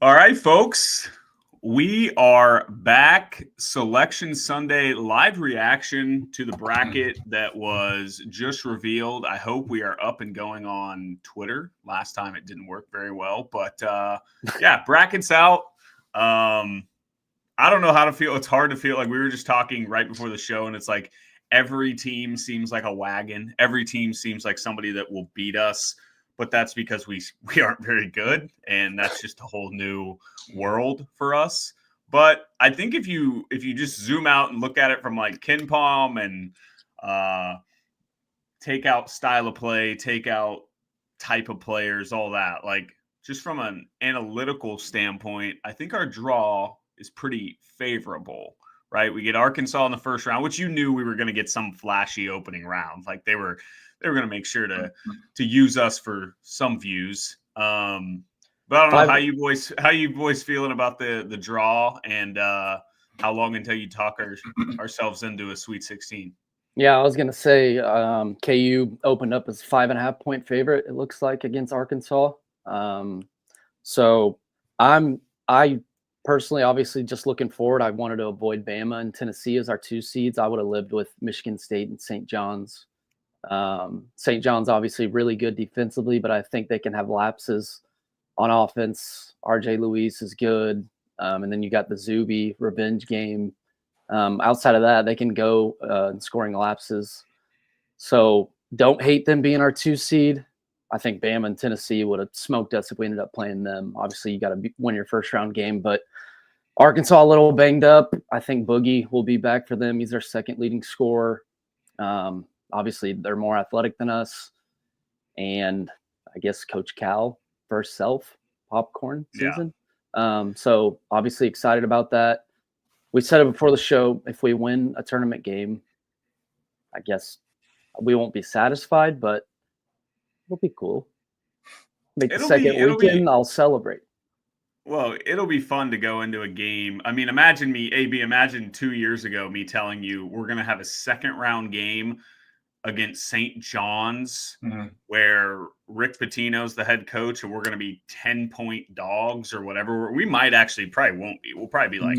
All right, folks. We are back. Selection Sunday live reaction to the bracket that was just revealed. I hope we are up and going on Twitter. Last time it didn't work very well, but yeah, bracket's out. I don't know how to feel. It's hard to feel. Like we were just talking right before the show, and it's like every team seems like a wagon. Every team seems like somebody that will beat us, but that's because we aren't very good, and that's just a whole new world for us. But I think if you just zoom out and look at it from like Ken Palm and take out style of play, take out type of players, all that, like just from an analytical standpoint, I think our draw is pretty favorable, right? We get Arkansas in the first round, which you knew we were going to get some flashy opening round. Like they were going to make sure to use us for some views. But I don't know how you boys feeling about the draw and how long until you talk ourselves into a Sweet 16. Yeah, I was gonna say KU opened up as 5.5-point favorite. It looks like against Arkansas. So I personally, obviously, just looking forward, I wanted to avoid Bama and Tennessee as our 2 seeds. I would have lived with Michigan State and St. John's. St. John's obviously really good defensively, but I think they can have lapses on offense. RJ Luis is good, and then you got the Zuby revenge game. Outside of that, they can go in scoring lapses. So don't hate them being our 2 seed. I think Bama and Tennessee would have smoked us if we ended up playing them. Obviously, you got to win your first round game, but Arkansas a little banged up. I think Boogie will be back for them. He's their second leading scorer. Obviously, they're more athletic than us. And I guess Coach Cal first self popcorn season. Yeah. So obviously excited about that. We said it before the show, if we win a tournament game, I guess we won't be satisfied, but it'll be cool. Make the second weekend, I'll celebrate. Well, it'll be fun to go into a game. I mean, imagine 2 years ago me telling you we're going to have a second round game against St. John's where Rick Pitino's the head coach and we're going to be 10-point dogs or whatever. We might actually probably won't be. We'll probably be like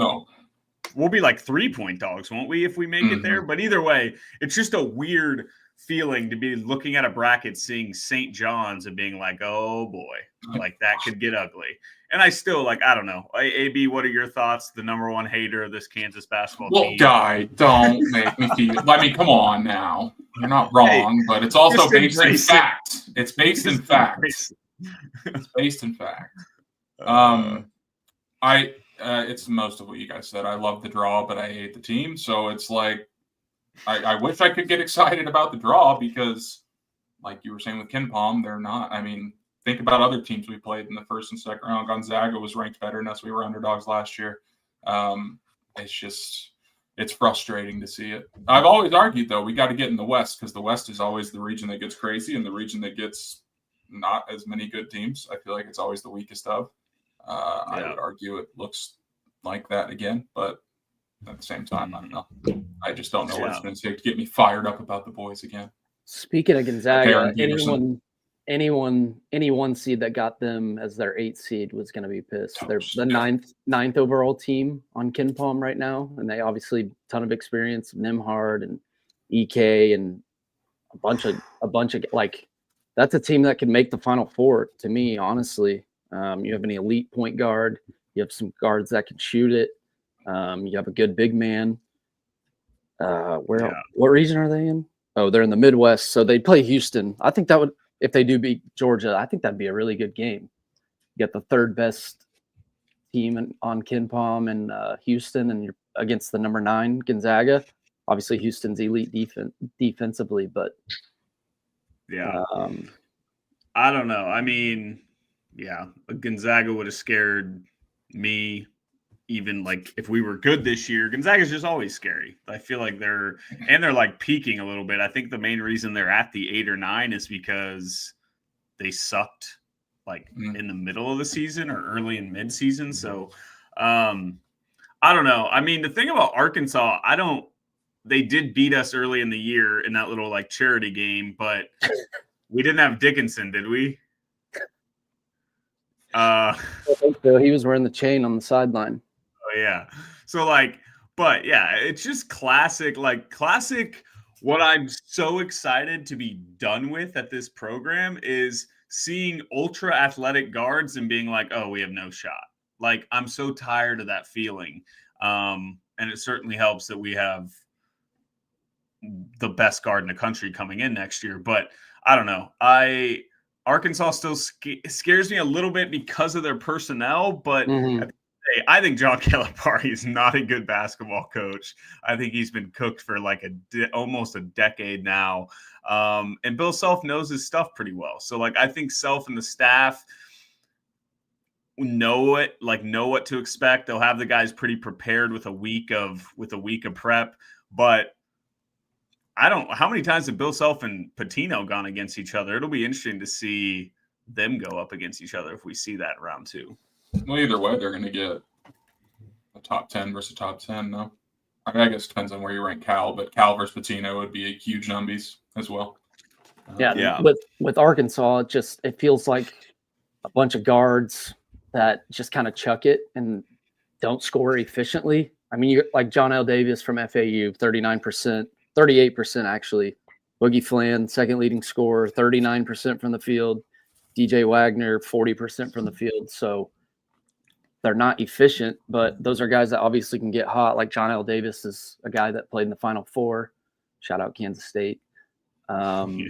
we'll be like 3-point dogs, won't we, if we make it there? But either way, it's just a weird feeling to be looking at a bracket, seeing St. John's and being like, oh boy, like that could get ugly. And I still I don't know. AB, what are your thoughts? The number one hater of this Kansas basketball team. Guy, don't make me feel. I mean, come on now. You're not wrong, but it's also based in fact. It's based in fact. It's based in fact. It's most of what you guys said. I love the draw, but I hate the team. So it's like, I wish I could get excited about the draw because, like you were saying with Ken Palm, they're not. I mean, think about other teams we played in the first and second round. Gonzaga was ranked better than us. We were underdogs last year. It's frustrating to see it. I've always argued, though, we got to get in the West because the West is always the region that gets crazy and the region that gets not as many good teams. I feel like it's always the weakest of. I would argue it looks like that again, but at the same time, I don't know. I just don't know what it's going to take to get me fired up about the boys again. Speaking of Gonzaga, any one seed that got them as their 8th seed was going to be pissed. They're the ninth overall team on Ken Palm right now, and they obviously ton of experience, Nimhard and EK and a bunch of like that's a team that can make the Final Four to me, honestly. You have an elite point guard. You have some guards that can shoot it. You have a good big man. What region are they in? Oh, they're in the Midwest. So they play Houston. I think that would, if they do beat Georgia, I think that'd be a really good game. You got the third best team on Ken Palm and Houston, and you're against the number 9 Gonzaga. Obviously, Houston's elite defensively, but I don't know. I mean, Gonzaga would have scared me. Even like if we were good this year, Gonzaga's just always scary. I feel like they're like peaking a little bit. I think the main reason they're at the 8 or 9 is because they sucked like in the middle of the season or early in mid-season. So I don't know. I mean, the thing about Arkansas, they did beat us early in the year in that little like charity game, but we didn't have Dickinson, did we? I think so. He was wearing the chain on the sideline. Oh yeah. So but yeah, it's just classic. What I'm so excited to be done with at this program is seeing ultra athletic guards and being like, oh, we have no shot. Like, I'm so tired of that feeling. And it certainly helps that we have the best guard in the country coming in next year. But I don't know. Arkansas still scares me a little bit because of their personnel, but I think John Calipari is not a good basketball coach. I think he's been cooked for like almost a decade now. And Bill Self knows his stuff pretty well. So I think Self and the staff know what to expect. They'll have the guys pretty prepared with a week of prep. But how many times have Bill Self and Patino gone against each other? It'll be interesting to see them go up against each other if we see that in round 2. Well, either way, they're going to get a top 10 versus top 10, though. I mean, I guess it depends on where you rank Cal, but Cal versus Patino would be a huge numbies as well. Yeah. With Arkansas, it feels like a bunch of guards that just kind of chuck it and don't score efficiently. I mean, you're like John L. Davis from FAU, 39%, 38% actually. Boogie Flan, second leading scorer, 39% from the field. DJ Wagner, 40% from the field. So they're not efficient, but those are guys that obviously can get hot. Like John L. Davis is a guy that played in the Final Four. Shout out Kansas State. Unreal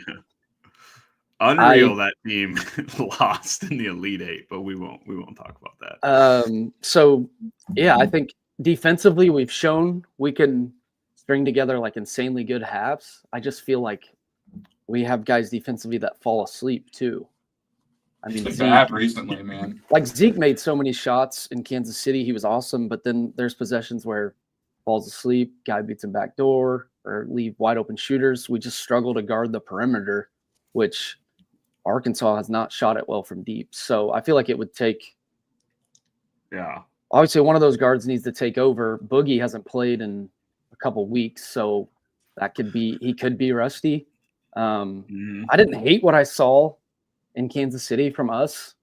that team lost in the Elite Eight, but we won't talk about that. So yeah, I think defensively we've shown we can string together like insanely good halves. I just feel like we have guys defensively that fall asleep too. I mean, Zeke recently, man. Like Zeke made so many shots in Kansas City, he was awesome. But then there's possessions where falls asleep, guy beats him back door, or leave wide open shooters. We just struggle to guard the perimeter, which Arkansas has not shot it well from deep. So I feel like it would take. Yeah. Obviously, one of those guards needs to take over. Boogie hasn't played in a couple weeks, so he could be rusty. I didn't hate what I saw in Kansas City from us.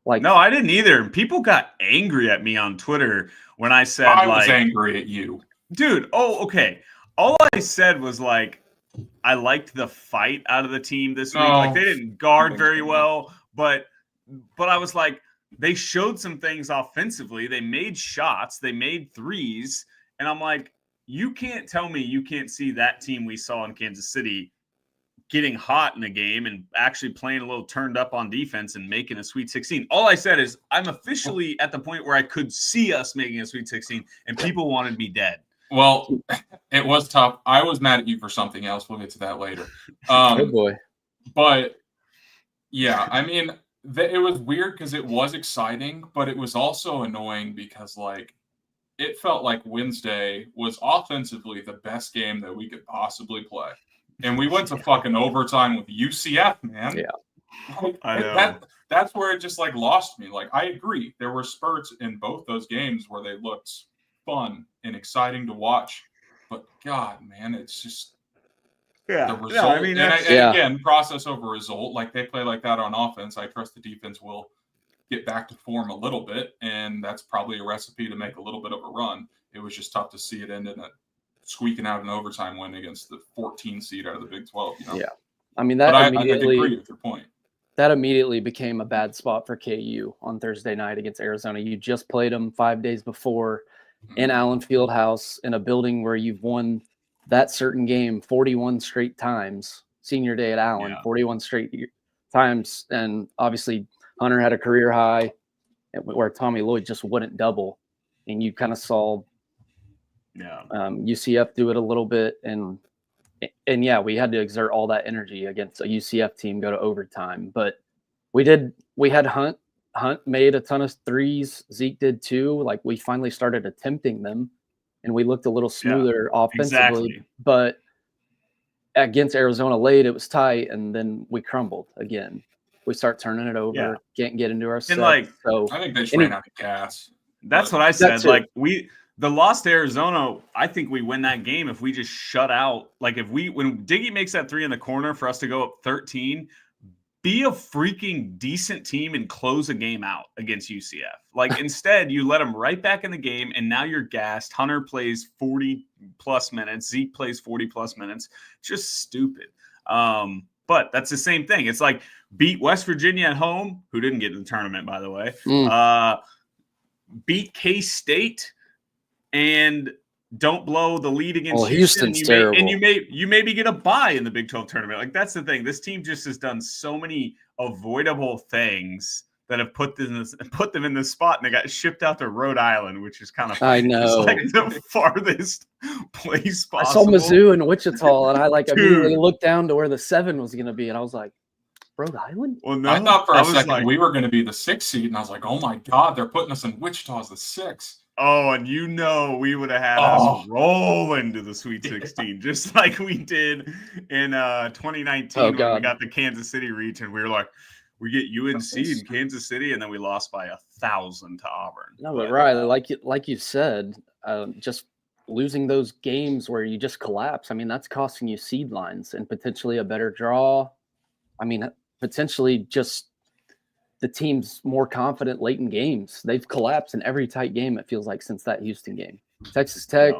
No, I didn't either. People got angry at me on Twitter when I said I was angry at you. Dude, okay. All I said was I liked the fight out of the team this week. Like they didn't guard very well, but I was like, they showed some things offensively. They made shots, they made threes, and I'm like, you can't tell me you can't see that team we saw in Kansas City getting hot in a game and actually playing a little turned up on defense and making a Sweet 16. All I said is I'm officially at the point where I could see us making a Sweet 16 and people wanted me dead. Well, it was tough. I was mad at you for something else. We'll get to that later. Good boy. But yeah, I mean, it was weird because it was exciting, but it was also annoying because it felt like Wednesday was offensively the best game that we could possibly play. And we went to fucking overtime with UCF, man. Yeah. I know. That's where it just lost me. I agree. There were spurts in both those games where they looked fun and exciting to watch. But God, man, it's just the result. Yeah, I mean, again, process over result. They play like that on offense. I trust the defense will get back to form a little bit, and that's probably a recipe to make a little bit of a run. It was just tough to see it end in squeaking out an overtime win against the 14 seed out of the Big 12. Yeah, I mean that I immediately. agree with your point. That immediately became a bad spot for KU on Thursday night against Arizona. You just played them 5 days before in Allen Fieldhouse in a building where you've won that certain game 41 straight times. Senior day at Allen, 41 straight times, and obviously Hunter had a career high where Tommy Lloyd just wouldn't double, and you kind of saw. UCF do it a little bit, and yeah, we had to exert all that energy against a UCF team, go to overtime. But we had Hunt made a ton of threes. Zeke did too. We finally started attempting them, and we looked a little smoother offensively. Exactly. But against Arizona late, it was tight, and then we crumbled again. We start turning it over, can't get into our set. So I think they just ran out of gas. That's what I said. The loss to Arizona, I think we win that game if we just shut out. When Diggy makes that three in the corner for us to go up 13, be a freaking decent team and close a game out against UCF. Like, instead, you let them right back in the game, and now you're gassed. Hunter plays 40-plus minutes. Zeke plays 40-plus minutes. Just stupid. But that's the same thing. It's like beat West Virginia at home, who didn't get in the tournament, by the way. Beat K-State and don't blow the lead against Houston. Houston's terrible. You maybe get a bye in the Big 12 tournament. Like, that's the thing. This team just has done so many avoidable things that have put them in this spot, and they got shipped out to Rhode Island, which is kind of funny. I know. It's like the farthest place possible. I saw Mizzou and Wichita, and I immediately looked down to where the 7 was going to be, and I was like, Rhode Island? Well, no, I thought for a second we were going to be the 6th seed, and I was like, oh my God, they're putting us in Wichita as the 6th. Oh, and we would have had us roll into the Sweet 16, just like we did in 2019 when we got the Kansas City reach, and we were like, we get UNC in Kansas City, and then we lost by 1,000 to Auburn. No, but Riley, like you said, just losing those games where you just collapse. I mean, that's costing you seed lines and potentially a better draw. I mean, potentially just the team's more confident late in games. They've collapsed in every tight game, it feels like, since that Houston game. Texas Tech,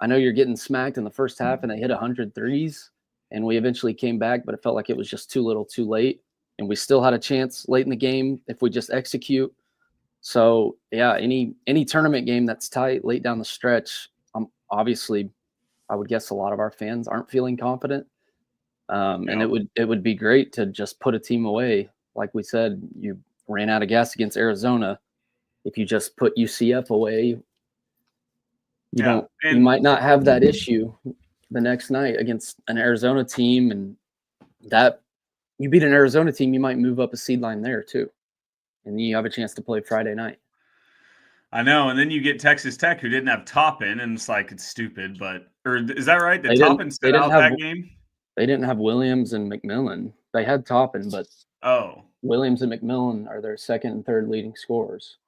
I know you're getting smacked in the first half, and they hit 100 threes, and we eventually came back, but it felt like it was just too little too late. And we still had a chance late in the game if we just execute. So, yeah, any tournament game that's tight late down the stretch, obviously, I would guess a lot of our fans aren't feeling confident. And it would be great to just put a team away. Like we said, you ran out of gas against Arizona. If you just put UCF away, you might not have that issue the next night against an Arizona team, and that you beat an Arizona team, you might move up a seed line there too, and you have a chance to play Friday night. I know, and then you get Texas Tech, who didn't have Toppin, and it's like, it's stupid, or is that right? Did Toppin sit out that game? They didn't have Williams and McMillan. They had Toppin, but Williams and McMillan are their second and third leading scorers.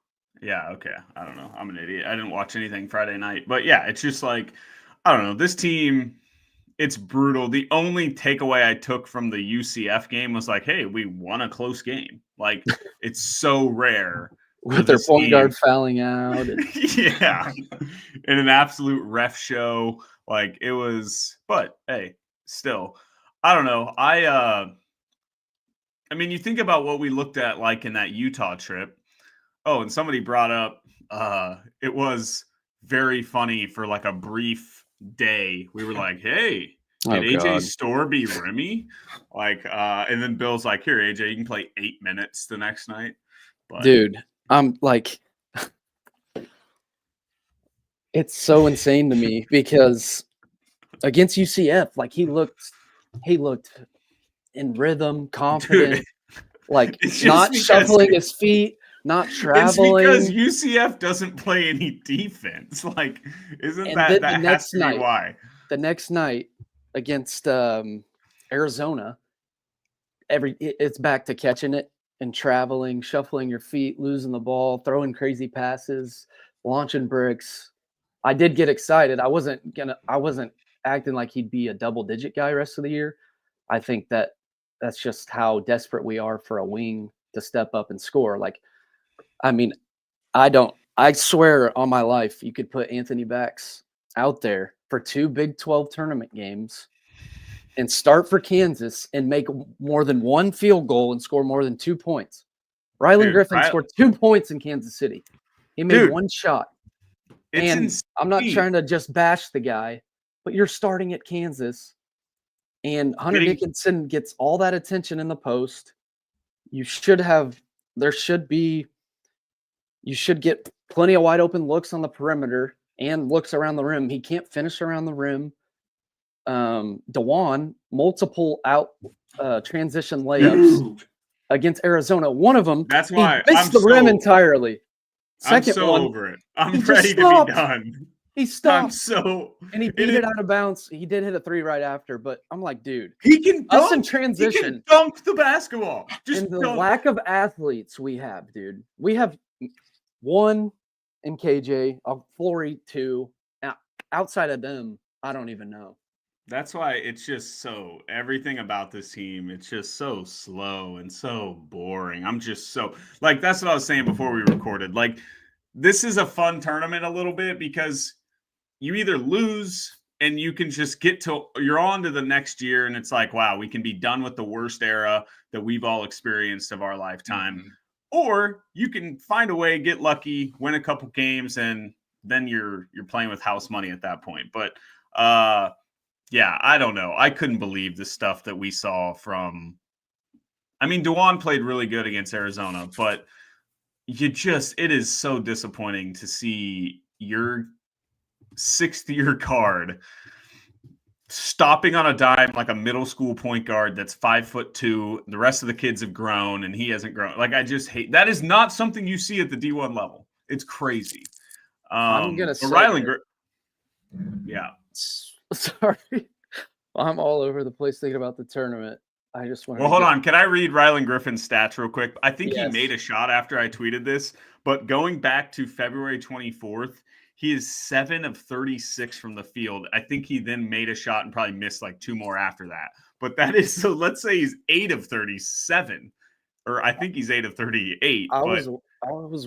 Yeah, okay. I don't know. I'm an idiot. I didn't watch anything Friday night. But yeah, it's just like, I don't know. This team, it's brutal. The only takeaway I took from the UCF game was like, hey, we won a close game. Like, it's so rare. With their point guard fouling out. Yeah. In an absolute ref show. Like, it was, but hey, still, I don't know. I mean, you think about what we looked at like in that Utah trip. Oh, and somebody brought up it was very funny for like a brief day. We were like, hey, did AJ Storr be Remy? Like, and then Bill's like, here, AJ, you can play 8 minutes the next night. But, dude, I'm like, it's so insane to me because against UCF, like he looked in rhythm, confident, dude, like not shuffling his feet, not traveling. It's because UCF doesn't play any defense. Like, isn't that has to be why? The next night against Arizona, it's back to catching it and traveling, shuffling your feet, losing the ball, throwing crazy passes, launching bricks. I did get excited. I wasn't acting like he'd be a double-digit guy rest of the year. I think that's just how desperate we are for a wing to step up and score. Like, I mean, I swear on my life, you could put Anthony Bax out there for 2 Big 12 tournament games and start for Kansas and make more than 1 field goal and score more than 2 points. Rylan Griffin scored 2 points in Kansas City. He made 1 shot. And I'm not trying to just bash the guy, but you're starting at Kansas, and Hunter Dickinson gets all that attention in the post. You should get plenty of wide open looks on the perimeter and looks around the rim. He can't finish around the rim. DeJuan, multiple out transition layups against Arizona. One of them, that's why he missed the rim entirely. Second one, over it. I'm ready to be done. He stopped. And he beat it out of bounds. He did hit a 3 right after, but I'm like, dude, he can dunk. Us in transition. He can dunk the basketball. And the lack of athletes we have, dude. We have 1 in KJ, Flory 2. Now, outside of them, I don't even know. That's why it's just everything about this team, it's just so slow and so boring. I'm just like, that's what I was saying before we recorded. Like, this is a fun tournament a little bit because you either lose and you can just you're on to the next year and it's like, wow, we can be done with the worst era that we've all experienced of our lifetime. Mm-hmm. Or you can find a way, get lucky, win a couple games, and then you're playing with house money at that point. But yeah, I don't know. I couldn't believe the stuff that we saw from. I mean, Dewan played really good against Arizona, but it is so disappointing to see your sixth-year card stopping on a dime like a middle school point guard that's 5'2". The rest of the kids have grown and he hasn't grown. Like, I just hate that. Is not something you see at the D1 level. It's crazy. I'm gonna say yeah. Sorry, I'm all over the place thinking about the tournament. I just want. Well, hold on. Can I read Rylan Griffin's stats real quick? I think Yes. he made a shot after I tweeted this, but going back to February 24th, he is 7 of 36 from the field. I think he then made a shot and probably missed like 2 more after that. But that is, so let's say he's 8 of 37, or I think he's 8 of 38. I was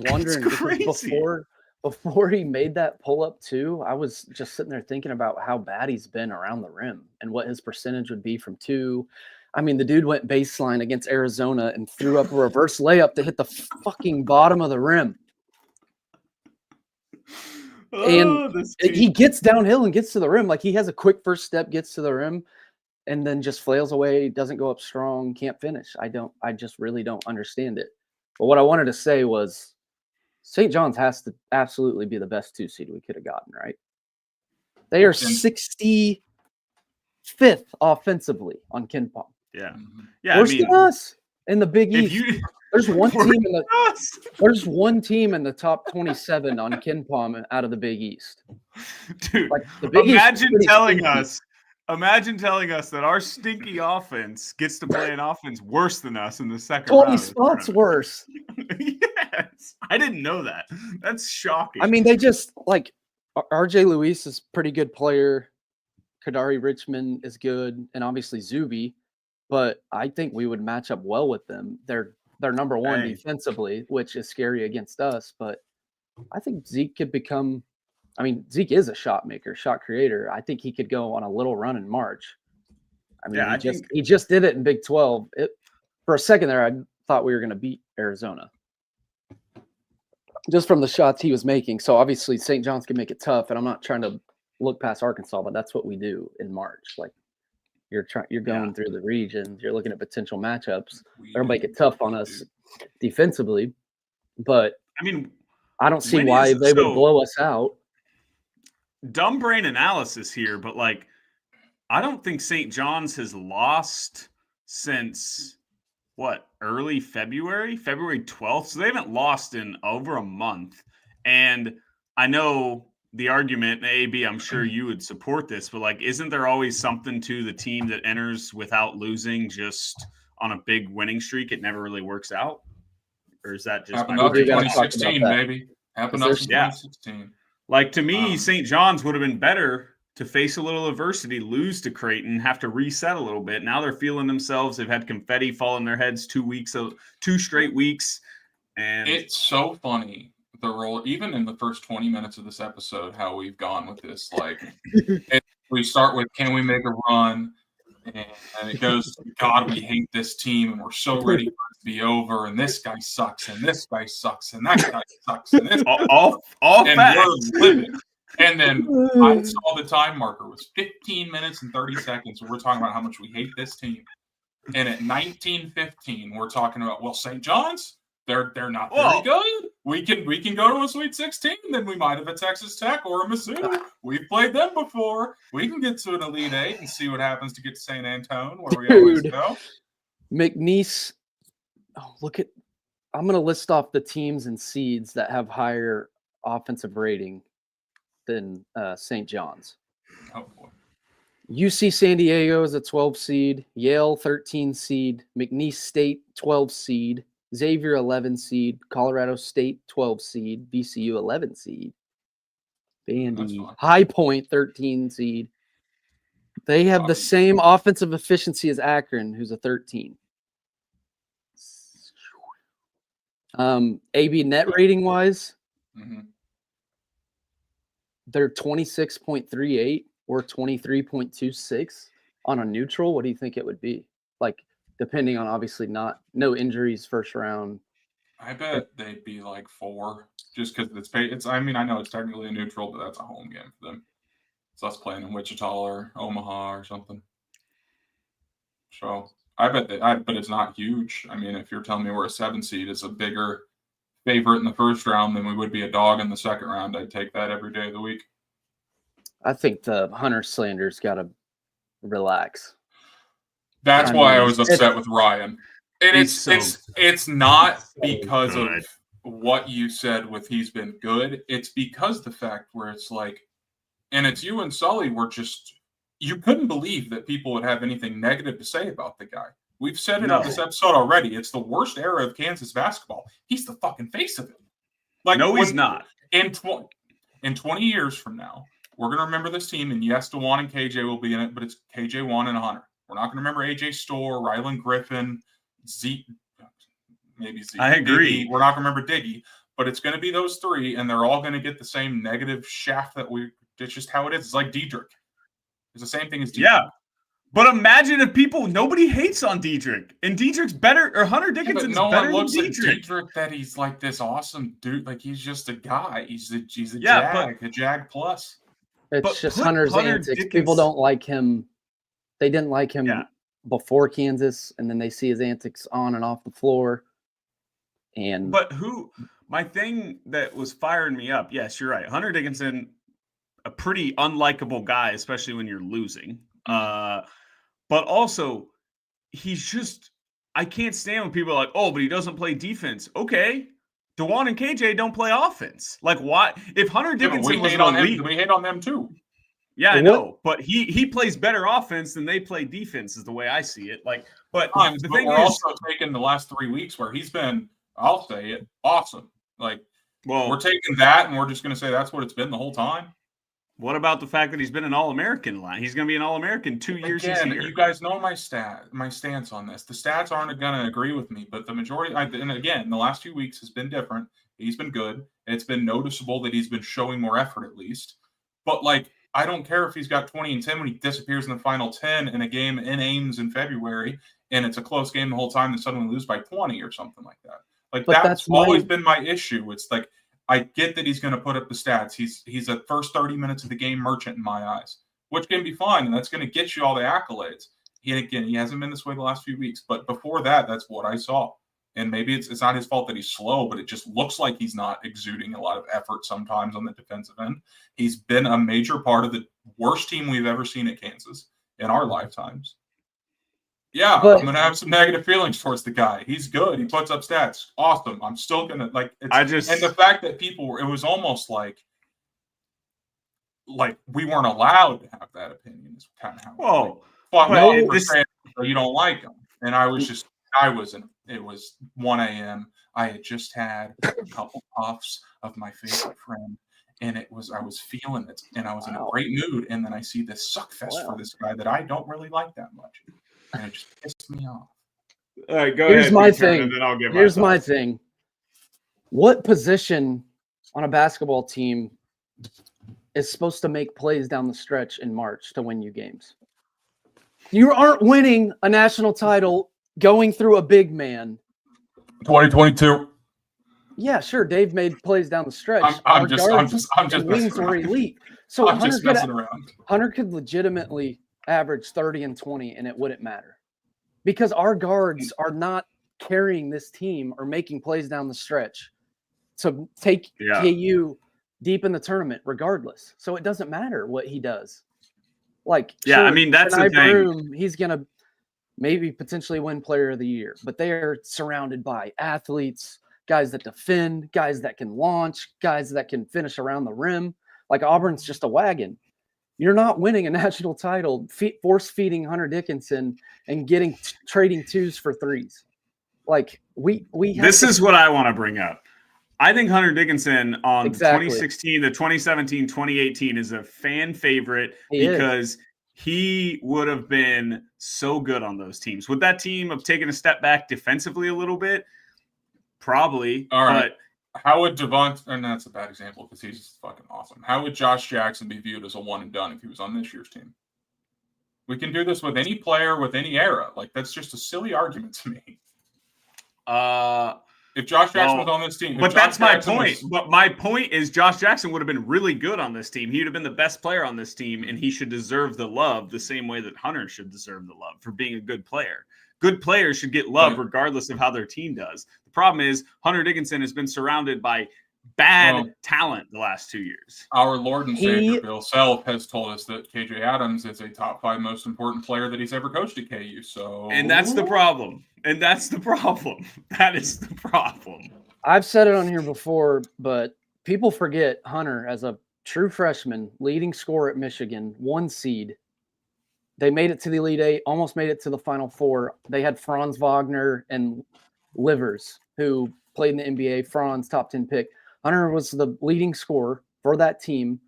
wondering because before he made that pull up too, I was just sitting there thinking about how bad he's been around the rim and what his percentage would be from 2. I mean, the dude went baseline against Arizona and threw up a reverse layup to hit the fucking bottom of the rim. And he gets downhill and gets to the rim. Like, he has a quick first step, gets to the rim, and then just flails away, doesn't go up strong, can't finish. I just really don't understand it. But what I wanted to say was St. John's has to absolutely be the best 2 seed we could have gotten, right? They are 65th offensively on KenPom. Yeah. Yeah. Worse than us in the Big East. There's one team in the top 27 on KenPom out of the Big East. Dude, like, the Big imagine telling us that our stinky offense gets to play an offense worse than us in the second 20 round. spots worse. Yes. I didn't know that. That's shocking. I mean, they just, like, RJ Luis is a pretty good player. Kadari Richmond is good, and obviously Zuby. But I think we would match up well with them. They're number 1 defensively, which is scary against us. But I think Zeke could become – I mean, Zeke is a shot maker, shot creator. I think he could go on a little run in March. I mean, he just did it in Big 12. For a second there, I thought we were going to beat Arizona just from the shots he was making. So, obviously, St. John's can make it tough, and I'm not trying to look past Arkansas, but that's what we do in March. Like, you're going through the regions, you're looking at potential matchups. They'll make it tough on us defensively, but I mean, I don't see why they would blow us out. Dumb brain analysis here, but like, I don't think St. John's has lost since early February 12th. So they haven't lost in over a month. And I know the argument, AB, I'm sure you would support this, but like, isn't there always something to the team that enters without losing just on a big winning streak? It never really works out? Or is that just happened after 2016, baby? Happened after 2016. Like, to me, St. John's would have been better to face a little adversity, lose to Creighton, have to reset a little bit. Now they're feeling themselves. They've had confetti fall in their heads 2 straight weeks. And it's so funny. The role, even in the first 20 minutes of this episode, how we've gone with this. Like, we start with, can we make a run? And it goes, God, we hate this team, and we're so ready for it to be over. And this guy sucks, and this guy sucks, and that guy sucks, and this all and facts. We're living. And then I saw the time marker was 15 minutes and 30 seconds. And we're talking about how much we hate this team. And at 19:15, we're talking about, well, St. John's, they're not very good. We can go to a Sweet 16, then we might have a Texas Tech or a Mizzou. We've played them before. We can get to an Elite 8 and see what happens to get to St. Antone, where we always go. McNeese, I'm going to list off the teams and seeds that have higher offensive rating than St. John's. Oh, boy. UC San Diego is a 12 seed, Yale 13 seed, McNeese State 12 seed, Xavier 11 seed, Colorado State 12 seed, VCU 11 seed, Vandy, High Point 13 seed, They have the same offensive efficiency as Akron, who's a 13. AB net rating wise, they're 26.38 or 23.26 on a neutral. What do you think it would be? Like, depending on obviously no injuries first round. I bet they'd be like 4, just because it's. I mean, I know it's technically a neutral, but that's a home game for them. It's us playing in Wichita or Omaha or something. So I bet but it's not huge. I mean, if you're telling me we're a 7 seed, it's a bigger favorite in the first round than we would be a dog in the second round. I'd take that every day of the week. I think the Hunter slander's got to relax. That's why I was upset with Ryan. And it's not because of what you said with he's been good. It's because the fact where it's like, and it's you and Sully were just, you couldn't believe that people would have anything negative to say about the guy. We've said it on this episode already. It's the worst era of Kansas basketball. He's the fucking face of it. Like, no, he's not. In 20 years from now, we're going to remember this team, and yes, DeJuan and KJ will be in it, but it's KJ, Juan, and Hunter. We're not going to remember AJ Storr, Rylan Griffin, Zeke, maybe Zeke. I agree. Diggy. We're not going to remember Diggy, but it's going to be those 3, and they're all going to get the same negative shaft that it's just how it is. It's like Diedrich. It's the same thing as Diedrich. Yeah. But imagine if nobody hates on Diedrich, and Diedrich's better, or Hunter Dickinson's better than Diedrich. No one looks at Diedrich that he's like this awesome dude. Like, he's just a guy. He's a Jag plus. It's just Hunter's antics. Dickinson. People don't like him. They didn't like him before Kansas, and then they see his antics on and off the floor. But my thing that was firing me up, yes, you're right. Hunter Dickinson, a pretty unlikable guy, especially when you're losing. But also, he's just, I can't stand when people are like, oh, but he doesn't play defense. Okay. DeJuan and KJ don't play offense. Like, why? If Hunter Dickinson was we hate on them too. Yeah, I know, but he plays better offense than they play defense, is the way I see it. Like, but the thing we're is, also taking the last 3 weeks where he's been, I'll say it, awesome. Like, we're taking that and we're just going to say that's what it's been the whole time. What about the fact that he's been an All-American line? He's going to be an All-American 2 years this year. You guys know my stance on this. The stats aren't going to agree with me, but the majority, and again, the last few weeks has been different. He's been good. It's been noticeable that he's been showing more effort at least. But, like, I don't care if he's got 20 and 10 when he disappears in the final 10 in a game in Ames in February, and it's a close game the whole time, and suddenly lose by 20 or something like that. Like, that's always been my issue. It's like, I get that he's going to put up the stats. He's a first 30 minutes of the game merchant in my eyes, which can be fine, and that's going to get you all the accolades. He hasn't been this way the last few weeks, but before that, that's what I saw. And maybe it's not his fault that he's slow, but it just looks like he's not exuding a lot of effort sometimes on the defensive end. He's been a major part of the worst team we've ever seen at Kansas in our lifetimes. Yeah, I'm going to have some negative feelings towards the guy. He's good. He puts up stats. Awesome. I'm still going to, like, and the fact that it was almost like we weren't allowed to have that opinion is kind of how you don't like him. And it was 1 a.m. I had just had a couple puffs of my favorite friend, and I was feeling it, and I was in a great mood. And then I see this suck fest for this guy that I don't really like that much. And it just pissed me off. All right, go ahead. Here's my thing. And then I'll give Here's my thing. What position on a basketball team is supposed to make plays down the stretch in March to win you games? You aren't winning a national title going through a big man. 2022. Yeah, sure. Dave made plays down the stretch. I'm just wings were elite. So I'm just messing around. Hunter could legitimately average 30 and 20 and it wouldn't matter because our guards are not carrying this team or making plays down the stretch to take KU deep in the tournament regardless. So it doesn't matter what he does. Like, I mean, that's the thing. He's going to maybe potentially win player of the year, but they are surrounded by athletes, guys that defend, guys that can launch, guys that can finish around the rim. Like, Auburn's just a wagon. You're not winning a national title, force feeding Hunter Dickinson and trading twos for threes. Like, this is what I want to bring up. I think Hunter Dickinson on 2016, the 2017, 2018 is a fan favorite because he would have been so good on those teams. Would that team have taken a step back defensively a little bit? Probably. All right. But how would Devontae, and that's a bad example because he's fucking awesome. How would Josh Jackson be viewed as a one and done if he was on this year's team? We can do this with any player, with any era. Like, that's just a silly argument to me. If Josh Jackson was on this team. But that's my point. But my point is Josh Jackson would have been really good on this team. He would have been the best player on this team, and he should deserve the love the same way that Hunter should deserve the love for being a good player. Good players should get love regardless of how their team does. The problem is Hunter Dickinson has been surrounded by bad talent the last 2 years. Our Lord and Savior Bill Self has told us that KJ Adams is a top 5 most important player that he's ever coached at KU. And that's the problem. That is the problem. I've said it on here before, but people forget Hunter as a true freshman, leading scorer at Michigan, 1 seed. They made it to the Elite Eight, almost made it to the Final Four. They had Franz Wagner and Livers, who played in the NBA. Franz, top 10 pick. Hunter was the leading scorer for that team.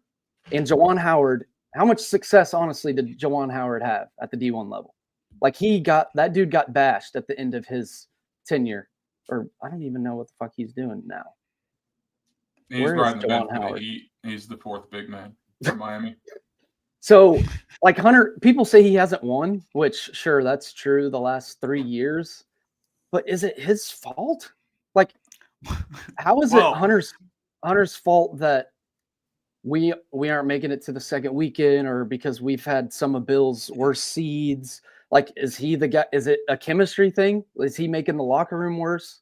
And Jawan Howard, how much success, honestly, did Jawan Howard have at the D1 level? Like, that dude got bashed at the end of his tenure. Or I don't even know what the fuck he's doing now. He's riding the bench for the Heat. He's the 4th big man from Miami. So, like, Hunter, people say he hasn't won, which, sure, that's true the last 3 years. But is it his fault? Like, how is it Hunter's fault that we aren't making it to the second weekend, or because we've had some of Bill's worst seeds? Like, is he the guy? Is it a chemistry thing? Is he making the locker room worse?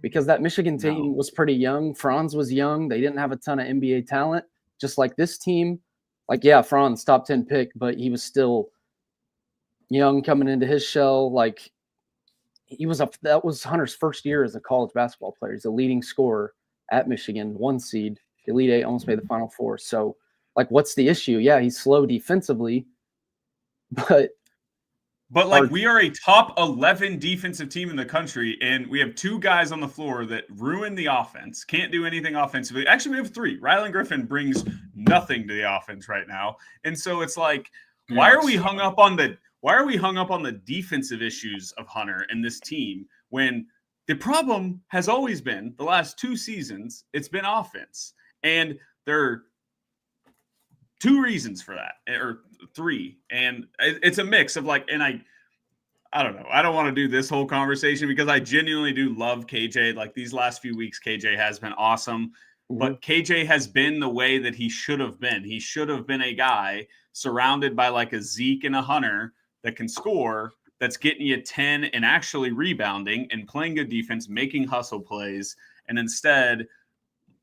Because that Michigan team was pretty young. Franz was young. They didn't have a ton of NBA talent, just like this team. Like, yeah, Franz, top 10 pick, but he was still young coming into his shell. Like, that was Hunter's first year as a college basketball player. He's a leading scorer at Michigan, 1 seed, Elite Eight, almost made the Final Four. So, like, what's the issue? Yeah, he's slow defensively, but like, we are a top 11 defensive team in the country, and we have 2 guys on the floor that ruin the offense, can't do anything offensively. Actually, we have 3. Rylan Griffin brings nothing to the offense right now. And so it's like, why are we hung up on the defensive issues of Hunter and this team when the problem has always been the last 2 seasons, it's been offense. And there are 2 reasons for that, or 3. And it's a mix of, like, and I don't know. I don't want to do this whole conversation because I genuinely do love KJ. Like, these last few weeks, KJ has been awesome. But KJ has been the way that he should have been. He should have been a guy surrounded by, like, a Zeke and a Hunter that can score, that's getting you 10 and actually rebounding and playing good defense, making hustle plays. And instead,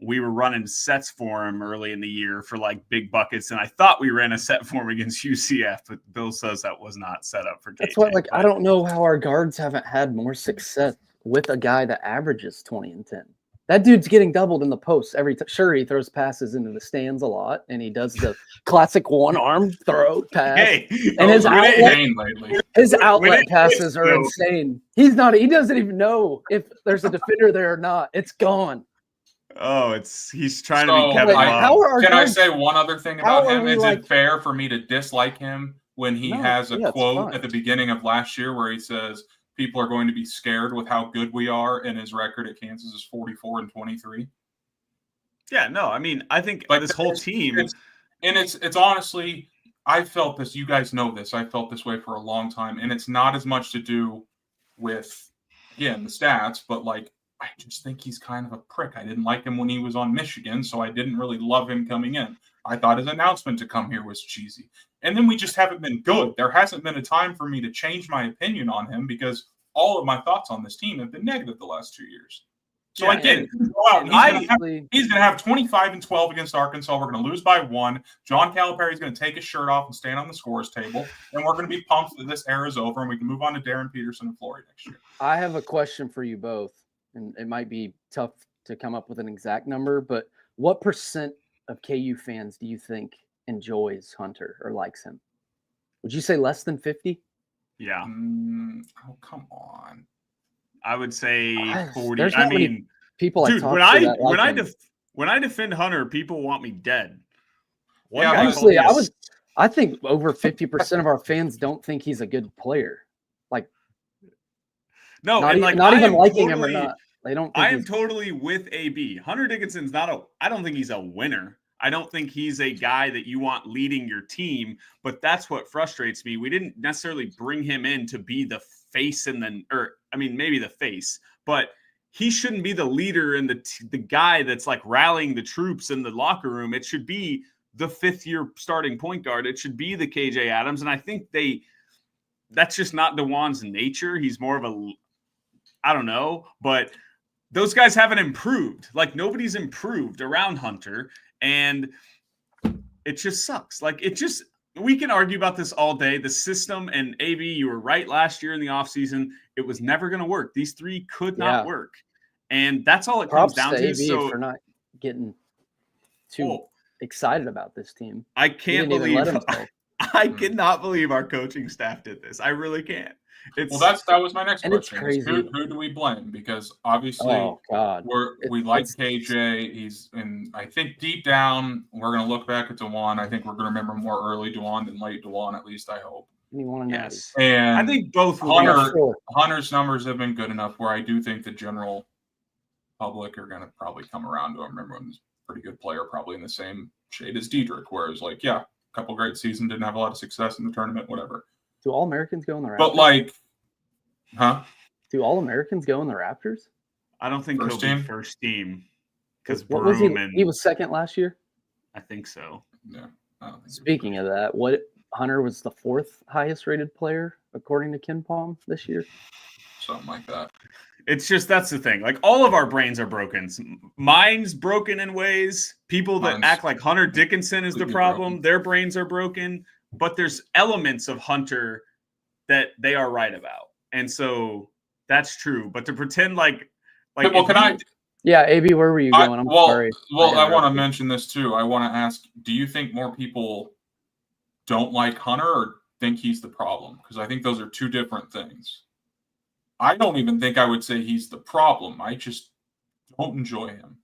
we were running sets for him early in the year for, like, big buckets. And I thought we ran a set for him against UCF, but Bill says that was not set up for KJ. That's what, like, I don't know how our guards haven't had more success with a guy that averages 20 and 10. That dude's getting doubled in the post every time. Sure, he throws passes into the stands a lot, and he does the classic one-arm throw pass. And his outlet passes are insane. He doesn't even know if there's a defender there or not. It's gone. Oh, he's trying to be Kevin Love. Can I say one other thing about him? Is it fair for me to dislike him when he has a quote at the beginning of last year where he says, people are going to be scared with how good we are, and his record at Kansas is 44-23. Yeah, no, I mean, I think this whole team, it's honestly, I felt this. You guys know this. I felt this way for a long time, and it's not as much to do with, again, the stats, but, like, I just think he's kind of a prick. I didn't like him when he was on Michigan, so I didn't really love him coming in. I thought his announcement to come here was cheesy. And then we just haven't been good. There hasn't been a time for me to change my opinion on him because all of my thoughts on this team have been negative the last 2 years. So I get it. He's going to have 25 and 12 against Arkansas. We're going to lose by 1. John Calipari's going to take his shirt off and stand on the scores table. And we're going to be pumped that this era is over and we can move on to Darren Peterson and Flory next year. I have a question for you both. And it might be tough to come up with an exact number, but what percent of KU fans do you think enjoys Hunter or likes him? Would you say less than 50? Yeah. Oh, come on. I would say 40. There's not many people dude, when I defend Hunter, people want me dead. Honestly, I was I think over 50% of our fans don't think he's a good player. Like, No, not, and like not I even am liking him or totally, not. They don't think I am he's totally with AB. Hunter Dickinson's not a. I don't think he's a winner. I don't think he's a guy that you want leading your team. But that's what frustrates me. We didn't necessarily bring him in to be the face maybe the face, but he shouldn't be the leader and the guy that's like rallying the troops in the locker room. It should be the 5th-year starting point guard. It should be the KJ Adams, and I think that's just not DeJuan's nature. He's more of a, I don't know, but those guys haven't improved. Like, nobody's improved around Hunter, and it just sucks. Like, we can argue about this all day. The system, and AB, you were right last year in the offseason. It was never going to work. These three could not work. And that's all it comes down to. So for not getting too excited about this team. I can't believe I cannot believe our coaching staff did this. I really can't. That was my next question. It's crazy. Who do we blame? Because obviously, we like KJ. And I think deep down, we're going to look back at DeJuan. I think we're going to remember more early DeJuan than late DeJuan, at least I hope. Yes. And I think both Hunter's numbers have been good enough where I do think the general public are going to probably come around to him. Remember, he's a pretty good player, probably in the same shade as Diedrich, whereas a couple great seasons, didn't have a lot of success in the tournament, whatever. Do All-Americans go in the Raptors? But do All-Americans go in the Raptors? I don't think he'll be first team because what was he was second last year? I think so. Yeah. Speaking of that, Hunter was the 4th highest rated player according to Ken Palm this year. Something like that. It's just, that's the thing. Like, all of our brains are broken. Mine's broken in ways. People that act like Hunter Dickinson is the problem, their brains are broken. But there's elements of Hunter that they are right about. And so that's true. But to pretend Yeah, AB, where were you going? I'm sorry. Well, I want to mention this too. I want to ask, do you think more people don't like Hunter or think he's the problem? Because I think those are two different things. I don't even think I would say he's the problem. I just don't enjoy him.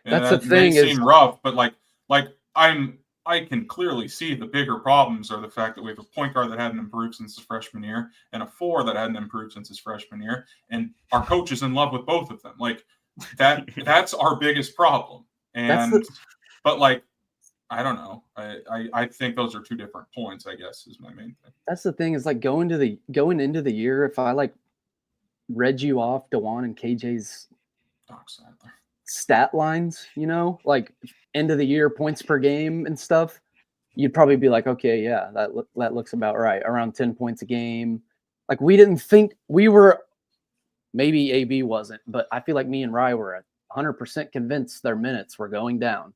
And that's the thing. May seem rough, but I can clearly see the bigger problems are the fact that we have a point guard that hadn't improved since his freshman year and a 4 that hadn't improved since his freshman year, and our coach is in love with both of them. Like, that's our biggest problem. And I don't know. I think those are two different points, I guess, is my main thing. That's the thing, is going into the year, if I read you off DeJuan and KJ's stat lines, end of the year points per game and stuff, you'd probably be like, okay, yeah, that looks about right, around 10 points a game. Like, we didn't think we were, maybe AB wasn't, but I feel like me and Rye were 100% convinced their minutes were going down.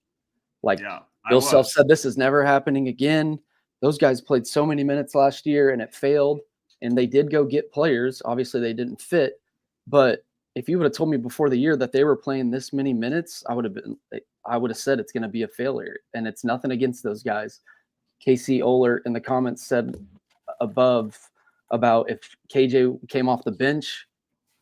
Bill Self said this is never happening again. Those guys played so many minutes last year and it failed, and they did go get players. Obviously they didn't fit, but if you would have told me before the year that they were playing this many minutes, I would have said it's going to be a failure. And it's nothing against those guys. Casey Ohlert in the comments said above about if KJ came off the bench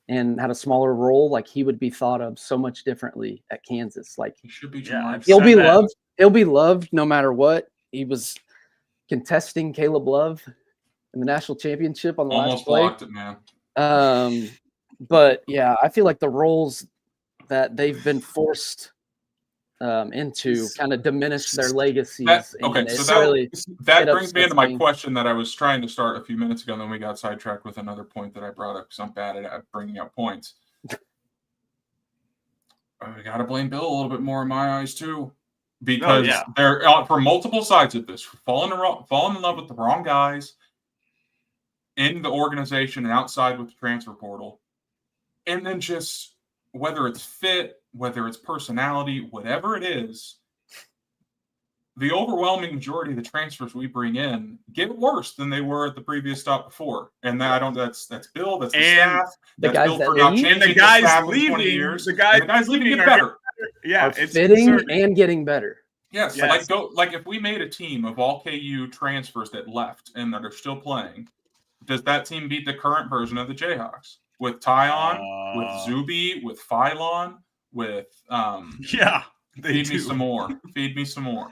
and had a smaller role, he would be thought of so much differently at Kansas. He should be. He'll be loved. He'll be loved no matter what. He was contesting Caleb Love in the national championship on the last play. Almost blocked it, man. But yeah, I feel like the roles that they've been forced into kind of diminish their legacies. That brings me into my question that I was trying to start a few minutes ago, and then we got sidetracked with another point that I brought up because I'm bad at bringing up points. We got to blame Bill a little bit more in my eyes too, because they're for multiple sides of this, falling in love with the wrong guys in the organization and outside with the transfer portal. And then just whether it's fit, whether it's personality, whatever it is, the overwhelming majority of the transfers we bring in get worse than they were at the previous stop before. And that's Bill, that's the staff, that's Bill for not changing the staff in 20 years. The guys leaving get better. Yeah, it's fitting and getting better. Yes. If we made a team of all KU transfers that left and that are still playing, does that team beat the current version of the Jayhawks? With Tyon, with Zuby, with Phylon, with feed me some more. Feed me some more.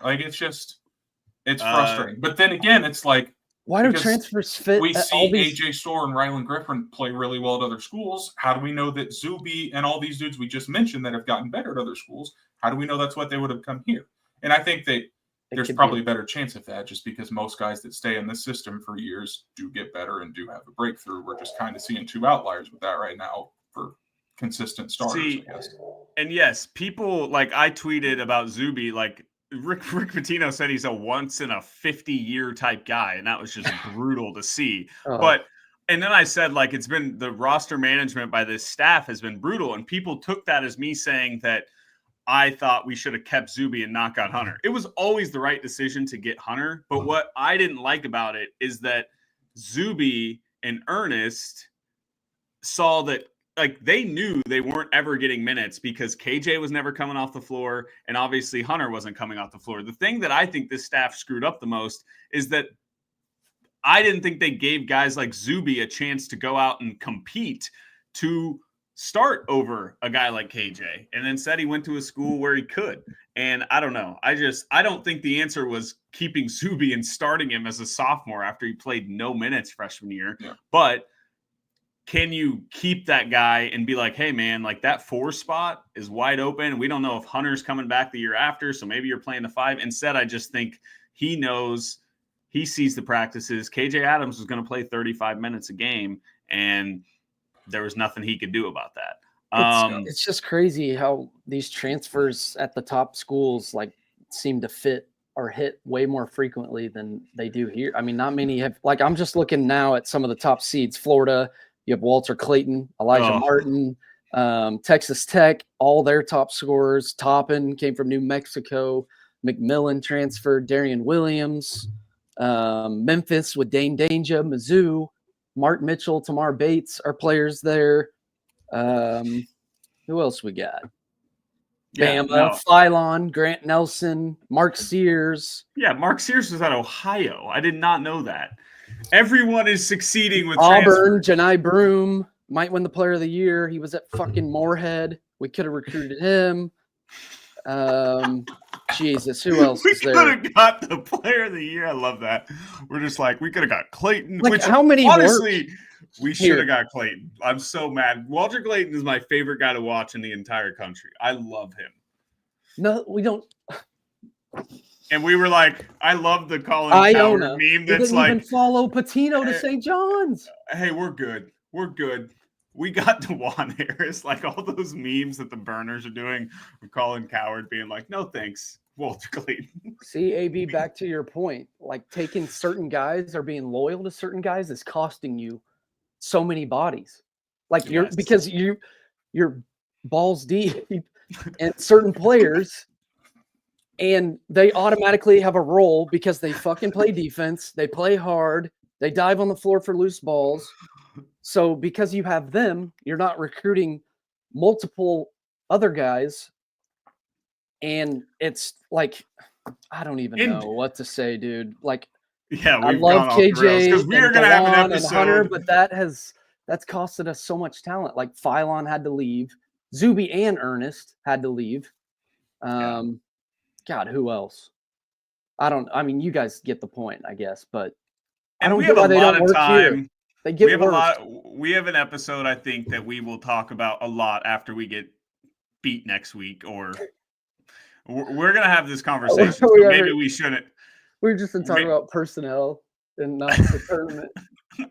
It's frustrating. But then again, it's like, why do transfers fit? We see AJ Storr and Rylan Griffin play really well at other schools. How do we know that Zuby and all these dudes we just mentioned that have gotten better at other schools, how do we know that's what they would have come here? And I think there's probably a better chance of that, just because most guys that stay in this system for years do get better and do have a breakthrough. We're just kind of seeing two outliers with that right now for consistent starters, I guess. And yes, people, like, I tweeted about Zuby, like, Rick Pitino said he's a once in a 50-year type guy, and that was just brutal to see. And then I said, like, it's been the roster management by this staff has been brutal, and people took that as me saying that I thought we should have kept Zuby and not got Hunter. It was always the right decision to get Hunter, but what I didn't like about it is that Zuby and Ernest saw that, like, they knew they weren't ever getting minutes because KJ was never coming off the floor, and obviously Hunter wasn't coming off the floor. The thing that I think this staff screwed up the most is that I didn't think they gave guys like Zuby a chance to go out and compete to start over a guy like KJ, and then said he went to a school where he could. And I don't know. I don't think the answer was keeping Zuby and starting him as a sophomore after he played no minutes freshman year. Yeah. But can you keep that guy and be like, hey, man, like, that 4 spot is wide open. We don't know if Hunter's coming back the year after, so maybe you're playing the 5. Instead, I just think he knows, he sees the practices. KJ Adams was going to play 35 minutes a game, and there was nothing he could do about that. It's just crazy how these transfers at the top schools, like, seem to fit or hit way more frequently than they do here. I mean, not many have. Like, I'm just looking now at some of the top seeds. Florida, you have Walter Clayton, Elijah Martin, Texas Tech, all their top scorers. Toppin came from New Mexico. McMillan transferred. Darian Williams. Memphis with Dane Danger. Mizzou. Mark Mitchell, Tamar Bates are players there. Who else we got? Bama, Phylon, Grant Nelson, Mark Sears. Yeah, Mark Sears was at Ohio. I did not know that. Everyone is succeeding with Auburn. Janai Broom might win the Player of the Year. He was at fucking Moorhead. We could have recruited him. Jesus, who else is there? We could have got the Player of the Year. I love that. We're just like, we could have got Clayton. Like, which, how many? Honestly, we should have got Clayton. I'm so mad. Walter Clayton is my favorite guy to watch in the entire country. I love him. No, we don't. And we were like, I love the Colin Cowherd meme that's like, even follow Patino to St. John's. Hey, we're good. We're good. We got DeJuan Harris. Like, all those memes that the burners are doing with Colin Cowherd being like, no thanks, Walter Clayton. See, AB, back to your point. Like, taking certain guys or being loyal to certain guys is costing you so many bodies. Like, because you're balls deep and certain players, and they automatically have a role because they fucking play defense, they play hard, they dive on the floor for loose balls. So because you have them, you're not recruiting multiple other guys. And it's like, I don't even know what to say, dude. Like, yeah, I love KJ because we are going to have an episode. And Hunter, but that's costed us so much talent. Like, Phylon had to leave. Zuby and Ernest had to leave. God, who else? I mean, you guys get the point, I guess, but I don't get why they don't work here. They get we have an episode, I think, that we will talk about a lot after we get beat next week, or we're going to have this conversation. So maybe we shouldn't. We're just talking about personnel and not the tournament.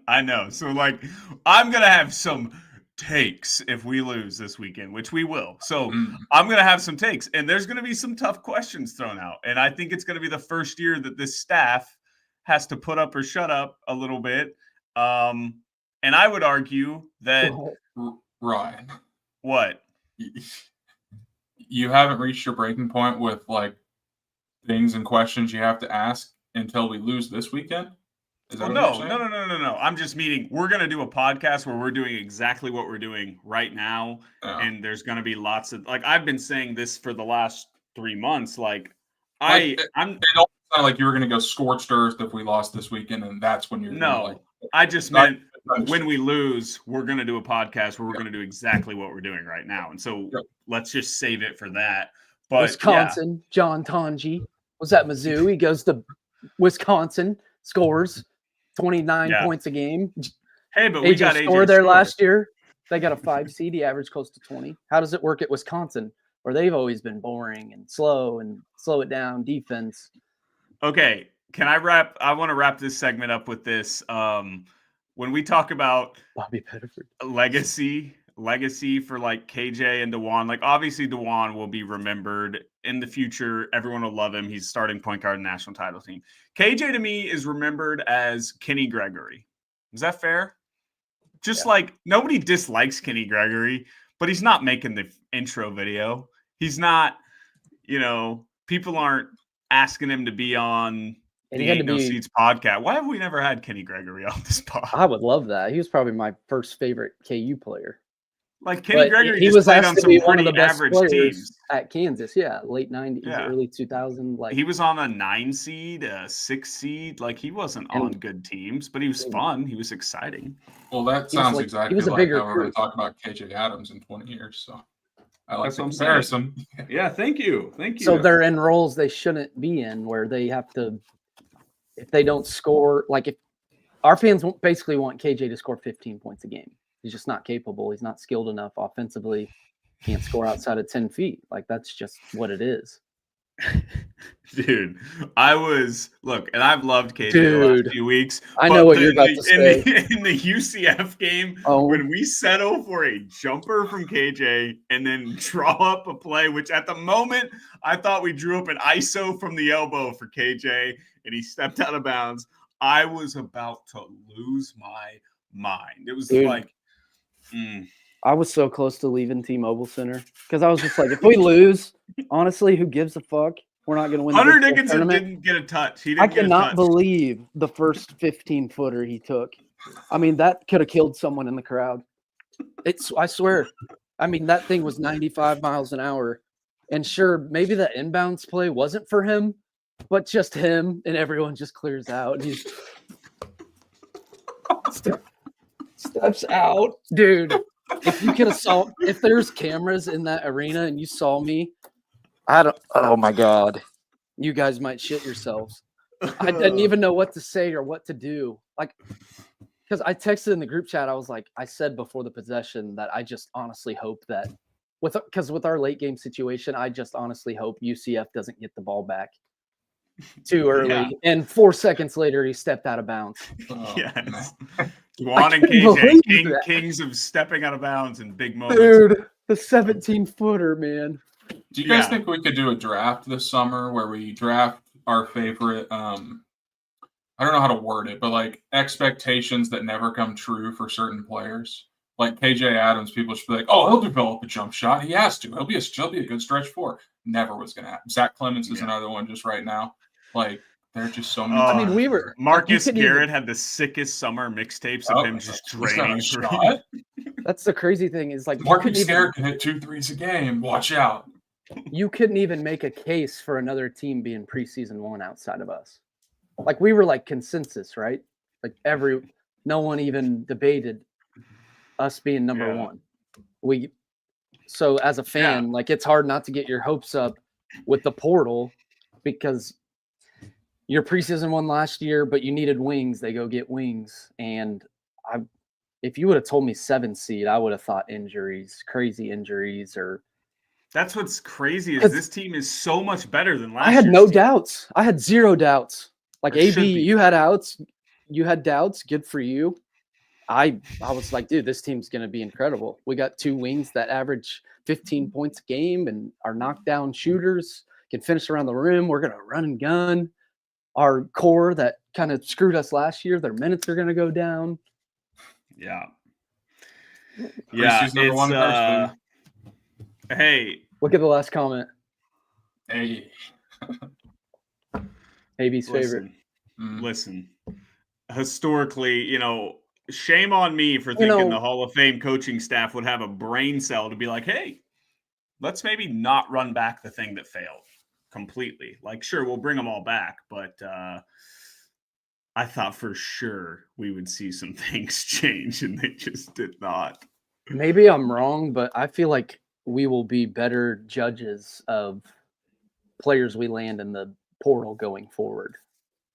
I know. So, like, I'm going to have some takes if we lose this weekend, which we will. So I'm going to have some takes, and there's going to be some tough questions thrown out. And I think it's going to be the first year that this staff has to put up or shut up a little bit. And I would argue that Ryan, what? You haven't reached your breaking point with, like, things and questions you have to ask until we lose this weekend? No. I'm just meaning we're going to do a podcast where we're doing exactly what we're doing right now. And there's going to be lots of, like, I've been saying this for the last 3 months. Like, it don't sound like you were going to go scorched earth if we lost this weekend, and that's when you're I just meant when we lose, we're going to do a podcast where we're going to do exactly what we're doing right now. And so let's just save it for that. But Wisconsin, John Tonji was at Mizzou. He goes to Wisconsin scores 29 points a game. Hey, but we got AJ scored there last year. They got a 5 seed. He averaged close to 20. How does it work at Wisconsin, where they've always been boring and slow it down defense? Okay, can I wrap? I want to wrap this segment up with this. When we talk about Bobby Pettiford legacy for like KJ and DeJuan, like obviously DeJuan will be remembered in the future. Everyone will love him. He's starting point guard in the national title team. KJ to me is remembered as Kenny Gregory. Is that fair? Just like nobody dislikes Kenny Gregory, but he's not making the intro video. He's not, people aren't asking him to be on the Ain't No Seats podcast. Why have we never had Kenny Gregory on this pod? I would love that. He was probably my first favorite KU player. Like Kenny Gregory, he was played on some one of the best average teams at Kansas. Yeah, late 90s, early 2000s. Like he was on a 9 seed, a 6 seed. Like he wasn't on good teams, but he was fun. He was exciting. Well, that sounds exactly like how we're going to talk about KJ Adams in 20 years. So I like the comparison. Yeah, thank you. So they're in roles they shouldn't be in, where they have to, if they don't score, like if our fans basically want KJ to score 15 points a game. He's just not capable. He's not skilled enough offensively. Can't score outside of 10 feet. Like that's just what it is. Dude, and I've loved KJ the last few weeks. I know what you're about to say. In the UCF game, when we settle for a jumper from KJ and then draw up a play, which at the moment I thought we drew up an ISO from the elbow for KJ and he stepped out of bounds, I was about to lose my mind. It was I was so close to leaving T-Mobile Center because I was just like, if we lose, honestly, who gives a fuck? We're not going to win. Hunter Dickinson didn't get a touch. I cannot believe the first 15-footer he took. I mean, that could have killed someone in the crowd. I swear. I mean, that thing was 95 miles an hour. And sure, maybe the inbounds play wasn't for him, but just him and everyone just clears out. And he's steps out. Dude, if you could have saw, if there's cameras in that arena and you saw me, oh my God, you guys might shit yourselves. I didn't even know what to say or what to do. Like, because I texted in the group chat, I said before the possession that I just honestly hope that, with our late game situation, I just honestly hope UCF doesn't get the ball back too early. Yeah. And 4 seconds later, he stepped out of bounds. Yes. Juan and KJ, kings of stepping out of bounds in big moments. Dude, the 17-footer, man. Do you guys think we could do a draft this summer where we draft our favorite, I don't know how to word it, but like expectations that never come true for certain players? Like KJ Adams, people should be like, oh, he'll develop a jump shot. He has to. He'll be a good stretch four. Never was going to happen. Zach Clemens is another one just right now. Like, they're just so many. I mean, Marcus Garrett had the sickest summer mixtapes of him just draining through. That's the crazy thing is like Marcus Garrett can hit 2 threes a game. Watch out. You couldn't even make a case for another team being preseason one outside of us. Like we were like consensus, right? Like no one even debated us being number one. So as a fan, like it's hard not to get your hopes up with the portal because you're preseason one last year, but you needed wings. They go get wings. And if you would have told me 7 seed, I would have thought crazy injuries or. That's what's crazy is this team is so much better than last year. I had no doubts. I had 0 doubts. Like AB, you had doubts. You had doubts. Good for you. I was like, dude, this team's going to be incredible. We got 2 wings that average 15 points a game and are knockdown shooters, can finish around the rim. We're going to run and gun. Our core that kind of screwed us last year, their minutes are going to go down. Yeah. Yeah. It's, hey. Look at the last comment. Hey. AB's favorite. Listen. Historically, shame on me for thinking the Hall of Fame coaching staff would have a brain cell to be like, hey, let's maybe not run back the thing that failed completely. Like, sure, we'll bring them all back, but I thought for sure we would see some things change, and they just did not. Maybe I'm wrong, but I feel like we will be better judges of players we land in the portal going forward.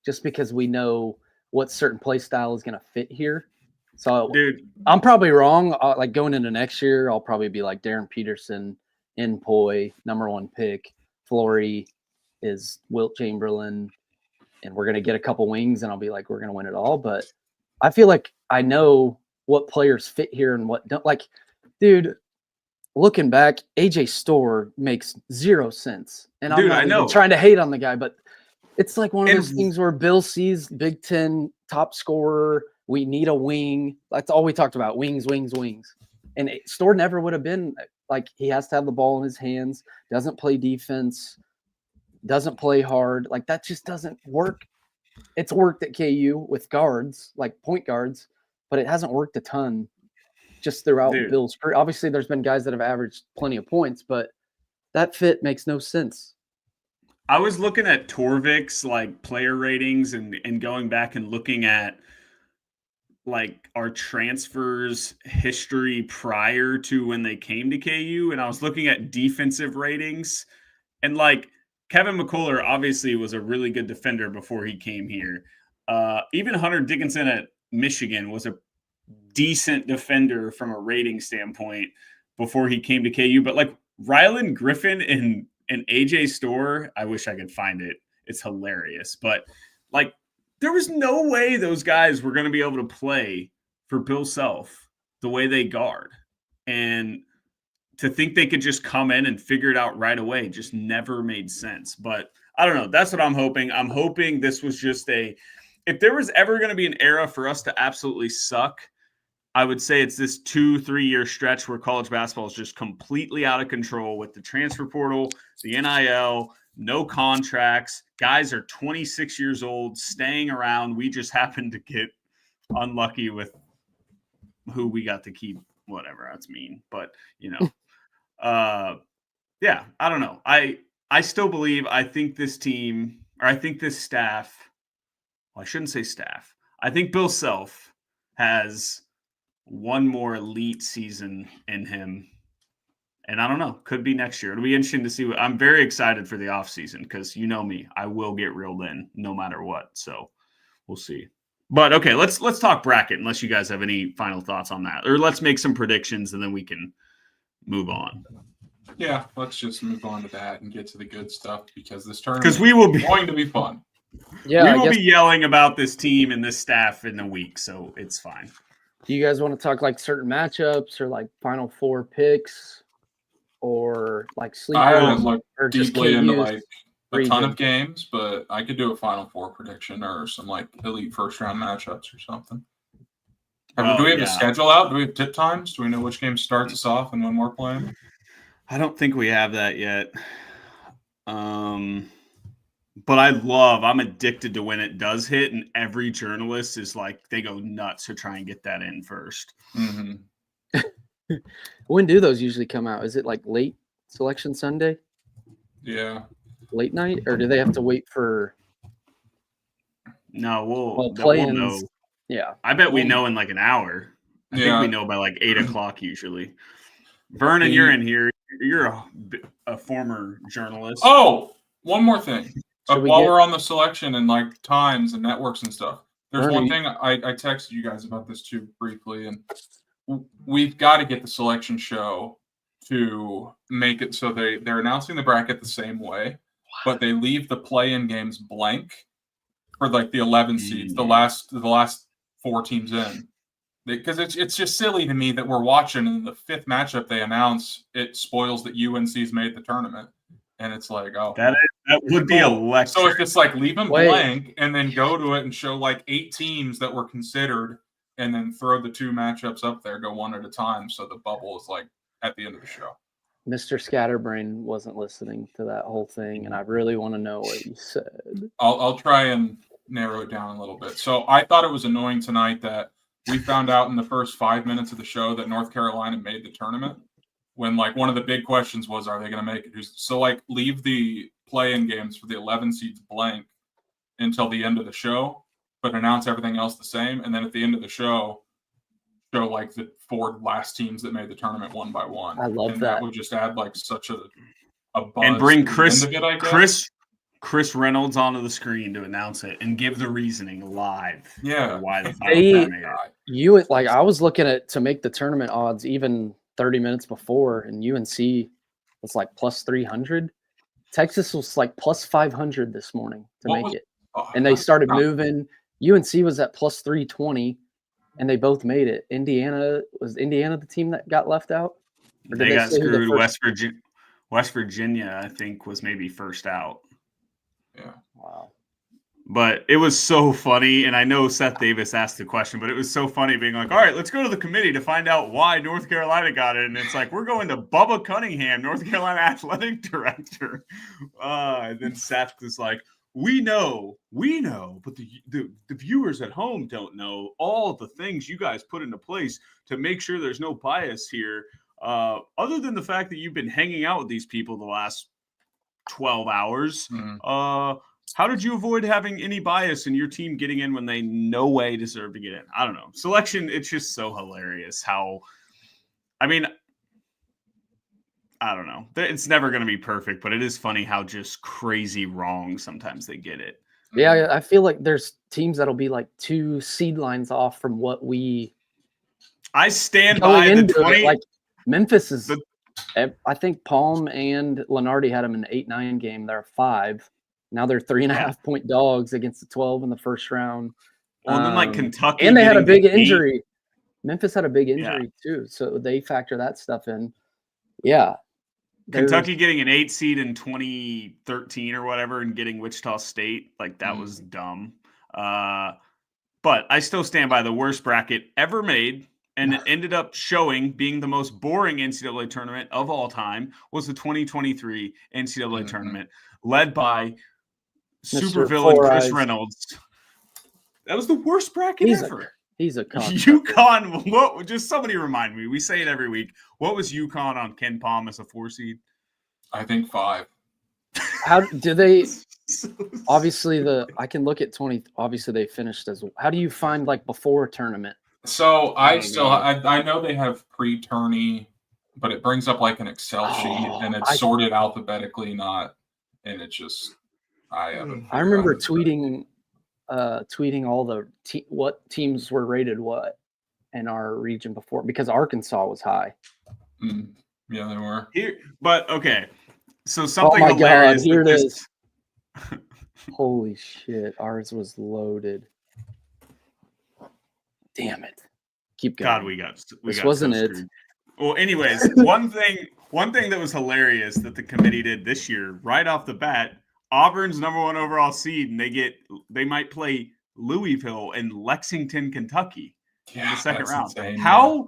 just because we know what certain play style is going to fit here. So, dude, I'm probably wrong. Like going into next year, I'll probably be like Darren Peterson, Poi, #1 pick. Flory is Wilt Chamberlain, and we're going to get a couple wings, and I'll be like, we're going to win it all. But I feel like I know what players fit here and what don't. Like, dude, looking back, AJ Storr makes 0 sense. And I'm Dude, not I even know. trying to hate on the guy, but it's like one of And- those things where Bill sees Big Ten top scorer. We need a wing. That's all we talked about. Wings. And Storr never would have been like, he has to have the ball in his hands, doesn't play defense, doesn't play hard. Like, that just doesn't work. It's worked at KU with guards, like point guards, but it hasn't worked a ton just throughout Dude. Bill's career. Obviously, there's been guys that have averaged plenty of points, but that fit makes no sense. I was looking at Torvik's like player ratings and going back and looking at like our transfers history prior to when they came to KU, and I was looking at defensive ratings, and like Kevin McCullough obviously was a really good defender before he came here. Even Hunter Dickinson at Michigan was a decent defender from a rating standpoint before he came to KU. But like Rylan Griffin and AJ Storr, I wish I could find it. It's hilarious. But like there was no way those guys were going to be able to play for Bill Self the way they guard. And to think they could just come in and figure it out right away just never made sense. But I don't know. That's what I'm hoping. I'm hoping this was just if there was ever going to be an era for us to absolutely suck, I would say it's this 2-3 year stretch where college basketball is just completely out of control with the transfer portal, the NIL, no contracts. Guys are 26 years old, staying around. We just happen to get unlucky with who we got to keep. Whatever, that's mean. But, yeah, I don't know. I still believe, I think this team, or I think this staff, well, I shouldn't say staff. I think Bill Self has one more elite season in him. And I don't know, could be next year. It'll be interesting to see. I'm very excited for the offseason because you know me, I will get reeled in no matter what. So we'll see. But okay, let's talk bracket unless you guys have any final thoughts on that. Or let's make some predictions and then we can move on. Yeah, let's just move on to that and get to the good stuff because this tournament because we will be going to be fun. Yeah, we will be yelling about this team and this staff in a week, so it's fine. Do you guys want to talk like certain matchups or like Final Four picks or like sleepers? I haven't looked or just deeply into KU's like a ton region? of games, but I could do a Final Four prediction or some like elite first round matchups or something. Do we have a schedule out? Do we have tip times? Do we know which game starts us off and when we're playing? I don't think we have that yet. But I'm addicted to when it does hit, and every journalist is like, they go nuts to try and get that in first. Mm-hmm. When do those usually come out? Is it like late Selection Sunday? Yeah. Late night? Or do they have to wait for No, we'll play-ins? know. Yeah. I bet we know in like an hour. I think we know by like 8 o'clock usually. Vernon, you're in here. You're a former journalist. Oh, one more thing. While we're on the selection and like times and networks and stuff, there's one thing I texted you guys about this too briefly, and we've got to get the selection show to make it so they're announcing the bracket the same way, but they leave the play-in games blank for like the 11 seeds, the last 4 teams in. Because it's just silly to me that we're watching and the 5th matchup they announce, it spoils that UNC's made the tournament. And it's like, oh. That would be electric. So it's just like leave them blank and then go to it and show like 8 teams that were considered and then throw the 2 matchups up there, go one at a time. So the bubble is like at the end of the show. Mr. Scatterbrain wasn't listening to that whole thing, and I really want to know what he said. I'll try and narrow it down a little bit. So I thought it was annoying tonight that we found out in the first 5 minutes of the show that North Carolina made the tournament when like one of the big questions was, are they going to make it? So like leave the play-in games for the 11 seeds blank until the end of the show, but announce everything else the same. And then at the end of the show like the 4 last teams that made the tournament one by one. I love and that. That would just add like such a buzz and bring to the end of it, I guess. Chris Reynolds onto the screen to announce it and give the reasoning live. Yeah. For why the Final Four made it. I was looking at to make the tournament odds even 30 minutes before, and UNC was like plus 300. Texas was like plus 500 this morning to make it. And they started moving. UNC was at plus 320, and they both made it. Was Indiana the team that got left out? Or they got screwed. West Virginia, I think, was maybe first out. Yeah. Wow. But it was so funny, and I know Seth Davis asked the question, but it was so funny being like, all right, let's go to the committee to find out why North Carolina got it. And it's like, we're going to Bubba Cunningham, North Carolina athletic director. And then Seth was like, we know, but the viewers at home don't know all the things you guys put into place to make sure there's no bias here. Other than the fact that you've been hanging out with these people the last 12 hours, how did you avoid having any bias in your team getting in when they no way deserve to get in? I don't know. Selection, it's just so hilarious how, I mean, I don't know. It's never going to be perfect, but it is funny how just crazy wrong sometimes they get it. Yeah, I feel like there's teams that'll be like 2 seed lines off from what we. I stand by the 20. Like Memphis is, I think Palm and Lenardi had them in the 8-9 game. They're 5. Now they're 3.5 point dogs against the 12 in the first round. Well, and then like Kentucky. And they had a big injury. Memphis had a big injury too. So they factor that stuff in. Yeah. Kentucky getting an 8 seed in 2013 or whatever and getting Wichita State. Like that was dumb. But I still stand by the worst bracket ever made. And it ended up being the most boring NCAA tournament of all time was the 2023 NCAA tournament led by supervillain Chris Reynolds. That was the worst bracket ever. He's a UConn. What? Just somebody remind me. We say it every week. What was UConn on Ken Palm as a 4 seed? I think 5. How do they? Obviously, I can look at 20. Obviously, they finished as. How do you find like before tournament? So I know they have pre-tourney, but it brings up like an Excel sheet and it's sorted alphabetically, and it's just. I remember tweeting all the what teams were rated what in our region before because Arkansas was high. Yeah, they were. But okay, so something hilarious. God, here it is. Holy shit, ours was loaded. Damn it! Keep going. God, we got wasn't so it. Screwed. Well, anyways, one thing that was hilarious that the committee did this year, right off the bat. Auburn's #1 overall seed, and they might play Louisville and Lexington, Kentucky in the second round. Insane, how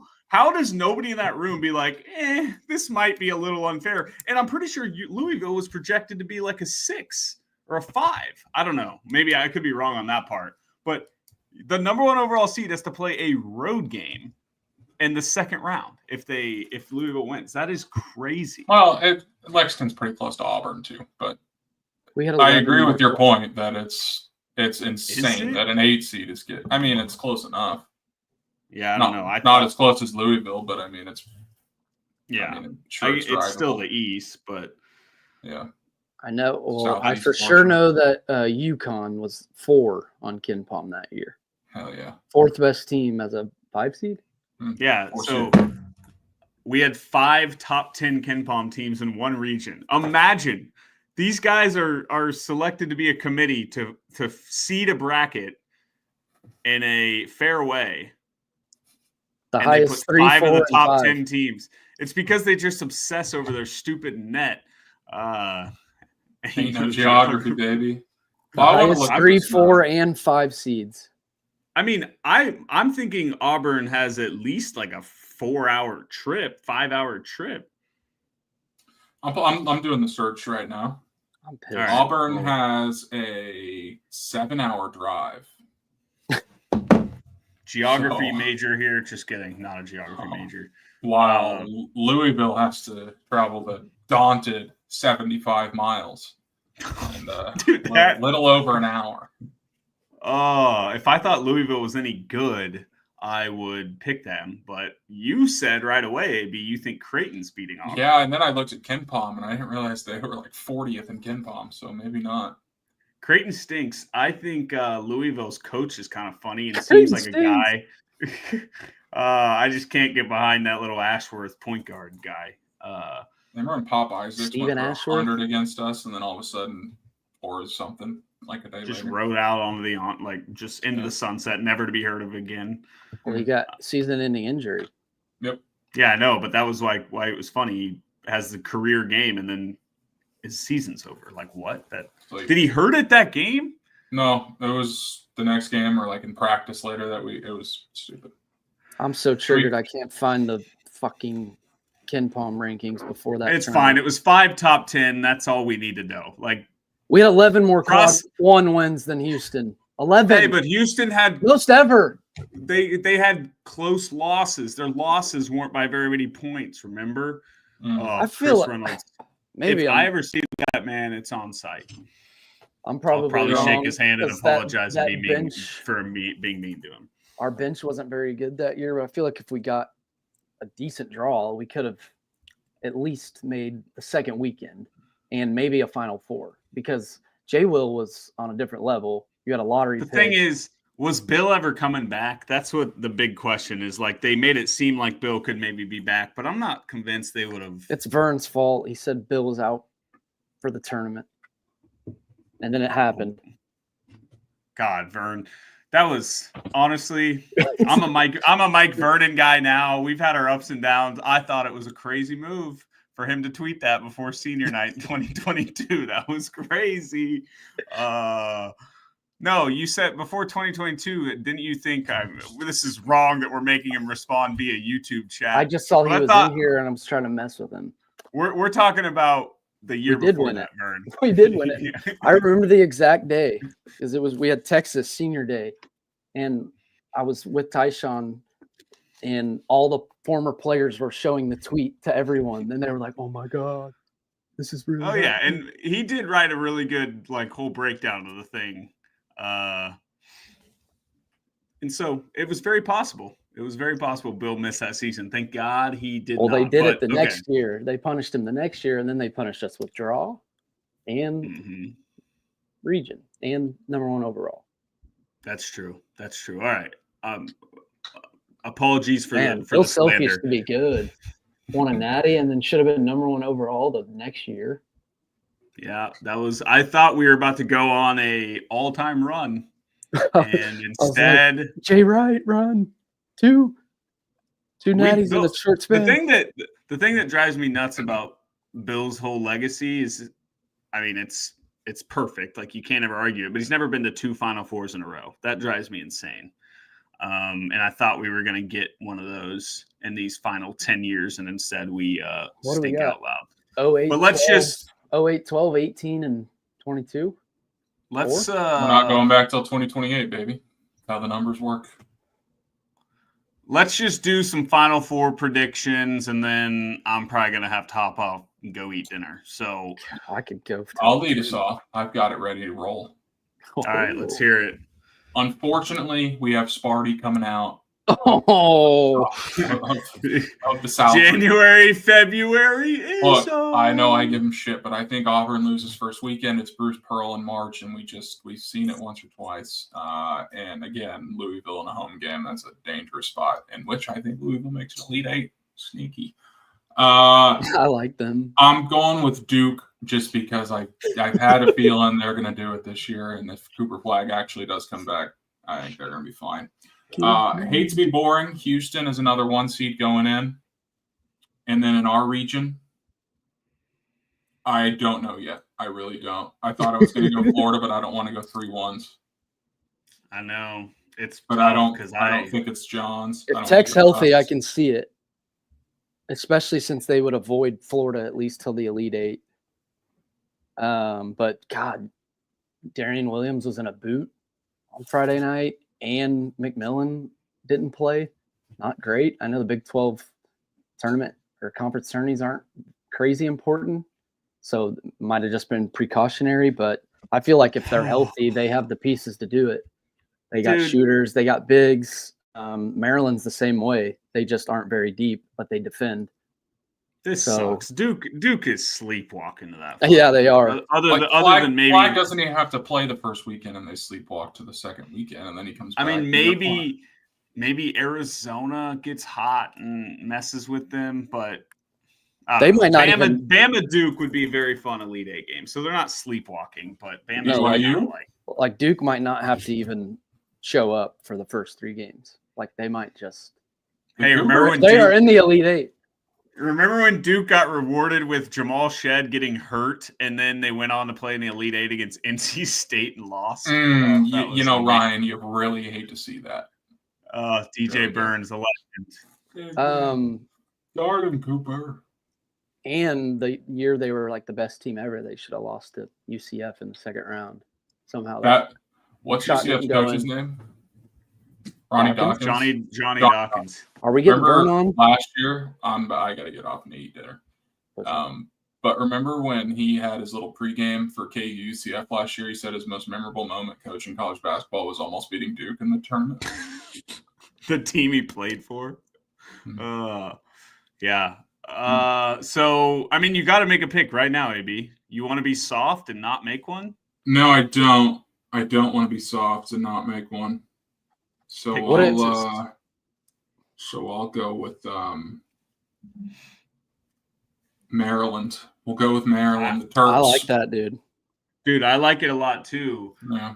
does nobody in that room be like, this might be a little unfair? And I'm pretty sure Louisville was projected to be like a 6 or a 5. I don't know. Maybe I could be wrong on that part. But the #1 overall seed has to play a road game in the second round if Louisville wins. That is crazy. Well, Lexington's pretty close to Auburn too, but. I agree with your point that it's insane that an 8 seed is good. I mean, it's close enough. Yeah, I don't know. Not as close as Louisville, but I mean, it's. Yeah, I mean, it's still the East, but. Yeah. I know. Well, I for sure know that UConn was 4 on Ken Palm that year. Hell yeah. 4th best team as a 5 seed. Yeah. So we had 5 top 10 Ken Palm teams in one region. Imagine. These guys are selected to be a committee to seed a bracket in a fair way. The highest 3, 5 4, of the top 5. 10 teams. It's because they just obsess over their stupid net. Geography, baby. The highest 3, 4, and 5 seeds. I mean, I'm thinking Auburn has at least like a 4-hour trip, 5-hour trip. I'm doing the search right now. I'm pissed. Right. Auburn has a 7-hour drive. Geography major here. Just kidding. Not a geography major. Wow. Louisville has to travel the daunted 75 miles. And Dude, little over an hour. Oh, if I thought Louisville was any good, I would pick them. But you said right away, AB, you think Creighton's beating Auburn. Yeah, and then I looked at Ken Palm, and I didn't realize they were like 40th in Ken Palm, so maybe not. Creighton stinks. I think Louisville's coach is kind of funny and seems like a guy. I just can't get behind that little Ashworth point guard guy. Remember when Pop Isaacs Steven went for Ashworth? 100 against us, and then all of a sudden pours something like a day just later? rode out on just into the sunset, never to be heard of again. Well, he got season-ending injury. Yep. Yeah, I know, but that was why it was funny. He has the career game, and then his season's over. Like what? Did he hurt at that game? No, it was the next game or like in practice later it was stupid. I'm so triggered. I can't find the fucking Ken Palm rankings before that. It's fine. It was 5 top 10. That's all we need to know. Like we had 11 more quad 1 wins than Houston. 11. Hey, but Houston had most ever. They had close losses. Their losses weren't by very many points. Remember? I feel Reynolds. Maybe if I ever see that man, it's on site. I'll probably shake his hand and apologize that being mean to him. Our bench wasn't very good that year, but I feel like if we got a decent draw, we could have at least made the second weekend and maybe a Final Four because J. Will was on a different level. You got a lottery pick. The thing is, was Bill ever coming back? That's what the big question is. Like they made it seem like Bill could maybe be back, but I'm not convinced they would have. It's Vern's fault. He said Bill was out for the tournament, and then it happened. God, Vern, that was honestly. I'm a Mike Vernon guy now. We've had our ups and downs. I thought it was a crazy move for him to tweet that before senior night in 2022. That was crazy. No, you said before 2022, didn't you think this is wrong that we're making him respond via YouTube chat? I just saw he was in here and I was trying to mess with him. We're talking about the year before that, Vern. We did win it. Yeah. I remember the exact day because we had Texas senior day, and I was with Tyshawn, and all the former players were showing the tweet to everyone, and they were like, "Oh my god, this is really." Oh yeah, and he did write a really good whole breakdown of the thing. And so it was very possible. It was very possible Bill missed that season. Thank God he did not. Well, they did it the next year. They punished him the next year, and then they punished us with draw and region and #1 overall. That's true. That's true. All right. Apologies for the Self used to be good. Won a natty and then should have been #1 overall the next year. Yeah, that was. I thought we were about to go on a all-time run, and instead, like, Jay Wright run two natties in a short span. The thing that drives me nuts about Bill's whole legacy is, I mean, it's perfect. Like you can't ever argue it, but he's never been to 2 Final Fours in a row. That drives me insane. And I thought we were going to get one of those in these final 10 years, and instead we stink out loud. 08, but let's 12. just 08, 12, 18, and 22. Let's. We're not going back till 2028, baby. How the numbers work. Let's just do some Final Four predictions, and then I'm probably gonna have to hop off and go eat dinner. So I could go. I'll lead us off. I've got it ready to roll. All right, let's hear it. Unfortunately, we have Sparty coming out. Oh, of the South. January, February. Look, I know I give him shit, but I think Auburn loses first weekend. It's Bruce Pearl in March, and we've seen it once or twice. And again, Louisville in a home game, that's a dangerous spot, in which I think Louisville makes an Elite Eight. Sneaky. I like them. I'm going with Duke just because I've had a feeling they're going to do it this year, and if Cooper Flagg actually does come back, I think they're going to be fine. Hate to be boring. Houston is another 1 seed going in. And then in our region, I don't know yet. I really don't. I thought I was going to go Florida, but I don't want to go 3-1s. I know. But I don't think it's John's. If Tech's healthy, I can see it. Especially since they would avoid Florida at least till the Elite Eight. But God, Darian Williams was in a boot on Friday night. And McMillan didn't play. Not great. I know the Big 12 tournament or conference tourneys aren't crazy important, so it might have just been precautionary. But I feel like if they're healthy, they have the pieces to do it. They got shooters. They got bigs. Maryland's the same way. They just aren't very deep, but they defend. This So- sucks. Duke is sleepwalking to that. Yeah, they are. Other than maybe. Flag doesn't even have to play the first weekend, and they sleepwalk to the second weekend, and then he comes back. I mean, maybe Arizona gets hot and messes with them, but They might not Bama Duke would be a very fun Elite Eight game. So they're not sleepwalking, but Bama No, like Duke might not have to even show up for the first 3 games. Like they might just. Hey, remember when they are in the Elite Eight? Remember when Duke got rewarded with Jamal Shedd getting hurt, and then they went on to play in the Elite Eight against NC State and lost? Ryan, you really hate to see that. DJ really Burns, the legend. Guard him, Cooper. And the year they were like the best team ever, they should have lost to UCF in the second round. Somehow. What's UCF's coach's name? Ronnie Dawkins. Johnny Dawkins. Are we getting burned on? Last year, I got to get off and eat dinner. But remember when he had his little pregame for KU UCF last year? He said his most memorable moment coaching college basketball was almost beating Duke in the tournament. The team he played for. Yeah. So, I mean, you got to make a pick right now, AB. You want to be soft and not make one? No, I don't. I don't want to be soft and not make one. So I'll go with Maryland. We'll go with Maryland. The Terps. I like that, dude. Dude, I like it a lot too. Yeah.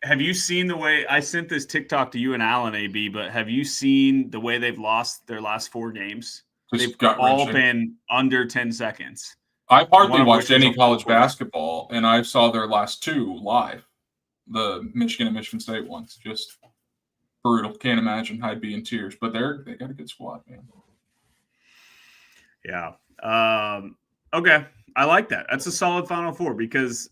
Have you seen the way I sent this TikTok to you and Alan, AB? But have you seen the way they've lost their last 4 games? They've all been under 10 seconds. I've hardly watched any college basketball, and I saw their last 2 live. The Michigan and Michigan State ones. Just brutal. Can't imagine I'd be in tears. But they got a good squad, man. Yeah. Okay. I like that. That's a solid Final Four because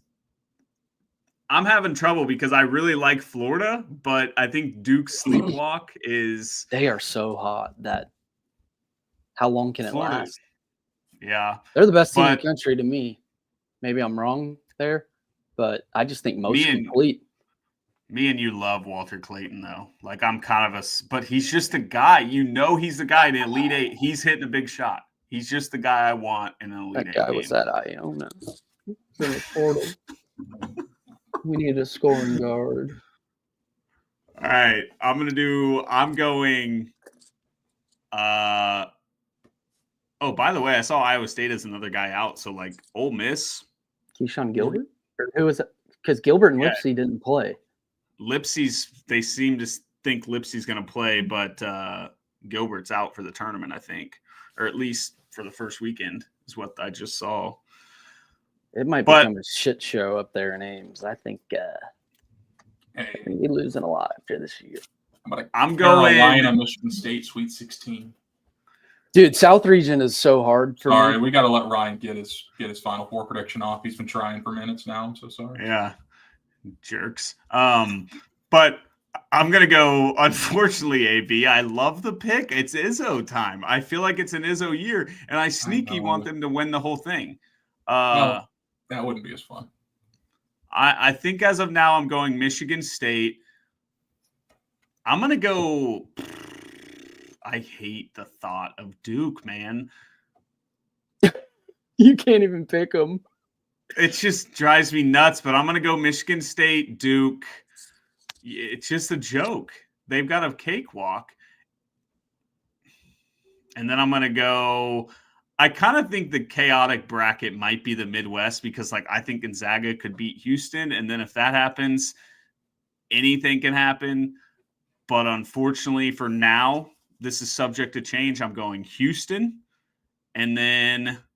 I'm having trouble because I really like Florida, but I think Duke's sleepwalk is. They are so hot that how long can it last? Yeah. They're the best team in the country to me. Maybe I'm wrong there, but I just think most complete. Me and you love Walter Clayton, though. Like, I'm kind of but he's just a guy. You know he's the guy in the Elite Eight. He's hitting a big shot. He's just the guy I want in an Elite Eight. That guy was at Iona. In the portal. We need a scoring guard. All right. I'm going. Oh, by the way, I saw Iowa State as another guy out. So, like, Ole Miss. Keyshawn Gilbert? Or who was it? Because Gilbert and Lipsey didn't play. They seem to think Lipsey's going to play, but Gilbert's out for the tournament, I think. Or at least for the first weekend is what I just saw. It might become a shit show up there in Ames. I think we're losing a lot after this year. I'm going Carolina, Michigan State, Sweet 16. Dude, South Region is so hard for me. Sorry, we got to let Ryan get his Final Four prediction off. He's been trying for minutes now. I'm so sorry. Yeah, jerks. But I'm going to go, unfortunately, AB. I love the pick. It's Izzo time. I feel like it's an Izzo year, and I want them to win the whole thing. No, that wouldn't be as fun. I think as of now, I'm going Michigan State. I'm going to go – I hate the thought of Duke, man. You can't even pick them. It just drives me nuts, but I'm going to go Michigan State, Duke. It's just a joke. They've got a cakewalk. And then I'm going to go – I kind of think the chaotic bracket might be the Midwest because, like, I think Gonzaga could beat Houston. And then if that happens, anything can happen. But unfortunately for now, this is subject to change. I'm going Houston. And then –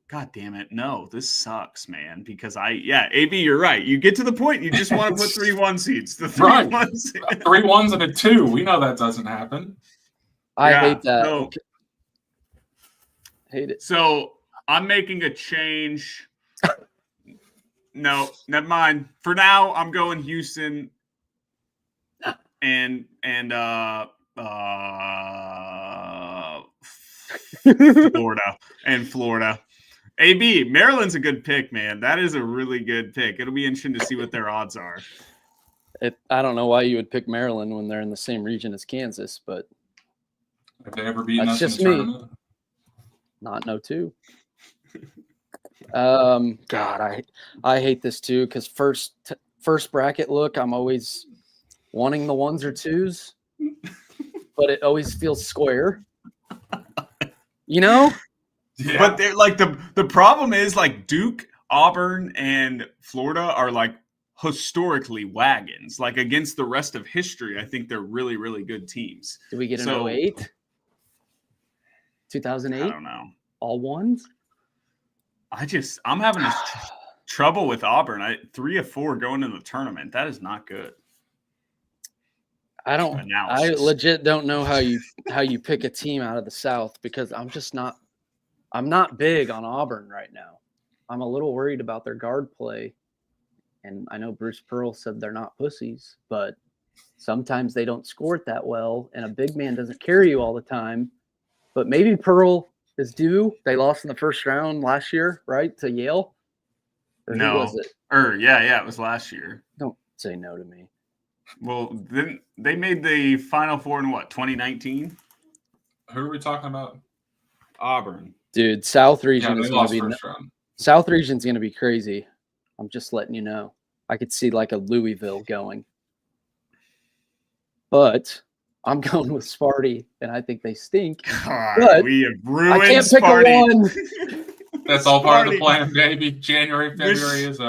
God damn it. No, this sucks, man. Because AB, you're right. You get to the point. You just want to put 3 1 seeds. The 3 1 seeds. 3 1s and a 2. We know that doesn't happen. I hate that. Hate it. So I'm making a change. No, never mind. For now, I'm going Houston and Florida. AB, Maryland's a good pick, man. That is a really good pick. It'll be interesting to see what their odds are. I don't know why you would pick Maryland when they're in the same region as Kansas, but have they ever beaten us just in the me. tournament? not no 2. God, I hate this too because first bracket look, I'm always wanting the 1s or 2s, but it always feels square. You know? Yeah. But they're like the problem is like Duke, Auburn, and Florida are like historically wagons. Like against the rest of history, I think they're really, really good teams. Did we get an 08? 2008? I don't know. All 1s? I'm having this trouble with Auburn. 3 of 4 going in the tournament. That is not good. I legit don't know how you pick a team out of the South because I'm not big on Auburn right now. I'm a little worried about their guard play. And I know Bruce Pearl said they're not pussies, but sometimes they don't score it that well, and a big man doesn't carry you all the time. But maybe Pearl is due. They lost in the first round last year, right, to Yale? Or no. Who was it? Yeah, it was last year. Don't say no to me. Well, then they made the Final Four in what, 2019? Who are we talking about? Auburn. Dude, South region is going to be first round. South region's going to be crazy. I'm just letting you know. I could see like a Louisville going. But I'm going with Sparty, and I think they stink. God, but we have ruined I can't Sparty. pick a 1. That's all part of the plan, baby. January, February is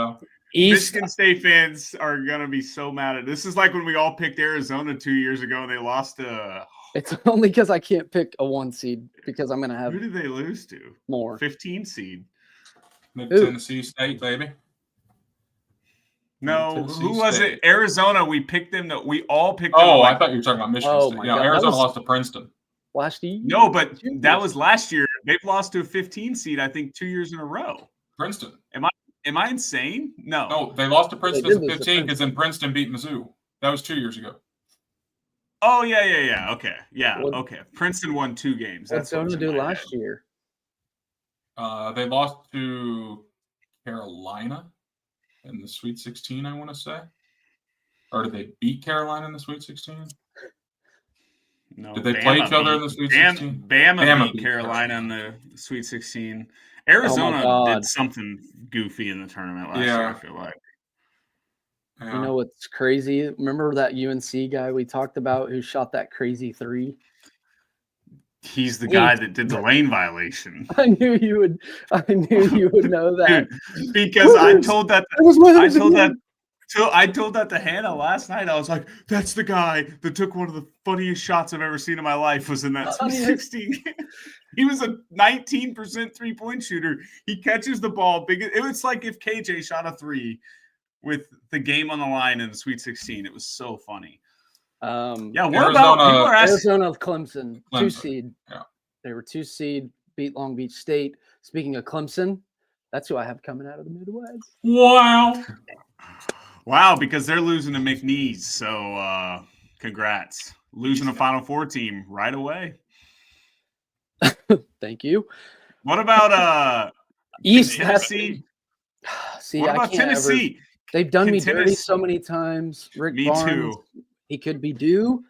Michigan State fans are going to be so mad at this. Is like when we all picked Arizona 2 years ago and they lost to. It's only because I can't pick a 1 seed because I'm going to have. Who did they lose to? More. 15 seed. Tennessee State, baby. No, who was it? Arizona. We picked them. We all picked them. Oh, I thought you were talking about Michigan State. Yeah, Arizona lost to Princeton. Last year? No, but that was last year. They've lost to a 15 seed, I think, 2 years in a row. Princeton. Am I insane? No. No, they lost to Princeton as a 15 because then Princeton beat Mizzou. That was 2 years ago. Oh, yeah. Okay. Yeah, okay. Princeton won 2 games. What's Arizona do last year? They lost to Carolina in the Sweet 16, I want to say. Or did they beat Carolina in the Sweet 16? No. Did they play each other in the Sweet 16? Bama beat Carolina in the Sweet 16. Arizona did something goofy in the tournament last year, I feel like. Yeah. You know what's crazy? Remember that UNC guy we talked about who shot that crazy 3? He's the guy that did the lane violation. I knew you would know that. Dude, because I told that to Hannah last night. I was like, that's the guy that took one of the funniest shots I've ever seen in my life was in that Sweet 16. He was a 19% 3-point shooter. He catches the ball big. It was like if KJ shot a 3 with the game on the line in the Sweet 16. It was so funny. What about people are asking Arizona, Clemson, 2 seed. Yeah. They were 2 seed, beat Long Beach State. Speaking of Clemson, that's who I have coming out of the Midwest. Wow, because they're losing to McNeese. So congrats. Losing a Final Four team right away. Thank you. What about East Tennessee? See, what about Tennessee? They've done me dirty so many times. Rick Barnes, too. He could be due,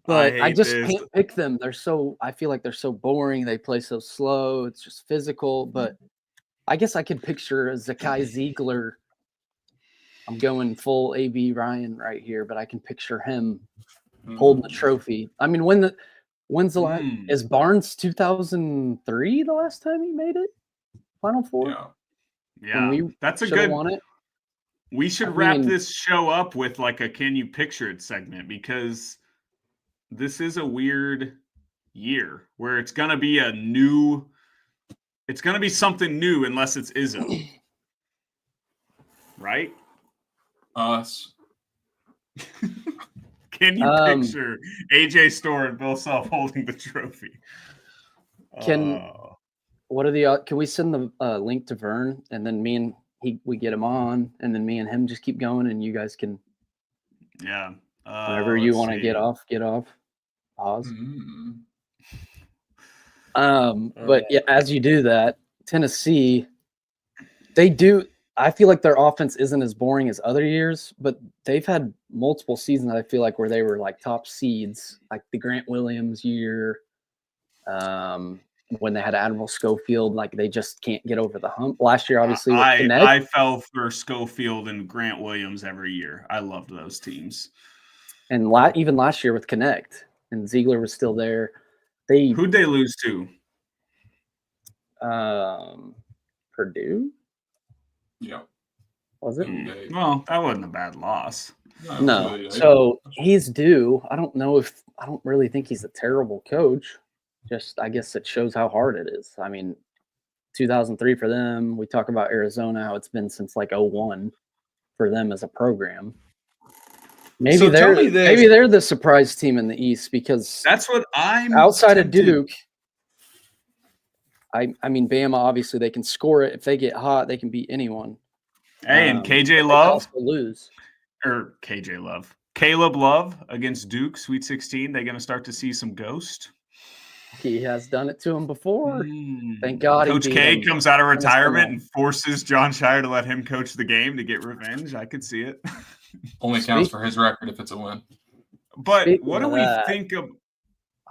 but I just can't pick them. I feel like they're so boring. They play so slow. It's just physical. But I guess I could picture a Zakai Ziegler. I'm going full AB Ryan right here, but I can picture him holding the trophy. I mean, when's the last? Is Barnes 2003 the last time he made it? Final Four? Yeah. That's a good one. We should wrap this show up with like a "Can you picture it" segment because this is a weird year where it's gonna be something new unless it's Izzo, right? Us. Can you picture AJ Storr and Bill Self holding the trophy? Can we send the link to Vern and then me and we get him on, and then me and him just keep going, and you guys can, whenever you want to get off, pause. But yeah, as you do that, Tennessee, I feel like their offense isn't as boring as other years, but they've had multiple seasons, I feel like, where they were like top seeds, like the Grant Williams year. when they had Admiral Schofield, like they just can't get over the hump. Last year, obviously, with I fell for Schofield and Grant Williams every year. I loved those teams. And even last year with Connect, and Ziegler was still there. Who'd they lose to? Purdue? Yeah. Was it? Well, that wasn't a bad loss. No. So he's due. I don't really think he's a terrible coach. Just, I guess it shows how hard it is. I mean, 2003 for them. We talk about Arizona, how it's been since like 2001 for them as a program. Maybe they're the surprise team in the East because that's what I'm outside of Duke. I mean, Bama, obviously they can score it. If they get hot, they can beat anyone. Hey, and KJ Love lose. Or KJ Love. Caleb Love against Duke, Sweet 16. They're going to start to see some ghost. He has done it to him before. Thank God. Coach K comes out of retirement and forces John Shire to let him coach the game to get revenge. I could see it. Only counts for his record if it's a win. But what do we think of?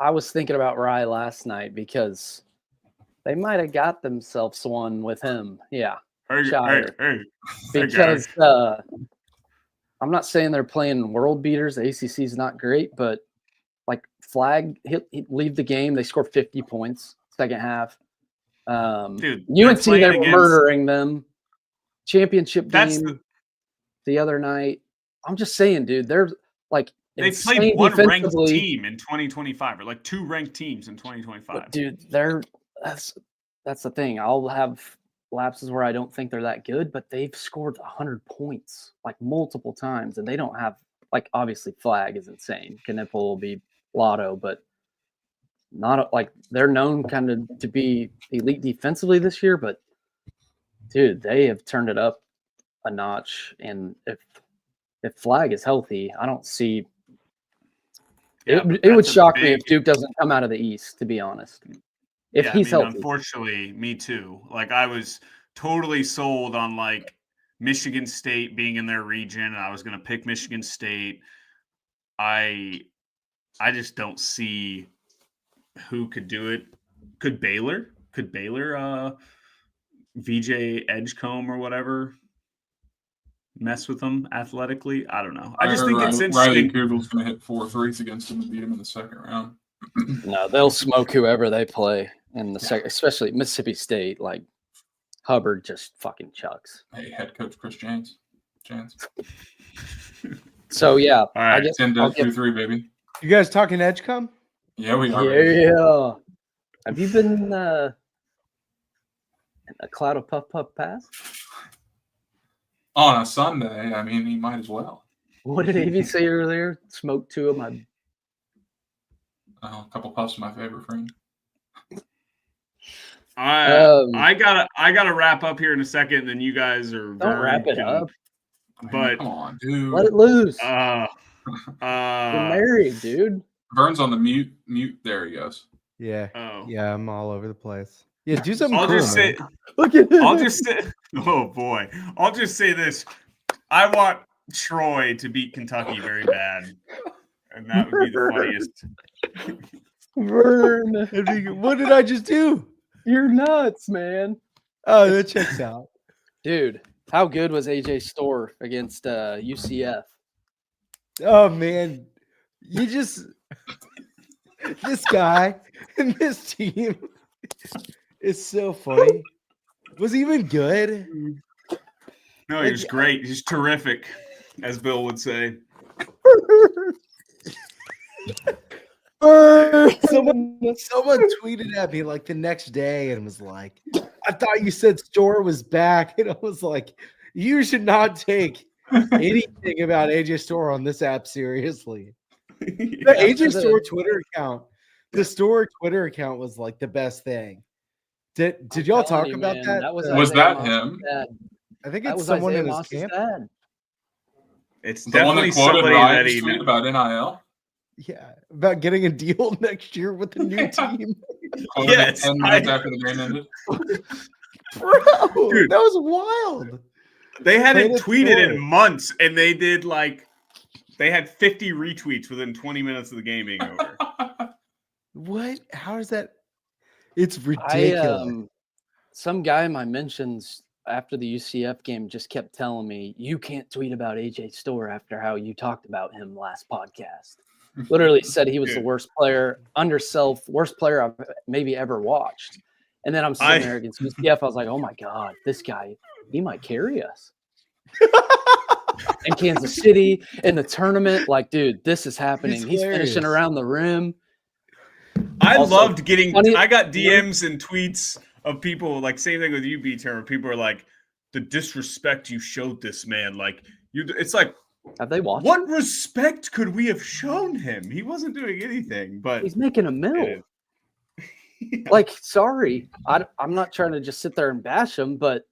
I was thinking about Rye last night because they might have got themselves one with him. Yeah. Hey. Because I'm not saying they're playing world beaters. The ACC is not great, but like Flag, he'd leave the game. They score 50 points second half. Dude, UNC, they were murdering them. Championship game the other night. I'm just saying, dude, they're like they played one ranked team in 2025, or like two ranked teams in 2025. But dude, that's the thing. I'll have lapses where I don't think they're that good, but they've scored 100 points like multiple times, and they don't have like obviously Flag is insane. Knipple will be Lotto, but not like they're known kind of to be elite defensively this year. But dude, they have turned it up a notch, and if Flag is healthy, I don't see. It would shock me if Duke doesn't come out of the East, to be honest. If he's healthy. Unfortunately, me too. Like I was totally sold on like Michigan State being in their region, and I was going to pick Michigan State. I just don't see who could do it. Could Baylor? VJ Edgecombe or whatever mess with them athletically? I don't know. I just think it's interesting. Riley Kugel's going to hit 4 threes against him and beat him in the second round. No, they'll smoke whoever they play in the second, especially Mississippi State. Like Hubbard just fucking chucks. Hey, head coach Chris Jans. So yeah, all right, I guess 10-2-3, baby. You guys talking Edgecombe? Yeah, we are. Yeah. Have you been in a cloud of puff pass? On a Sunday, I mean, he might as well. What did Avy say earlier? Smoked 2 of my. A couple puffs of my favorite friend. I gotta wrap up here in a second. And then you guys are don't wrap it up. But come on, dude, let it loose. You're married, dude. Vern's on the mute. There he goes. Yeah. Oh. Yeah, I'm all over the place. Yeah, do something I'll cool, just say. Look at I'll just say. Oh boy. I'll just say this. I want Troy to beat Kentucky very bad. And that would be the funniest. Vern. What did I just do? You're nuts, man. Oh, that checks out. Dude, how good was AJ Storr against UCF? Oh, man. You just – this guy and this team is so funny. Was he even good? No, he was great. He's terrific, as Bill would say. Someone tweeted at me like the next day and was like, I thought you said Storr was back. And I was like, you should not take anything about AJ Storr on this app seriously. The AJ Storr Twitter account, the Storr Twitter account was like the best thing. Did y'all talk about that? Was that him? I think it's someone in his camp. It's the definitely one that quoted somebody Ryan's that tweet about NIL. Yeah, about getting a deal next year with the new team. Yes, 10 minutes after the game ended. Bro, dude, that was wild. They hadn't tweeted in months, and they did they had 50 retweets within 20 minutes of the game being over. What? How is that? It's ridiculous. Some guy in my mentions after the UCF game just kept telling me, you can't tweet about AJ Storr after how you talked about him last podcast. Literally said he was the worst player, worst player I've maybe ever watched. And then I'm sitting there against UCF. I was like, oh my God, this guy, he might carry us. In Kansas City, in the tournament, like, dude, this is happening. He's finishing around the rim. I loved getting. I got DMs and tweets of people like same thing with you, B-Term. Where people are like, the disrespect you showed this man. Like you, it's like, have they watched? What respect could we have shown him? He wasn't doing anything, but he's making a mill. Like, sorry, I'm not trying to just sit there and bash him, but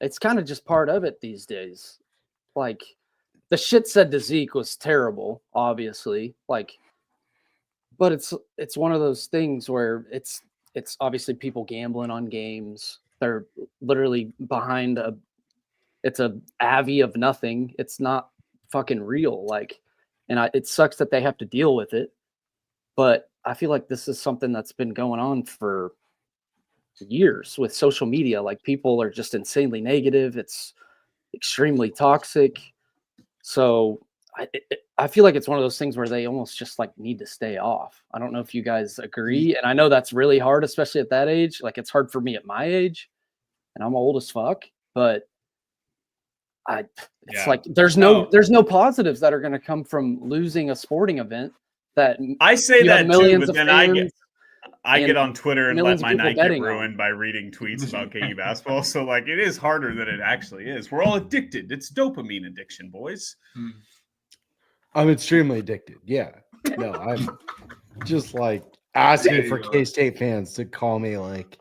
it's kind of just part of it these days. Like, the shit said to Zeke was terrible, obviously. Like, but it's one of those things where it's obviously people gambling on games. They're literally behind it's a avi of nothing. It's not fucking real. Like, and it sucks that they have to deal with it. But I feel like this is something that's been going on for years with social media. Like, people are just insanely negative. It's extremely toxic. So I feel like it's one of those things where they almost just like need to stay off. I don't know if you guys agree. And I know that's really hard, especially at that age. Like, it's hard for me at my age and I'm old as fuck, but it's like, there's no positives that are going to come from losing a sporting event that I say that too, but then I get on Twitter and let my night get ruined by reading tweets about KU basketball. So like, it is harder than it actually is. We're all addicted. It's dopamine addiction, boys. I'm extremely addicted. Yeah. No, I'm just like asking for K-State fans to call me like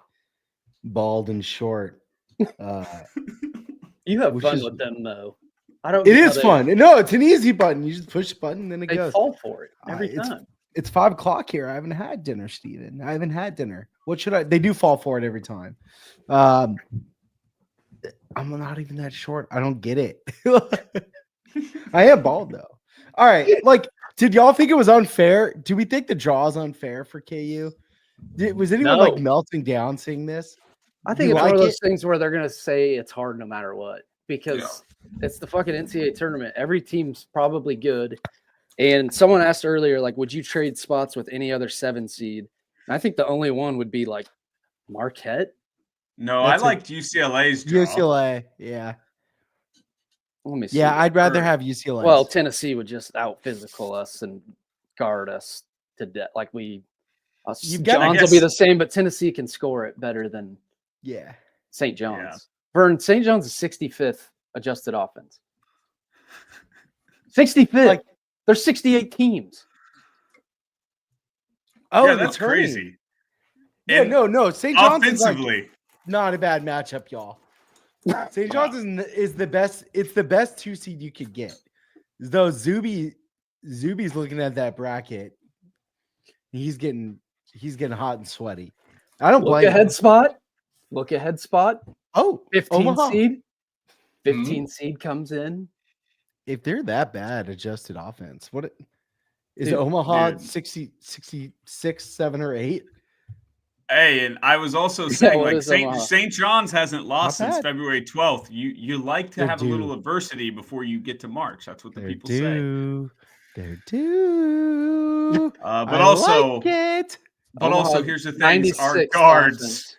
bald and short. You have fun with them though. It is fun. No, it's an easy button. You just push the button, and then it goes. They fall for it every time. It's 5 o'clock here. I haven't had dinner, Steven. I haven't had dinner. What should I? They do fall for it every time. I'm not even that short. I don't get it. I am bald though. All right. Like, did y'all think it was unfair? Do we think the draw is unfair for KU? Was anyone like melting down seeing this? I think it's one of those things where they're gonna say it's hard no matter what, because it's the fucking NCAA tournament. Every team's probably good. And someone asked earlier, like, would you trade spots with any other 7 seed? And I think the only one would be like Marquette. No, I liked UCLA's draw. UCLA, yeah. Let me see. Yeah, I'd rather have UCLA. Well, Tennessee would just out physical us and guard us to death. Like John's will be the same, but Tennessee can score it better than St. John's. Yeah. Vern, St. John's is 65th adjusted offense. 65th. Like, there's 68 teams. Oh, yeah, that's crazy. Yeah, no. St. John's offensively, is like not a bad matchup, y'all. St. John's is the best. It's the best 2 seed you could get. Though Zuby's looking at that bracket. He's getting hot and sweaty. I don't blame him. Look ahead spot. Oh, 15 Omaha. seed. 15 seed comes in. If they're that bad adjusted offense, what is Omaha 66, 7, or 8? Hey, and I was also saying, like, St. John's hasn't lost since February 12th. You like to have a little adversity before you get to March. That's what the people say. They're due. But also, here's the thing: our guards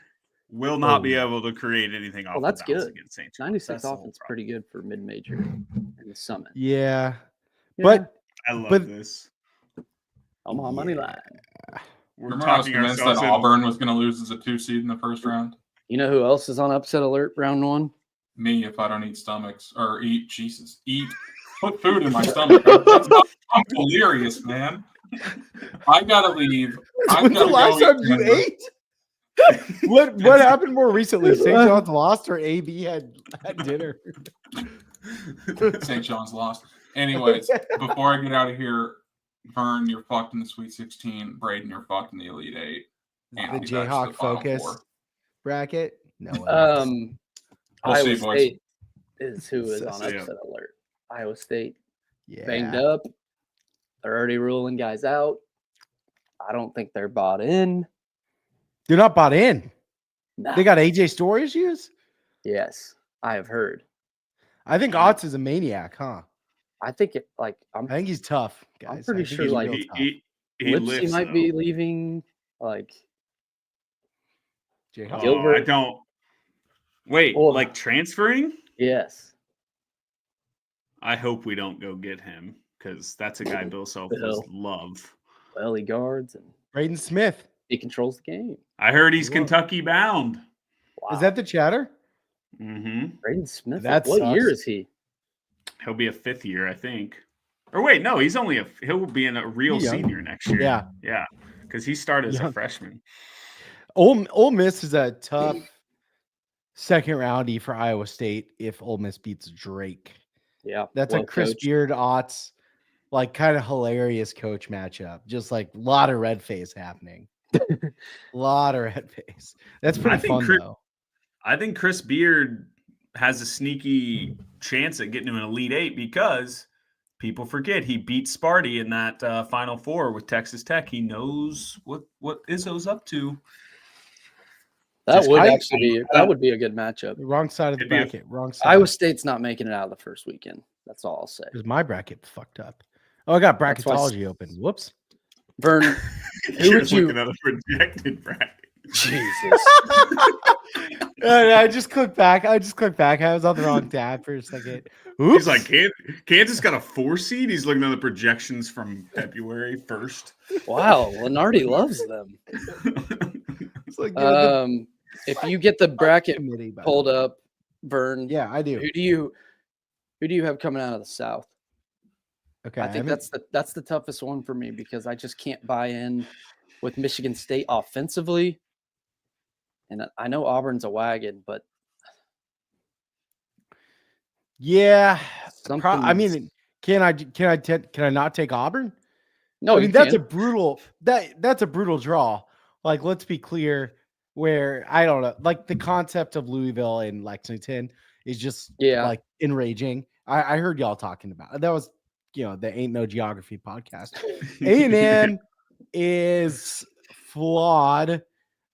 will not be able to create anything off. Well, that's good. Against St. 96 offense pretty good for mid-major and the Summit. Yeah. But I love this. Omaha money line. Remember I was convinced that Auburn was going to lose as a 2 seed in the first round? You know who else is on upset alert round 1? Me, if I don't eat stomachs or put food in my stomach. I'm delirious, man. I gotta leave. When's the last time you ate? What happened more recently? St. John's lost or AB had dinner? St. John's lost. Anyways, before I get out of here, Vern, you're fucked in the Sweet 16. Braden, you're fucked in the Elite 8. The Jayhawk focus bracket? No way. Iowa State is who is on upset alert. Iowa State banged up. They're already ruling guys out. I don't think they're bought in. They're not bought in. Nah. They got AJ Store issues? Yes, I have heard. I think Otts is a maniac, huh? I think I think he's tough, guys. I'm pretty I think sure, he's like, real tough. He Lipsy lifts, might though. be leaving. Like, Jayhawk. Oh, Gilbert. I don't. Wait, Oh. like transferring? yes. I hope we don't go get him because that's a guy Bill Self Bill. love. Well, he guards and Braden Smith. he controls the game. I heard he's Whoa. Kentucky bound. Wow. Is that the chatter? Mm-hmm. Braden Smith? That what year sucks. is he? He'll be a 5th year, I think. Or wait, no, he'll be a real He's young. senior next year. Yeah. Yeah. Because he started as a Young. freshman. Ole Miss is a tough second roundy for Iowa State if Ole Miss beats Drake. Yeah. That's a Chris coached. Beard Otts, like kind of hilarious coach matchup. Just like a lot of red face happening. A lot of red face. That's pretty fun though. I think Chris Beard has a sneaky chance at getting to an Elite Eight because people forget he beat Sparty in that Final Four with Texas Tech. He knows what Izzo's up to. That would be a good matchup. Wrong side of the bracket. Wrong side. Iowa State's not making it out of the first weekend. That's all I'll say. Because my bracket fucked up. Oh, I got bracketology open. Whoops. Vern, Who would you looking at a projected bracket? Jesus. I just clicked back. I was on the wrong tab for a second. Oops. He's like, Kansas got a 4 seed. He's looking at the projections from February 1st. Wow, Lenardi loves them. It's like, if you get the bracket committee, pulled up, Vern, yeah, I do. Who do you have coming out of the South? Okay, I think that's the toughest one for me because I just can't buy in with Michigan State offensively. And I know Auburn's a wagon, but yeah. I mean, can I not take Auburn? No, I mean that's a brutal draw. Like, let's be clear. Where I don't know, like the concept of Louisville and Lexington is just like enraging. I heard y'all talking about it. That was the Ain't No Geography podcast. A&M is flawed.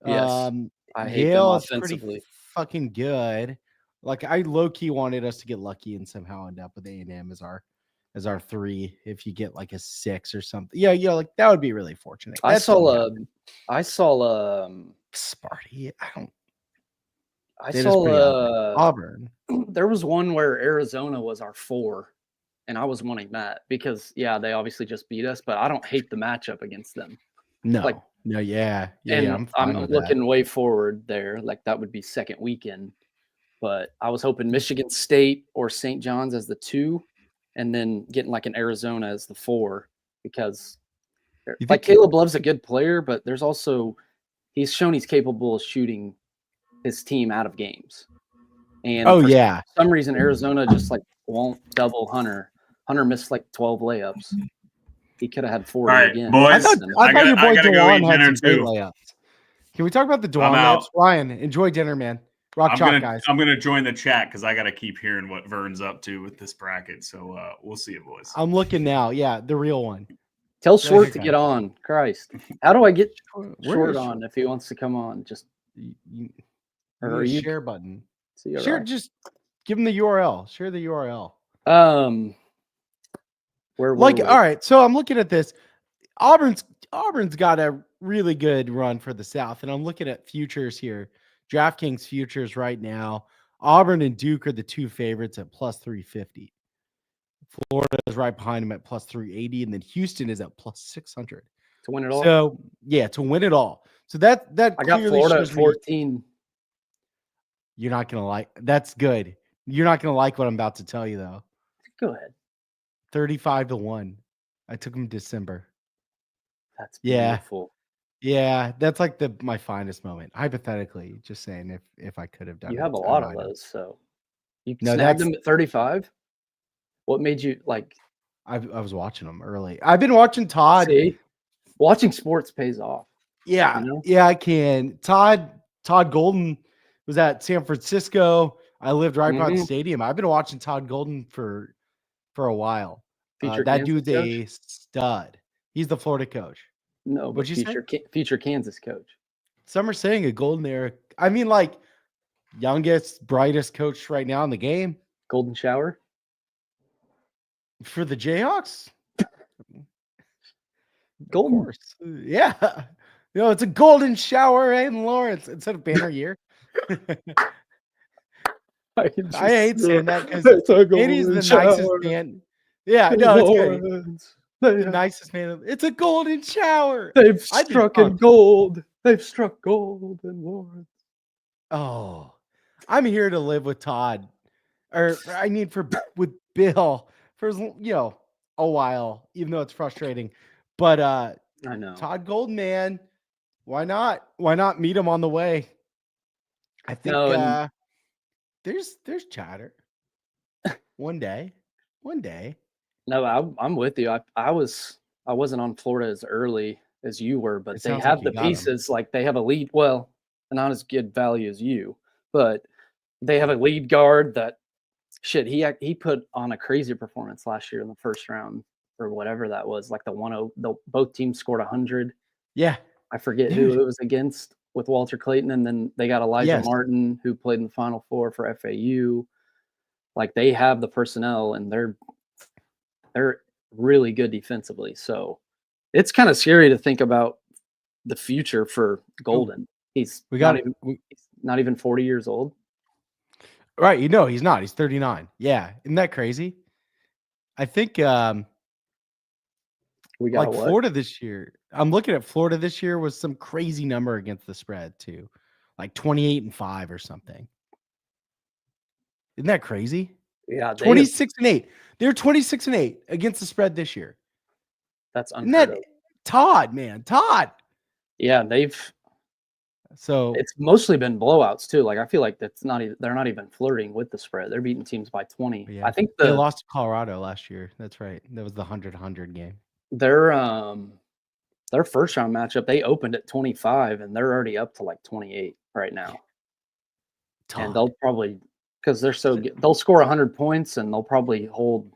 Yes, I hate Yale them is offensively. pretty fucking good. Like I low key wanted us to get lucky and somehow end up with A&M as our 3 if you get like a 6 or something. Yeah, like that would be really fortunate. I saw Sparty. I saw Auburn. There was one where Arizona was our 4, and I was wanting that because they obviously just beat us, but I don't hate the matchup against them. No, I'm looking way forward there. Like that would be second weekend, but I was hoping Michigan State or St. John's as the 2, and then getting like an Arizona as the 4 because like Caleb Love's a good player, but there's also he's shown he's capable of shooting his team out of games. And for some reason Arizona just like won't double Hunter. Hunter missed like 12 layups. He could have had 40 again. Boys, I thought your boy Dewan had some great too. layups. Can we talk about the Dewan layups? Ryan, enjoy dinner, man. Guys. I'm gonna join the chat because I gotta keep hearing what Vern's up to with this bracket. So we'll see it, boys. I'm looking now. Yeah, the real one. Tell Short to get on. Christ. How do I get Short on if he wants to come on? Just share button. Share, just give him the URL. Share the URL. Where all right. So I'm looking at this. Auburn's got a really good run for the South, and I'm looking at futures here. DraftKings futures right now. Auburn and Duke are the 2 favorites at plus 350. Florida is right behind them at plus 380, and then Houston is at plus 600 to win it all. So to win it all. So that I got Florida at 14. You're not gonna like. That's good. You're not gonna like what I'm about to tell you though. Go ahead. 35-1. I took them December. That's beautiful. Yeah, that's like my finest moment. Hypothetically, just saying if I could have done. You have a lot of those, so you snagged them at 35. What made you like? I was watching them early. I've been watching Todd. See? Watching sports pays off. Yeah, yeah, I can. Todd Golden was at San Francisco. I lived right by the stadium. I've been watching Todd Golden for a while. That dude's a stud. He's the Florida coach. No, but future Kansas coach. Some are saying a golden era. I mean, like youngest, brightest coach right now in the game Golden shower. for the Jayhawks. Golden. Of course. Yeah. It's a golden shower in Lawrence instead of banner year. I hate saying that because Katie's the nicest man. Yeah, no, it's good. The nicest man. It's a golden shower. They've struck in gold. They've struck gold in Lawrence. Oh, I'm here to live with Todd, or I need with Bill for a while, even though it's frustrating. But I know Todd Goldman. Why not? Why not meet him on the way? I think there's chatter. One day. No, I'm with you. I wasn't on Florida as early as you were, but they have the pieces. Like they have a lead. Well, not as good value as you, but they have a lead guard that shit. He put on a crazy performance last year in the first round or whatever that was. Like both teams scored 100. Yeah. I forget who it was against with Walter Clayton, and then they got Elijah Martin, who played in the Final Four for FAU. Like they have the personnel, and they're really good defensively. So it's kind of scary to think about the future for Golden. He's not even 40 years old. Right. He's not. He's 39. Yeah. Isn't that crazy? I think we got Florida this year. I'm looking at Florida this year was some crazy number against the spread too. Like 28-5 or something. Isn't that crazy? Yeah. 26-8. They're 26-8 against the spread this year. That's unheard of. Todd, man. Todd. Yeah, so it's mostly been blowouts too. Like I feel like they're not even flirting with the spread. They're beating teams by 20. Yeah. I think they lost to Colorado last year. That's right. That was the 100-100 game. Their first round matchup, they opened at 25 and they're already up to like 28 right now. Todd. And they'll probably, because they're so good, they'll score 100 points and they'll probably hold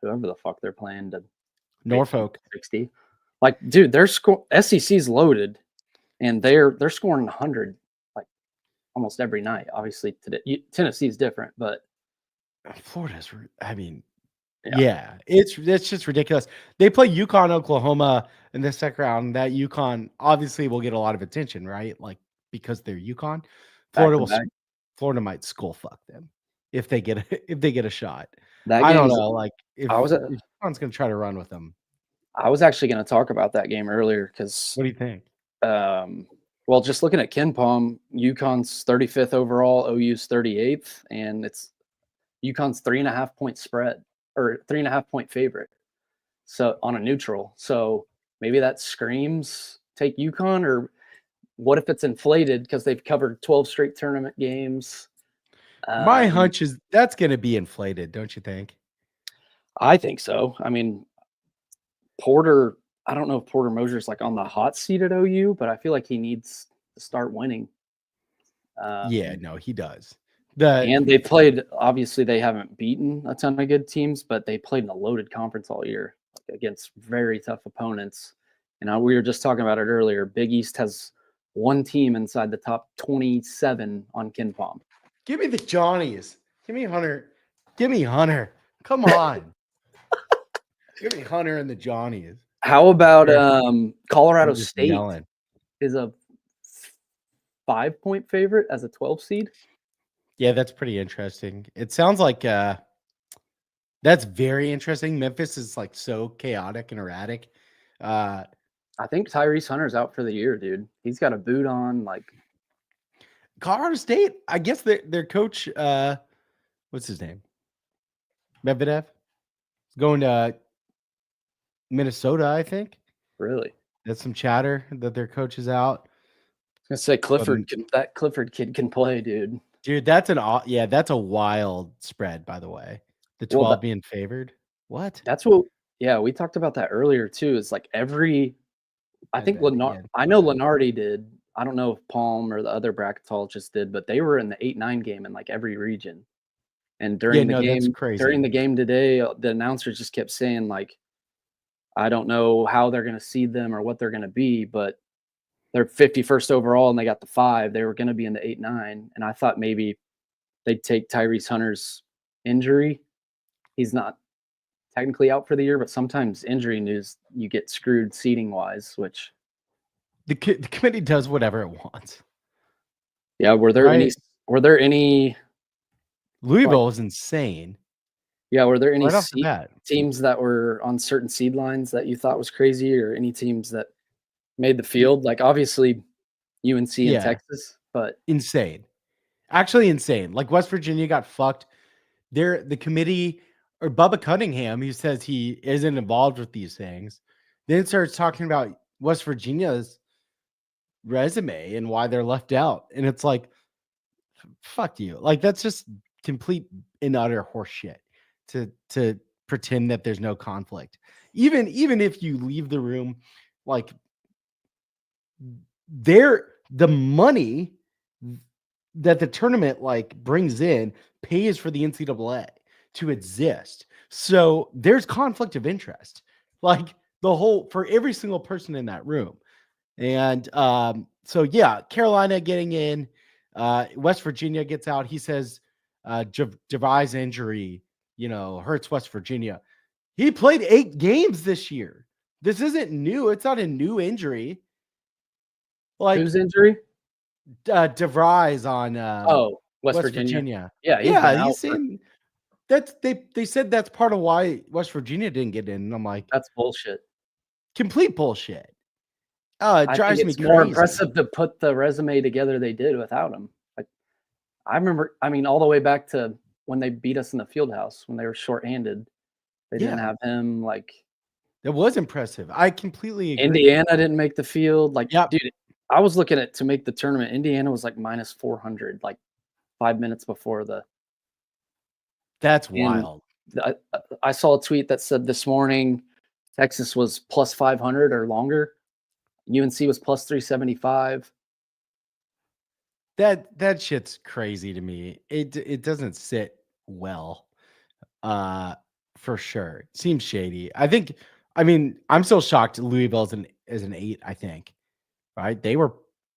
whoever the fuck they're playing to Norfolk 60. Like, dude, their SEC's loaded, and they're scoring 100 like almost every night. Obviously, today Tennessee's different, but Florida's. I mean, yeah, it's just ridiculous. They play UConn, Oklahoma in the second round. That UConn obviously will get a lot of attention, right? Like because they're UConn. Florida might skull fuck them if they get a shot. I don't know. Like if UConn's going to try to run with them. I was actually going to talk about that game earlier because. What do you think? Well, just looking at KenPom, UConn's 35th overall, OU's 38th, and it's UConn's 3.5 point spread or 3.5 point favorite. So on a neutral. So maybe that screams take UConn, or what if it's inflated because they've covered 12 straight tournament games? My hunch is that's going to be inflated, don't you think? I think so. I mean, Porter, I don't know if Porter Mosier's like on the hot seat at OU, but I feel like he needs to start winning. Yeah, no, he does. And they played, obviously they haven't beaten a ton of good teams, but they played in a loaded conference all year against very tough opponents. And we were just talking about it earlier. Big East has one team inside the top 27 on KenPom. Give me the Johnnies. Give me Hunter. Give me Hunter. Come on. Give me Hunter and the Johnnies. How about Colorado State is a 5 point favorite as a 12 seed? Yeah, that's pretty interesting. It sounds like that's very interesting. Memphis is like so chaotic and erratic. I think Tyrese Hunter's out for the year, dude. He's got a boot on. Like Colorado State, I guess their coach, what's his name? Medvedev, going to Minnesota, I think. Really? That's some chatter that their coach is out. I was gonna say that Clifford kid can play, dude. Dude, that's a wild spread, by the way. The 12 being favored. What? That's what. Yeah, we talked about that earlier too. It's like I think Lenardi did. I don't know if Palm or the other bracketologists did, but they were in the 8-9 game in like every region. And during the game today, the announcers just kept saying like, I don't know how they're going to seed them or what they're going to be, but they're 51st overall and they got the 5. They were going to be in the 8-9, and I thought maybe they'd take Tyrese Hunter's injury. He's not technically out for the year, but sometimes injury news you get screwed seating wise. Which the committee does whatever it wants. Yeah, were there any? Louisville was insane. Yeah, were there any Right off the bat. teams that were on certain seed lines that you thought was crazy, or any teams that made the field? Like obviously UNC and Texas, but insane. Actually insane. Like West Virginia got fucked. The committee, or Bubba Cunningham, who says he isn't involved with these things, then starts talking about West Virginia's resume and why they're left out. And it's like, fuck you. Like that's just complete and utter horseshit to pretend that there's no conflict. Even if you leave the room, like the money that the tournament like brings in pays for the NCAA to exist. So there's conflict of interest, like for every single person in that room. And so yeah, Carolina getting in, West Virginia gets out. He says Javai's injury, hurts West Virginia. He played 8 games this year. This isn't new. It's not a new injury. Like whose injury? DeVries on West Virginia. Yeah, he's saying that's they said that's part of why West Virginia didn't get in. And I'm like, that's bullshit. Complete bullshit. It drives me crazy. More impressive to put the resume together they did without him. Like I remember, all the way back to when they beat us in the field house when they were shorthanded. They didn't have him. Like that was impressive. I completely agree. Indiana didn't make the field. Like, yep. Dude, I was looking at to make the tournament. Indiana was like minus 400, like 5 minutes before the. That's wild. I saw a tweet that said this morning Texas was plus 500 or longer. UNC was plus 375. That shit's crazy to me. It doesn't sit well, for sure. It seems shady. I'm still shocked Louisville is an 8. I think, right? They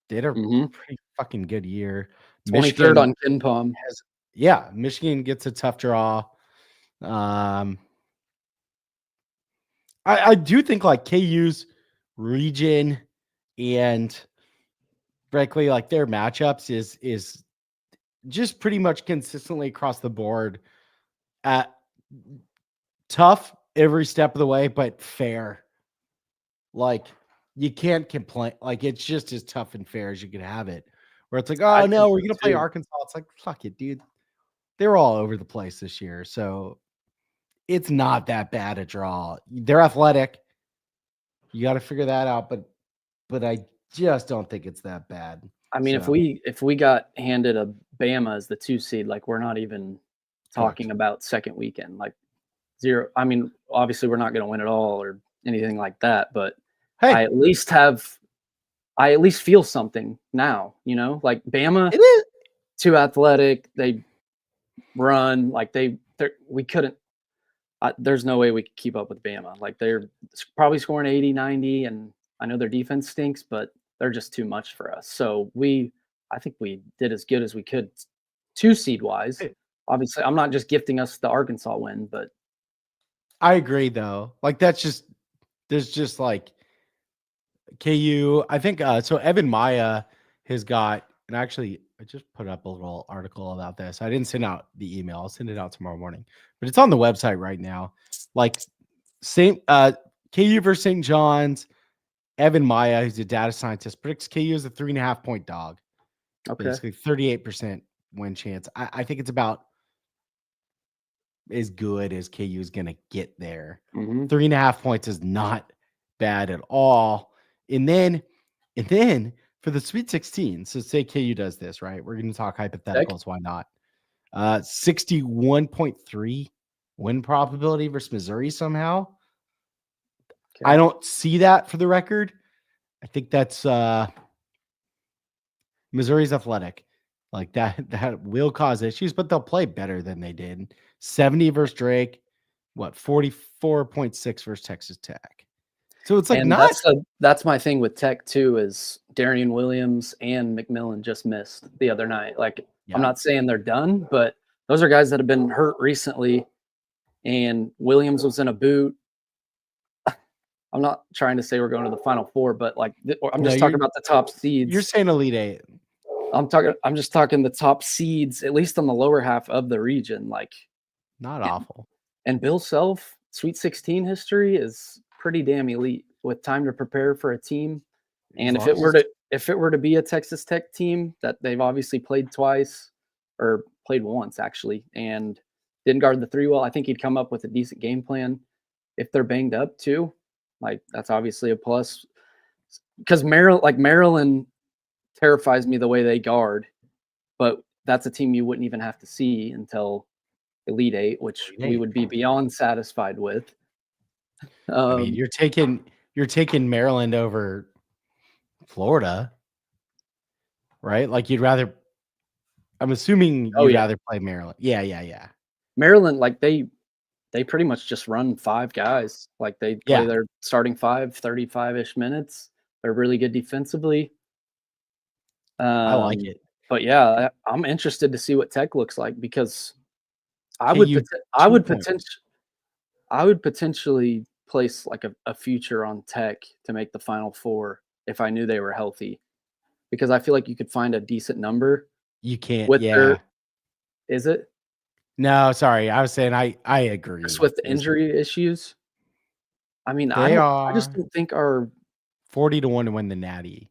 did a pretty fucking good year. 23rd on KenPom. Michigan gets a tough draw. I do think like KU's region and frankly like their matchups is just pretty much consistently across the board at tough every step of the way, but fair. Like you can't complain. Like it's just as tough and fair as you can have it. Where it's like, oh no, we're gonna play Arkansas. It's like, fuck it, dude. They were all over the place this year, so it's not that bad a draw. They're athletic. You got to figure that out, but I just don't think it's that bad. If we got handed a Bama as the 2 seed, like we're not even talking about second weekend, like 0. Obviously we're not going to win it all or anything like that, but hey, I at least feel something now, like Bama it is too athletic. They run like we couldn't. There's no way we could keep up with Bama. Like they're probably scoring 80, 90, and I know their defense stinks, but they're just too much for us. So I think we did as good as we could 2 seed wise. Obviously, I'm not just gifting us the Arkansas win, but I agree though. Like there's just like KU. I think so. Evan Maya has got, and actually I just put up a little article about this. I didn't send out the email. I'll send it out tomorrow morning, but it's on the website right now. Like KU versus St. John's. Evan Maya, who's a data scientist, predicts KU as a 3.5 point dog. Okay. Basically 38% win chance. I think it's about as good as KU is going to get there. 3.5 points is not bad at all. And then for the Sweet 16, so say KU does this, right? We're going to talk hypotheticals. Why not? 61.3 win probability versus Missouri somehow. Okay. I don't see that for the record. I think that's Missouri's athletic. Like that will cause issues, but they'll play better than they did. 70 versus Drake. 44.6 versus Texas Tech. So it's like And not. that's my thing with Tech too, is Darian Williams and McMillan just missed the other night. Like, I'm not saying they're done, but those are guys that have been hurt recently. And Williams was in a boot. I'm not trying to say we're going to the Final Four, but like I'm just talking about the top seeds. You're saying Elite Eight. I'm just talking the top seeds, at least on the lower half of the region. Like, Not awful. And Bill Self, Sweet 16 history is pretty damn elite with time to prepare for a team. And if it were to be a Texas Tech team that they've obviously played twice or played once actually, and didn't guard the three well, I think he'd come up with a decent game plan. If they're banged up too, like that's obviously a plus. Because Maryland terrifies me the way they guard, but that's a team you wouldn't even have to see until Elite Eight, which we would be beyond satisfied with. I mean, you're taking Maryland over Florida, right? Like you'd rather. I'm assuming you'd rather play Maryland. Yeah. Maryland, like they pretty much just run 5 guys. Like they play their starting 5, 35-ish minutes. They're really good defensively. I like it. But yeah, I'm interested to see what Tech looks like, because I would potentially place like a future on Tech to make the Final Four if I knew they were healthy, because I feel like you could find a decent number. You can't. With is it? No, sorry. I was saying I agree. Just with the injury issues. I mean, I just don't think our 40-1 to win the Natty.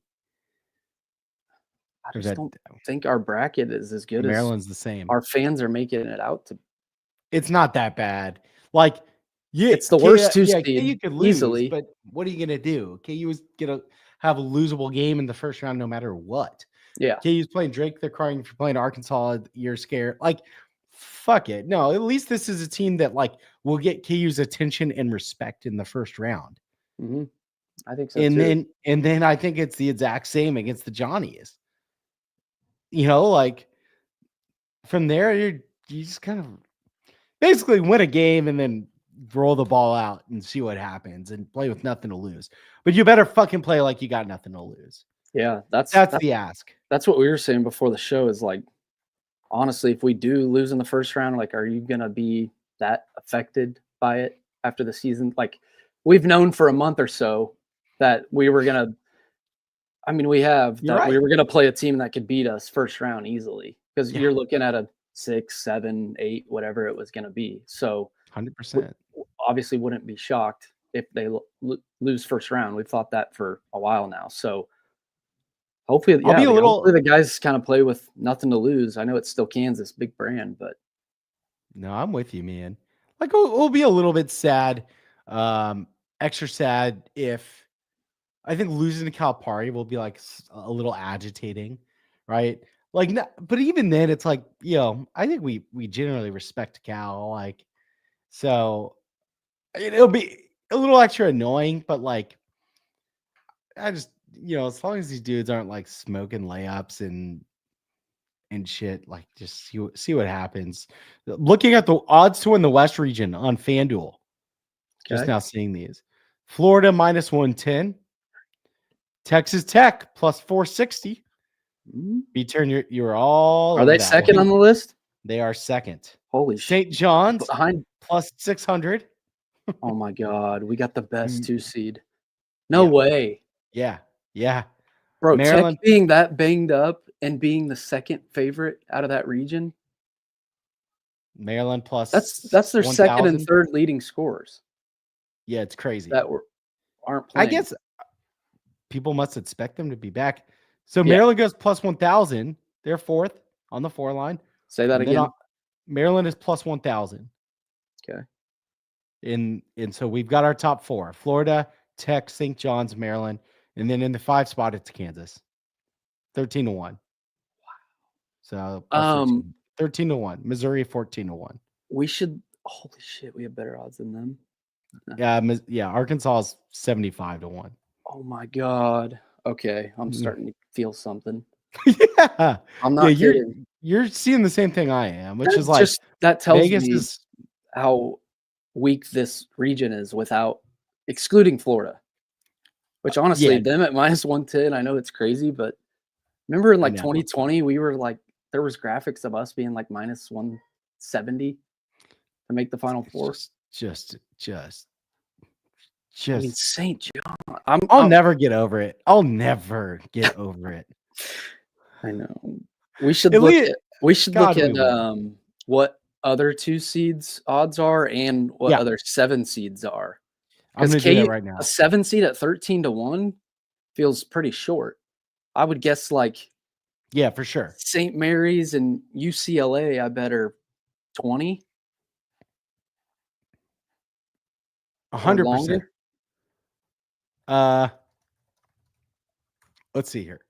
I just don't think our bracket is as good Maryland's the same. Our fans are making it out to. It's not that bad. Like, it's the worst 2 seed. You could lose easily, but what are you gonna do? KU was gonna have a losable game in the first round no matter what. Yeah, KU's playing Drake. They're crying for playing Arkansas. You're scared. Like, fuck it. No, at least this is a team that like will get KU's attention and respect in the first round. Mm-hmm. I think so. And then I think it's the exact same against the Johnnies. You know, like from there, you just kind of basically win a game and then roll the ball out and see what happens and play with nothing to lose. But you better fucking play like you got nothing to lose. Yeah, that's the ask. That's what we were saying before the show, is like, honestly, if we do lose in the first round, like, are you going to be that affected by it after the season? Like, we've known for a month or so that we were going to, I mean, we have, that we were going to play a team that could beat us first round easily, because you're looking at a 6, 7, 8, whatever it was going to be. So 100%. Obviously wouldn't be shocked if they lose first round. We've thought that for a while now. So hopefully, hopefully the guys kind of play with nothing to lose. I know it's still Kansas, big brand, but no, I'm with you, man. Like, we'll be a little bit sad, extra sad if I think losing to Calipari will be like a little agitating, right? Like, but even then, it's like, I think we generally respect Cal, like, so it'll be a little extra annoying, but like, I just, as long as these dudes aren't like smoking layups and shit, like, just see what happens. Looking at the odds to win the West region on FanDuel, just now seeing these: Florida minus 110, Texas Tech plus 460. B-turn, you're all. Are they second on the list? They are second. Holy shit! St. John's behind plus 600. Oh my God, we got the best 2 seed. No way. Yeah. Bro, Maryland, Tech being that banged up and being the second favorite out of that region. Maryland plus that's their 1, second and third leading scorers. Yeah, it's crazy. That aren't playing. I guess people must expect them to be back. So Maryland goes plus 1,000. They're fourth on the 4 line. Say that again. Maryland is plus 1,000. Okay. And so we've got our top 4: Florida, Tech, St. John's, Maryland, and then in the 5 spot it's Kansas. 13-1. Wow. So 13-1. Missouri 14-1. We should. Holy shit, we have better odds than them. Yeah. Arkansas is 75-1. Oh my God. Okay, I'm starting to feel something. Yeah, I'm not kidding. You're seeing the same thing I am, which is like, just that tells Vegas me how weak this region is without excluding Florida. Which honestly, Yeah. them at -110, I know it's crazy, but remember in I like know. 2020, we were like, there was graphics of us being like -170 to make the Final Four. Just. I mean, St. John. I'll never get over it. I'll never get over it. I know. We should At look least- at we should God, look we at will. what other 2 seeds odds are and what Yeah. other 7 seeds are. I'm going to do that right now. A 7 seed at 13-1 feels pretty short. I would guess like Yeah, for sure. St. Mary's and UCLA, I bet are 20. 100%. Let's see here.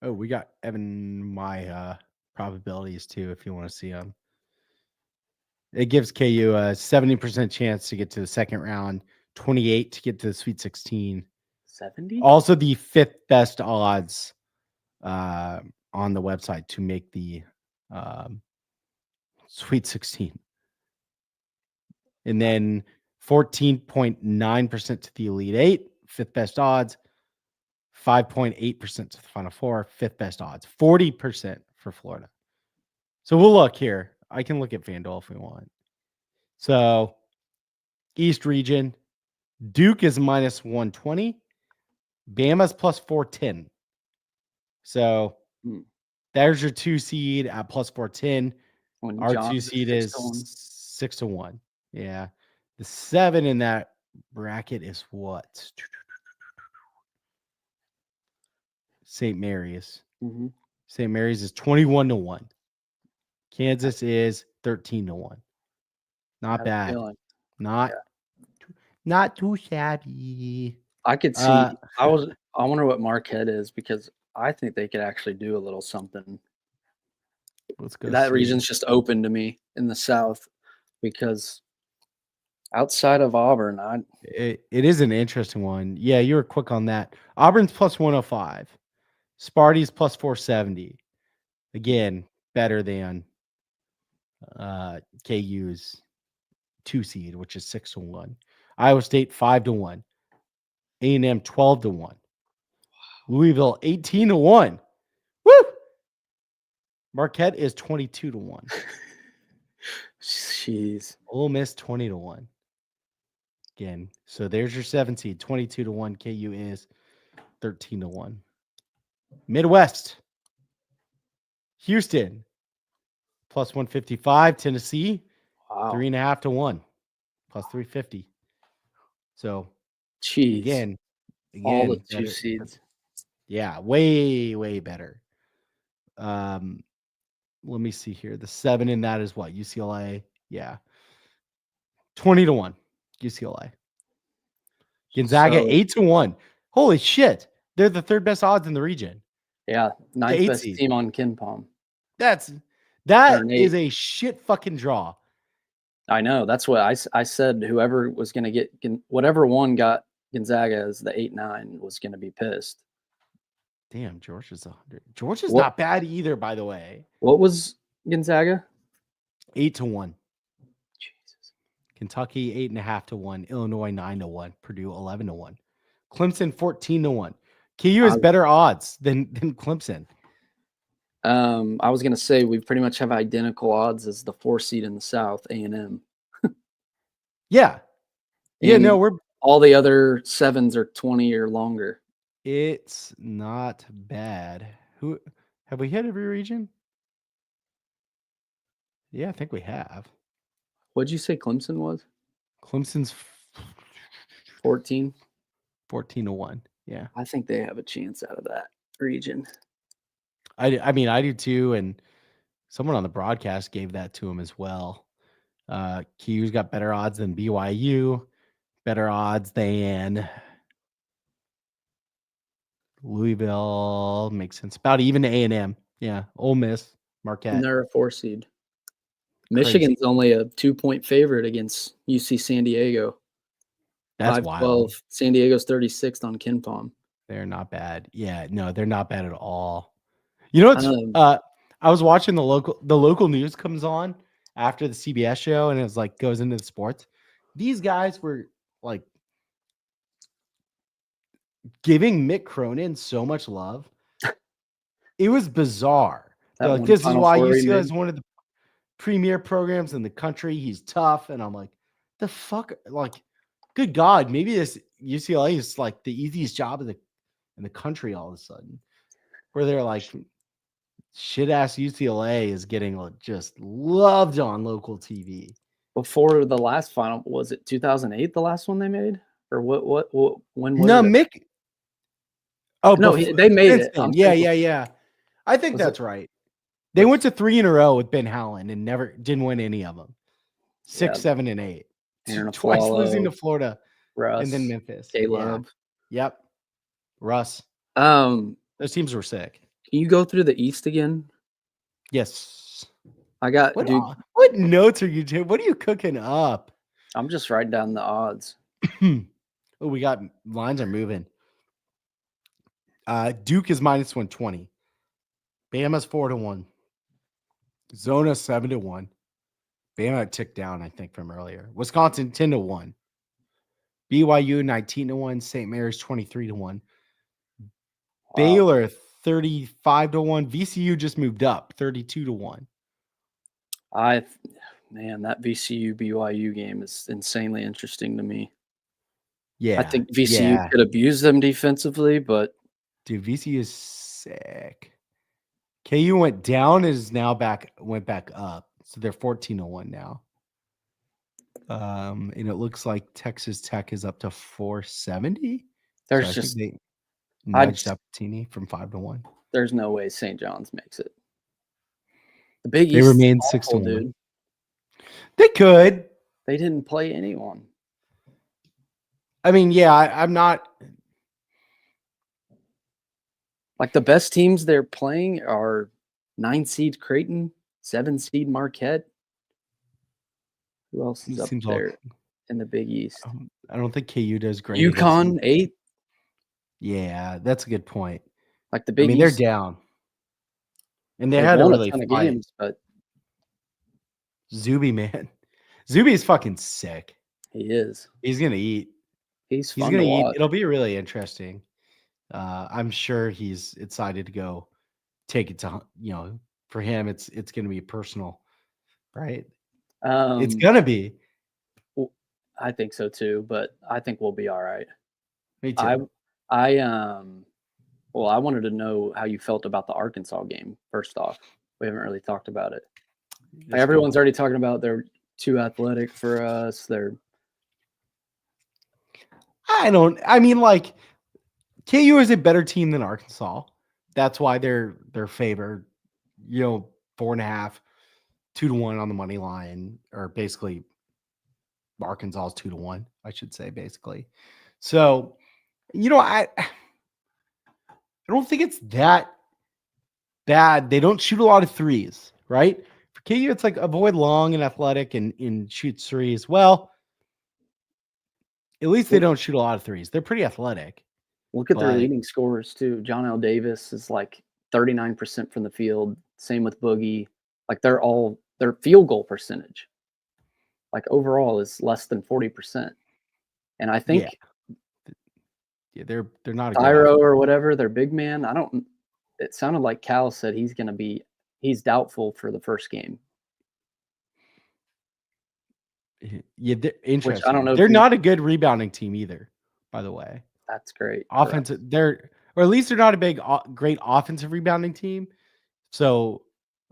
Oh, we got Evan my probabilities too if you want to see them. It gives KU a 70% chance to get to the second round, 28 to get to the Sweet 16. 70? Also the 5th best odds on the website to make the Sweet 16. And then 14.9% to the Elite 8, 5th best odds. 5.8% to the Final Four, 5th best odds. 40% for Florida. So we'll look here. I can look at FanDuel if we want. So East region, Duke is -120. Bama's +410. So there's your 2 seed at +410. When Our John's 2 at seed 6 is to 1. 6-1. Yeah. The 7 in that bracket is what? St. Mary's. Mm-hmm. St. Mary's is 21-1. Kansas is 13-1. Not bad. Not too shabby. I could see. I wonder what Marquette is because I think they could actually do a little something. Let's go. That region's just open to me in the South because outside of Auburn, it is an interesting one. Yeah, you were quick on that. Auburn's +105. Sparty's +470. Again, better than KU's 2 seed, which is 6-1. Iowa State 5-1. A&M 12-1. Louisville 18-1. Woo! Marquette is 22-1. Jeez. Ole Miss 20-1. Again, so there's your 7 seed, 22-1. KU is 13-1. Midwest. Houston +155. Tennessee 3.5-1 +350. So jeez, again, all the 2 better. seeds. Yeah, way better. Let me see here. The 7 in that is what? UCLA. Yeah. 20-1. UCLA. Gonzaga 8-1. Holy shit. They're the 3rd best odds in the region. Yeah, 9th best team on KenPom. That is a shit fucking draw. I know. That's what I said. Whoever was going to get whatever one got Gonzaga as the 8-9 was going to be pissed. Damn, Georgia's 100. Georgia's not bad either, by the way. What was Gonzaga? 8-1. Jesus. Kentucky 8.5-1. Illinois 9-1. Purdue 11-1. Clemson 14-1. KU has better odds than Clemson. I was gonna say we pretty much have identical odds as the 4 seed in the South, A&M. Yeah. Yeah, no, we're all the other 7s are 20 or longer. It's not bad. Who have we hit every region? Yeah, I think we have. What'd you say Clemson was? Clemson's 14. 14-1. Yeah. I think they have a chance out of that region. I mean, I do too, and someone on the broadcast gave that to him as well. QU's got better odds than BYU, better odds than Louisville. Makes sense. About even to A&M. Yeah. Ole Miss, Marquette. And they're a 4 seed. Michigan's only a 2-point favorite against UC San Diego. That's 5-12. wild. San Diego's 36th on KenPom. They're not bad. Yeah, no, they're not bad at all. You know what's I was watching the local news comes on after the CBS show, and it was like goes into the sports. These guys were like giving Mick Cronin so much love. It was bizarre. That They're like, one this is Final why Four he UCLA made. is one of the premier programs in the country. He's tough. And I'm like, the fuck? Like, good God, maybe this UCLA is like the easiest job in the country all of a sudden. Where they're like, shit ass UCLA is getting just loved on local TV. Before the last final, was it 2008? The last one they made, or what? When was No, it? Mick. Oh, No, they made it. Princeton. I'm Yeah, saying yeah, yeah. I think Was that's it- right. They went to 3 in a row with Ben Howland and never didn't win any of them. 6, Yeah. 7, and 8. Aaron Twice losing to Aflalo, Florida Russ, and then Memphis. Caleb. Yeah. Yep. Russ. Can Those teams were sick. you go through the East again? Yes. I got, What, dude. what notes are you doing? What are you cooking up? I'm just writing down the odds. Oh, we got lines are moving. Duke is -120. Bama's 4-1. Zona 7-1. Bama ticked down, I think, from earlier. Wisconsin 10-1. BYU 19-1. St. Mary's 23-1. Wow. Baylor 35-1. VCU just moved up 32-1. Man, that VCU BYU game is insanely interesting to me. Yeah. I think VCU could abuse them defensively, but dude, VCU is sick. KU went down and is now went back up. So they're 14-1 now. And it looks like Texas Tech is up to 470. there's so just they nudged up Teeny from 5-1. There's no way St. John's makes it. The Big They East remain is awful, 6-1. dude. They could. They didn't play anyone. I mean, yeah, I'm not. Like the best teams they're playing are 9 seed Creighton, 7 seed Marquette. Who else is up there in the Big East? I don't think KU does great. UConn 8. Yeah, that's a good point. Like the Big East, they're down, and they had to really fight. Games, but Zuby, man, Zuby's fucking sick. He is. He's gonna eat. He's gonna eat. It'll be really interesting. I'm sure he's excited to go take it to, for him, it's going to be personal, right? It's going to be. I think so too, but I think we'll be all right. Me too. Well, I wanted to know how you felt about the Arkansas game. First off, we haven't really talked about it. Everyone's already talking about they're too athletic for us. KU is a better team than Arkansas. That's why they're favored, 4.5, 2-1 on the money line, or basically Arkansas is 2-1, I should say, basically. So, I don't think it's that bad. They don't shoot a lot of threes, right? For KU, it's like avoid long and athletic and shoot threes. Well, at least they don't shoot a lot of threes. They're pretty athletic. Look at their leading scorers too. John L. Davis is like 39% from the field. Same with Boogie. Like their field goal percentage, like overall, is less than 40%. And I think they're not a Thyro or whatever, their big man. It sounded like Cal said he's doubtful for the first game. Yeah, they're interesting. Which I don't know. They're not a good rebounding team either, by the way. That's great. Offensive, or at least they're not a great offensive rebounding team. So,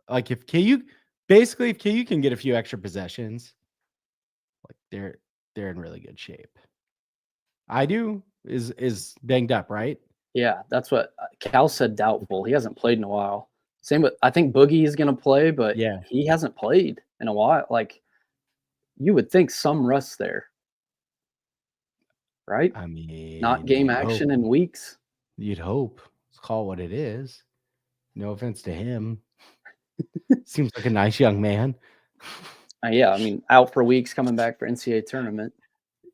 like if KU can get a few extra possessions, like they're in really good shape. IDU is banged up, right? Yeah, that's what Cal said. Doubtful. He hasn't played in a while. Same with I think Boogie is going to play, but he hasn't played in a while. Like you would think some rust there. Right? I mean, not game action in weeks. You'd hope. Let's call it what it is. No offense to him. Seems like a nice young man. Yeah, I mean, out for weeks, coming back for NCAA tournament.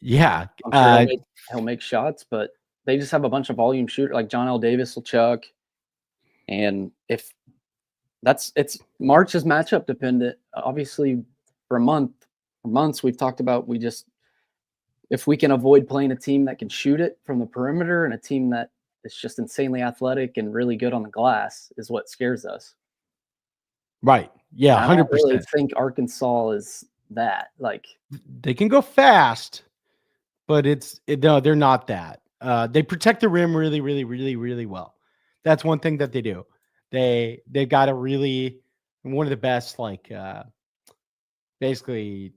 Yeah. I'm sure he'll make shots, but they just have a bunch of volume shooters. Like John L. Davis will chuck. And it's March is matchup dependent. Obviously, for months, we've talked about if we can avoid playing a team that can shoot it from the perimeter and a team that is just insanely athletic and really good on the glass is what scares us. Right. Yeah, And I don't 100%. really think Arkansas is that. Like, They can go fast, but no, they're not that. They protect the rim really, really, really, really well. That's one thing that they do. They've got one of the best basically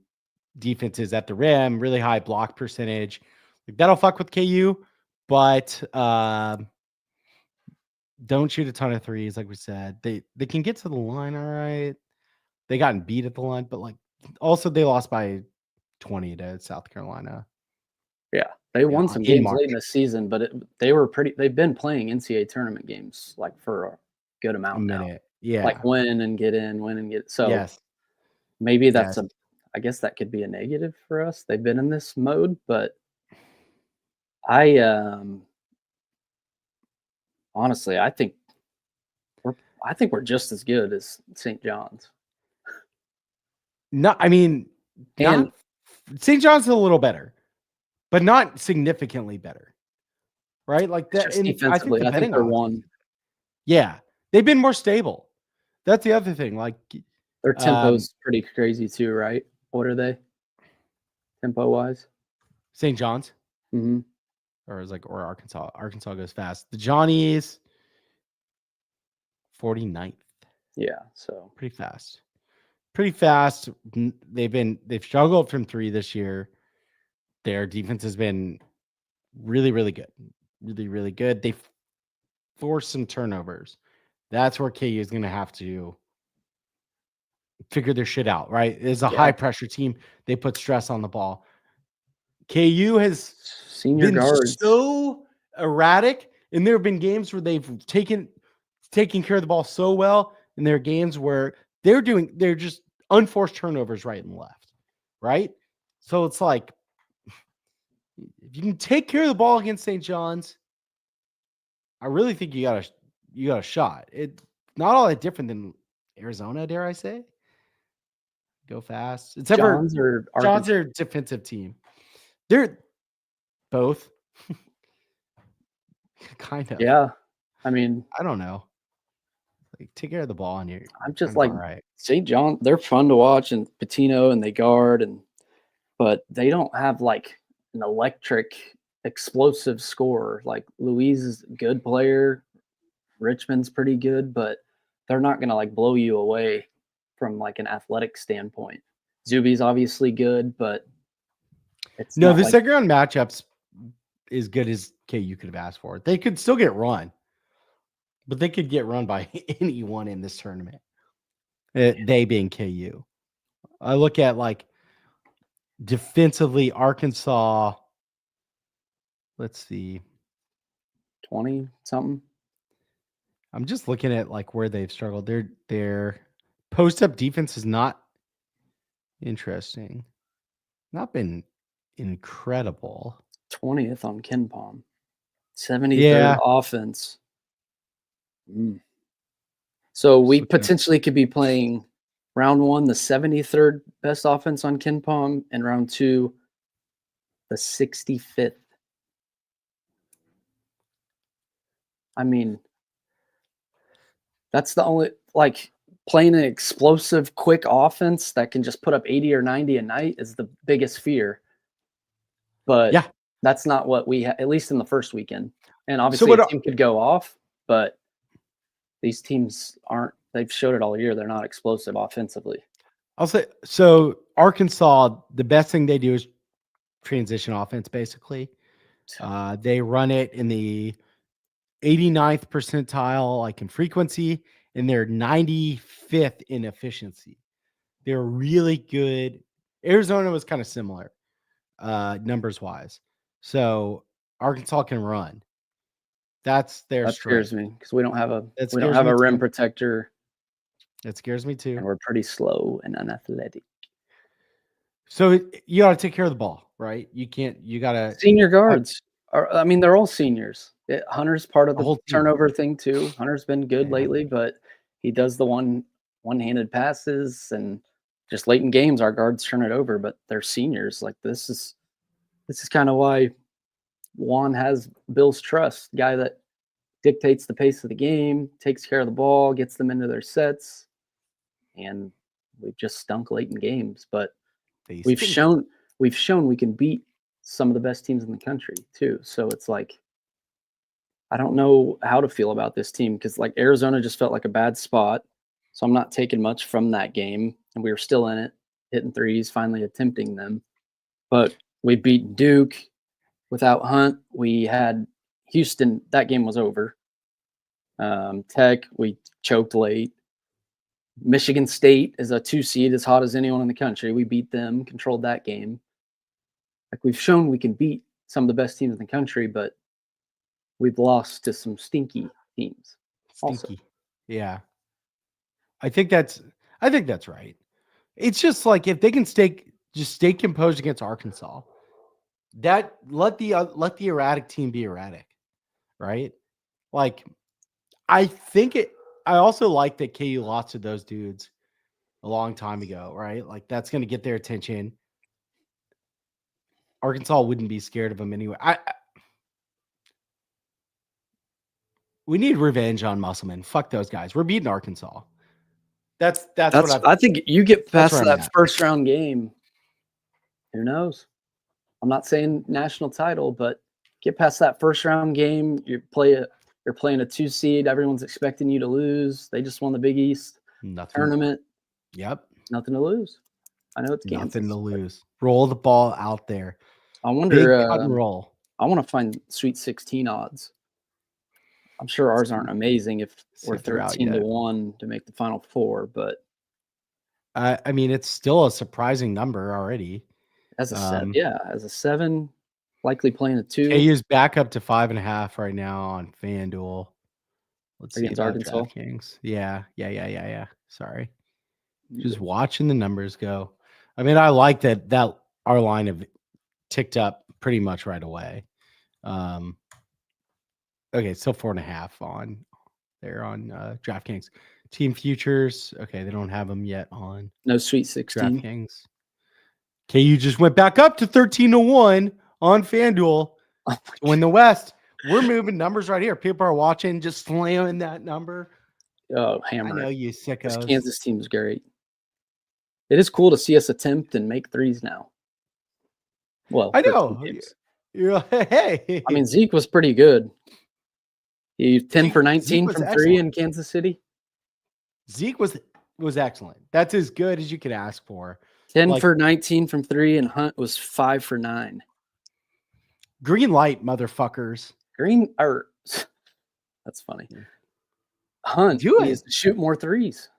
defenses at the rim, really high block percentage. Like, that'll fuck with KU, but don't shoot a ton of threes, like we said. They can get to the line, all right. They gotten beat at the line, but also they lost by 20 to South Carolina. yeah, they won some in games March. late in the season, but they've been playing NCAA tournament games like for a good amount A minute. now. Yeah. Like win and get in. So yes. maybe that's Yes. I guess that could be a negative for us. They've been in this mode, but I honestly, I think we're just as good as St. John's. No, I mean, And St. John's a little better, but not significantly better. Right? Like that. just And defensively, I think they're one. Yeah. They've been more stable. That's the other thing. Like, Their tempo's pretty crazy too, right? What are they? Tempo wise? St. John's. Mm-hmm. Or Arkansas. Arkansas goes fast. The Johnnies 49th. Yeah, so Pretty fast. They've struggled from three this year. Their defense has been really, really good. Really, really good. They forced some turnovers. That's where KU is going to have to figure their shit out, right? It's a high pressure team. They put stress on the ball. KU has senior been guards so erratic, and there have been games where they've taken care of the ball so well, and there are games where they're just unforced turnovers right and left, right? So it's like, if you can take care of the ball against St. John's, I really think you got a shot. It's not all that different than Arizona, dare I say? Go fast. Except Johns for or John's are a defensive team. They're both. Kind of. Yeah. I mean, I don't know. Like, take care of the ball, and I'm just all like right. St. John. They're fun to watch, and Patino, and they guard, but they don't have like an electric, explosive scorer. Like Louise is a good player, Richmond's pretty good, but they're not gonna like blow you away from like an athletic standpoint. Zuby's obviously good, but it's No, not the like, second round matchups as good as KU could have asked for. They could still get run, but they could get run by anyone in this tournament. They being KU. I look at like defensively, Arkansas. Let's see. 20 something. I'm just looking at like where they've struggled. Their post up defense is not interesting. Not been incredible. 20th on KenPom. 73rd offense. So we potentially could be playing round one, the 73rd best offense on KenPom, and round two, the 65th. I mean, that's the only, like, playing an explosive, quick offense that can just put up 80 or 90 a night is the biggest fear. But that's not what we at least in the first weekend. And obviously a team could go off, but these teams aren't. They've showed it all year. They're not explosive offensively. I'll say, so Arkansas, the best thing they do is transition offense, basically. They run it in the 89th percentile, like in frequency, and they're 95th in efficiency. They're really good. Arizona was kind of similar, numbers wise. So Arkansas can run. That's their strength. Scares me because we don't have a rim protector. That scares me too. And we're pretty slow and unathletic. So you got to take care of the ball, right? You got to. Senior guards. I mean, they're all seniors. Hunter's part of the whole turnover thing too. Hunter's been good lately, but he does the one-handed passes, and just late in games, our guards turn it over, but they're seniors. Like, this is This is kind of why Juan has Bill's trust, guy that dictates the pace of the game, takes care of the ball, gets them into their sets, and we've just stunk late in games. But we've shown we can beat some of the best teams in the country too. So it's like I don't know how to feel about this team because like Arizona just felt like a bad spot. So I'm not taking much from that game, and we were still in it, hitting threes, finally attempting them. But we beat Duke without Hunt. We had Houston. That game was over. Tech, we choked late. Michigan State is a 2 seed, as hot as anyone in the country. We beat them, controlled that game. Like we've shown we can beat some of the best teams in the country, but we've lost to some stinky teams. Also. Yeah. I think that's right. It's just like if they can stay composed against Arkansas, that let the erratic team be erratic, right? Like I also like that KU lost to those dudes a long time ago, right? Like that's going to get their attention. Arkansas wouldn't be scared of them anyway. We need revenge on Musselman. Fuck those guys. We're beating Arkansas. That's what I think you get past that first round game. Who knows? I'm not saying national title, but get past that first round game. You're playing a 2 seed. Everyone's expecting you to lose. They just won the Big East tournament. Yep. Nothing to lose. I know it's Kansas. Nothing to lose. Roll the ball out there. I wonder. Big cut and roll. I want to find Sweet 16 odds. I'm sure ours aren't amazing if we're 13-1 to make the Final Four, but I mean it's still a surprising number already. As a 7, likely playing a 2. KU's back up to 5.5 right now on FanDuel. Let's see against Arkansas. Yeah. Sorry, just watching the numbers go. I mean, I like that our line have ticked up pretty much right away. Okay, still 4.5 on DraftKings. Team futures. Okay, they don't have them yet on no Sweet 16. DraftKings. KU just went back up to 13-1 on FanDuel to win the West. We're moving numbers right here. People are watching, just slamming that number. Oh, hammer! I know you sickos. This Kansas team's great. It is cool to see us attempt and make threes now. Well, I know. Hey, I mean, Zeke was pretty good. He 10 for 19 from 3 in Kansas City. Zeke was excellent. That's as good as you could ask for. 10 for 19 from 3, and Hunt was 5 for 9. Green light, motherfuckers. That's funny. Hunt needs to shoot more threes.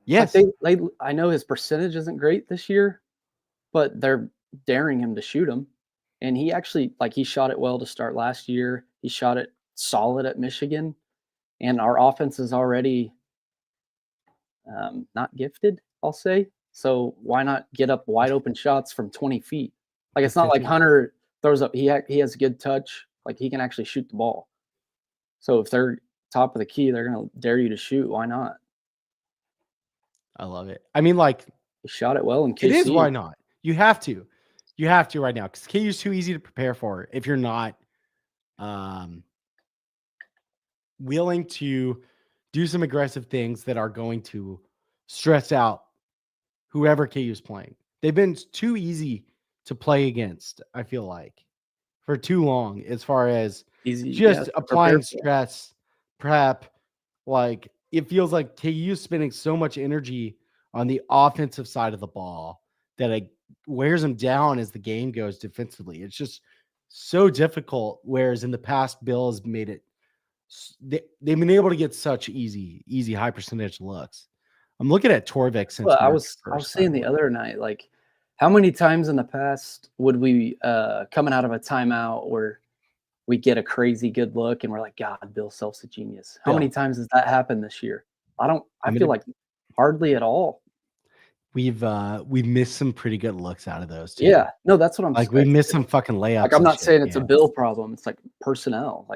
Yes. I know his percentage isn't great this year, but they're daring him to shoot them. And he actually, he shot it well to start last year. He shot it solid at Michigan. And our offense is already not gifted, I'll say. So why not get up wide open shots from 20 feet? Like, it's not like Hunter throws up. He has a good touch. Like, he can actually shoot the ball. So if they're top of the key, they're going to dare you to shoot. Why not? I love it. I mean, he shot it well in KC. It is. Why not? You have to. You have to right now because KU is too easy to prepare for if you're not willing to do some aggressive things that are going to stress out whoever KU is playing. They've been too easy to play against, I feel like, for too long as far as applying stress, prep. Like, it feels like KU is spending so much energy on the offensive side of the ball that it wears them down as the game goes defensively. It's just so difficult. Whereas in the past, Bill has made it. They've been able to get such easy high percentage looks. I'm looking at Torvik since I was saying the other night, how many times in the past would we coming out of a timeout where we get a crazy good look and we're like, God, Bill Self's a genius. How many times has that happened this year? I feel like hardly at all. We've missed some pretty good looks out of those too. Yeah, no, that's what I'm saying. We missed some fucking layups. I'm not saying it's a Bill problem. It's like personnel.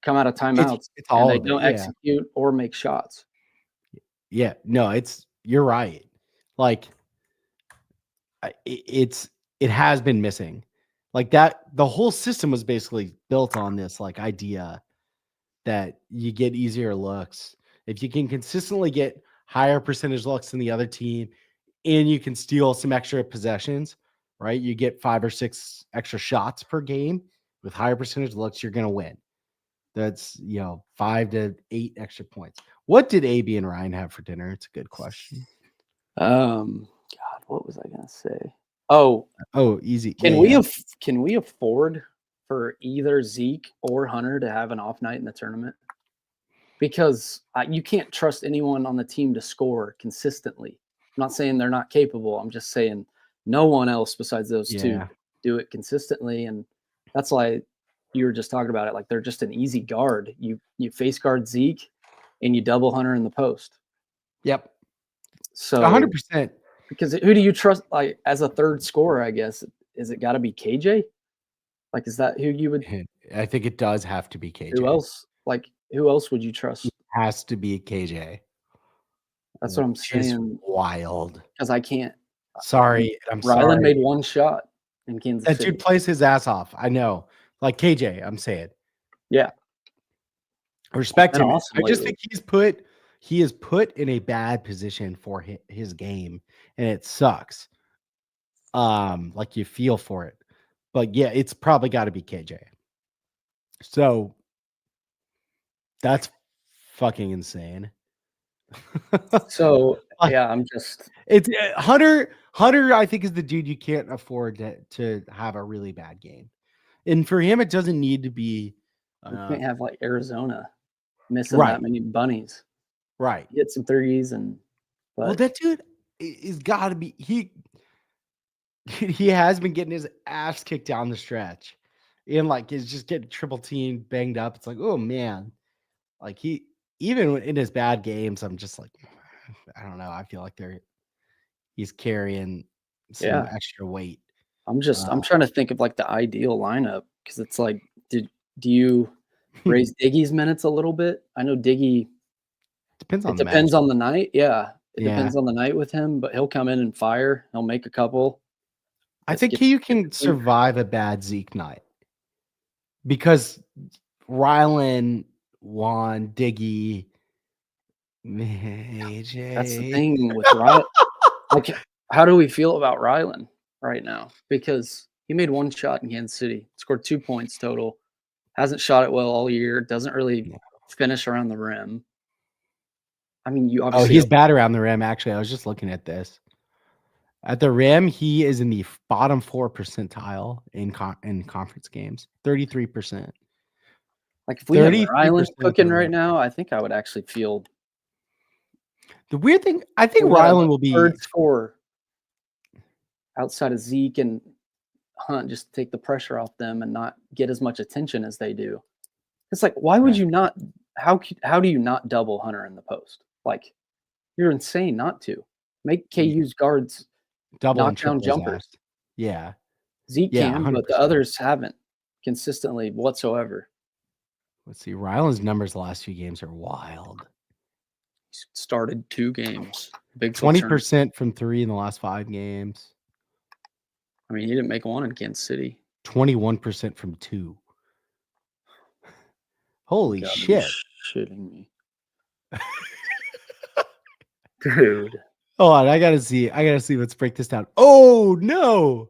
Come out of timeouts it's all and they don't execute or make shots. Yeah, no, you're right. It has been missing. Like that, the whole system was basically built on this like idea that you get easier looks if you can consistently get higher percentage looks than the other team, and you can steal some extra possessions, right? You get 5 or 6 extra shots per game with higher percentage looks, you're going to win. That's, 5 to 8 extra points. What did AB and Ryan have for dinner? It's a good question. God, what was I gonna say? Oh, Easy. Can we afford for either Zeke or Hunter to have an off night in the tournament? Because you can't trust anyone on the team to score consistently. I'm not saying they're not capable. I'm just saying no one else besides those two do it consistently, and that's why you were just talking about it. Like they're just an easy guard. You face guard Zeke, and you double Hunter in the post. Yep. So 100%. Because who do you trust, like as a third scorer? I guess is it got to be KJ? Like, is that who you would? I think it does have to be KJ. Who else? Like, who else would you trust? It has to be KJ. That's what I'm saying. Wild. Because I can't. Sorry, I'm sorry. Rylan made one shot in Kansas City. That dude plays his ass off. I know. Like KJ, I'm saying. Yeah. I respect him. Awesome I just think he is put in a bad position for his game, and it sucks. Like you feel for it. But yeah, it's probably got to be KJ. So that's fucking insane. So yeah, it's Hunter. I think is the dude you can't afford to have a really bad game, and for him, it doesn't need to be. You can't have like Arizona missing that many bunnies. Right, hit some threes well, that dude is got to be he has been getting his ass kicked down the stretch, and like is just getting triple team banged up. It's like, oh man, like he even in his bad games, I'm just like, I don't know. I feel like he's carrying some extra weight. I'm trying to think of like the ideal lineup because it's like, do you raise Diggy's minutes a little bit? I know Diggy depends on the night. Yeah. It depends on the night with him, but he'll come in and fire. He'll make a couple. I think you can survive a bad Zeke night because Rylan, Juan, Diggy, AJ. That's the thing with Rylan. Like, how do we feel about Rylan right now? Because he made one shot in Kansas City, scored 2 points total, hasn't shot it well all year, doesn't really finish around the rim. I mean, you obviously. He's bad around the rim. Actually, I was just looking at this. At the rim, he is in the bottom 4 percentile in conference games, 33%. Like if we have Rylan cooking right now, I think I would actually feel. The weird thing, I think Rylan will be third scorer outside of Zeke and Hunt, just take the pressure off them and not get as much attention as they do. It's like, why would you not? How do you not double Hunter in the post? Like, you're insane not to make KU's guards double knock down jumpers. Yeah, Zeke can, 100%. But the others haven't consistently whatsoever. Let's see. Rylan's numbers the last few games are wild. He's started 2 games. Big 20% from 3 in the last 5 games. I mean, he didn't make one in Kansas City. 21% from 2. Holy shit! Shitting me, dude. Hold on, I gotta see. Let's break this down. Oh no!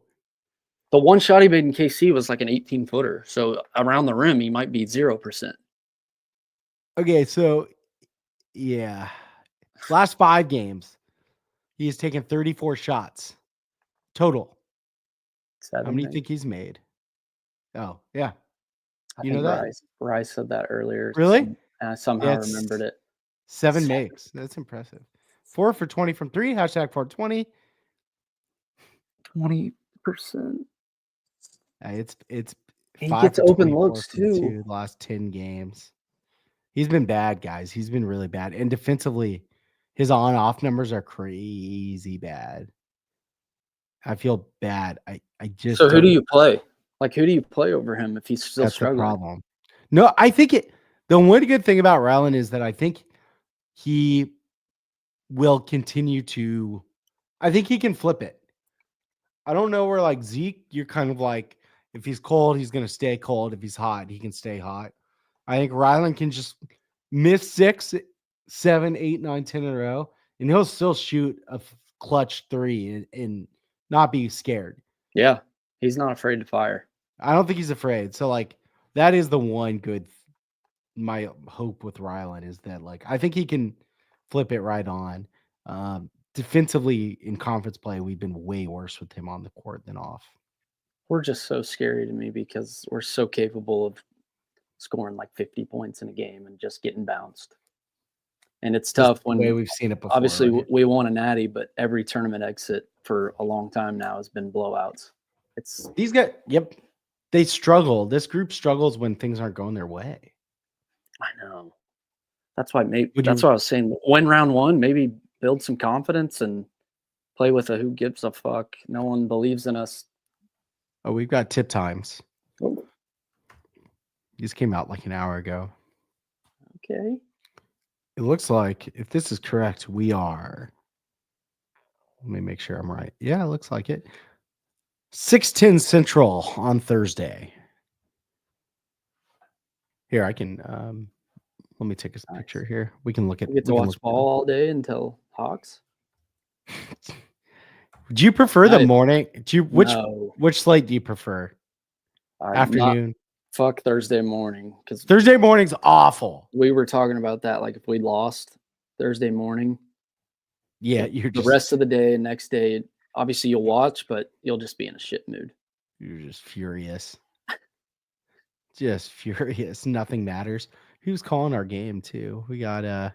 The one shot he made in KC was like an 18-footer. So around the rim, he might be 0%. Okay, so yeah, last 5 games, he has taken 34 shots total. 7, how many do you think he's made? Oh yeah, you know that Rice said that earlier. Really? I somehow remembered it. 7 makes. That's impressive. 4 for 20 from 3. Hashtag 420. 20%. It's he gets open looks too. The last 10 games. He's been bad, guys. He's been really bad. And defensively, his on-off numbers are crazy bad. I feel bad. I just. So who do you play? Like, who do you play over him if he's still struggling? That's the problem. No, I think the one good thing about Rylan is that I think he will continue to. I think he can flip it. I don't know where like Zeke, you're kind of like, If he's cold, he's going to stay cold. If he's hot, he can stay hot. I think Ryland can just miss 6, 7, 8, 9, 10 in a row, and he'll still shoot a clutch 3 and not be scared. Yeah, he's not afraid to fire. I don't think he's afraid. So, like, that is the one good my hope with Ryland is that, like, I think he can flip it right on. Defensively in conference play, we've been way worse with him on the court than off. We're just so scary to me because we're so capable of scoring like 50 points in a game and just getting bounced. And it's tough when way we've seen it before. Obviously, right? we won a natty, but every tournament exit for a long time now has been blowouts. It's These guys, yep, they struggle. This group struggles when things aren't going their way. I know. That's why maybe Would that's you- what I was saying. Win round one, maybe build some confidence and play with a who gives a fuck. No one believes in us. Oh, we've got tip times. Oh, These came out like an hour ago. okay. It looks like, if this is correct, we are. Let me make sure I'm right. Yeah, it looks like it. 6:10 Central on Thursday. Here, I can. Let me take a picture here. We can look at. We get to we can watch look- ball all day until Hawks. Do you prefer the I- morning? Do you No. which slate do you prefer? Afternoon. Fuck Thursday morning because Thursday morning's awful. we were talking about that. Like if we lost Thursday morning, Yeah, you're the just rest of the day and next day, obviously you'll watch, but you'll just be in a shit mood. you're just furious. Just furious. Nothing matters. Who's calling our game too? We got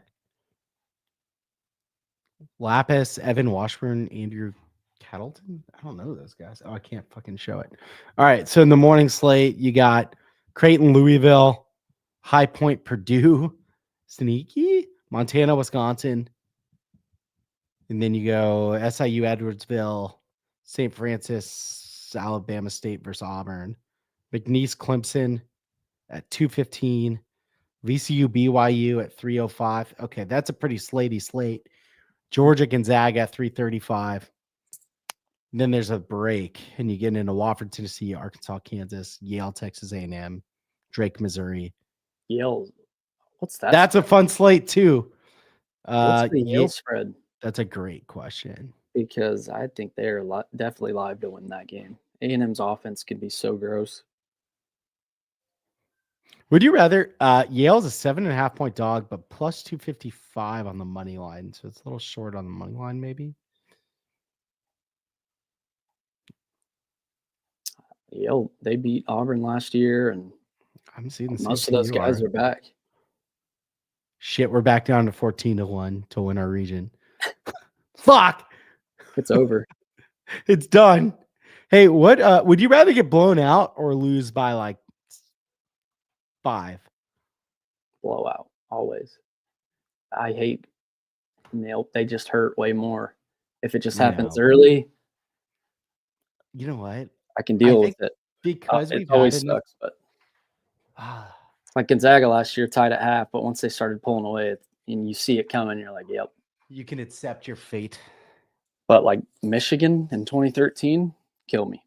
Lapis, Evan Washburn, Andrew Kettleton. I don't know those guys. Oh, I can't fucking show it. All right. So in the morning slate, you got Creighton, Louisville, High Point, Purdue, Sneaky, Montana, Wisconsin. And then you go SIU, Edwardsville, St. Francis, Alabama State versus Auburn, McNeese, Clemson at 2:15, VCU, BYU at 3:05. Okay, that's a pretty slatey slate. Georgia, Gonzaga at 3:35. Then there's a break, and you get into Wofford, Tennessee, Arkansas, Kansas, Yale, Texas A&M, Drake, Missouri. Yale, what's that? That's a fun slate too. What's the Yale yeah, spread? that's a great question. Because I think they're definitely live to win that game. A&M's offense can be so gross. Would you rather? Yale's a 7.5 point dog, but plus 255 on the money line, so it's a little short on the money line, maybe. Yale, they beat Auburn last year, and I'm seeing the same most of thing those you guys are. are back. Shit, we're back down to 14-1 to win our region. Fuck, It's over. it's done. Hey, what would you rather get blown out or lose by like 5? Blowout, always. I hate they just hurt way more. If it just happens Yeah. early, You know what? I can deal think with it. Because It we've always had enough- sucks, but like Gonzaga last year tied at half, but once they started pulling away and you see it coming, you're like, yep. you can accept your fate. But like Michigan in 2013, kill me.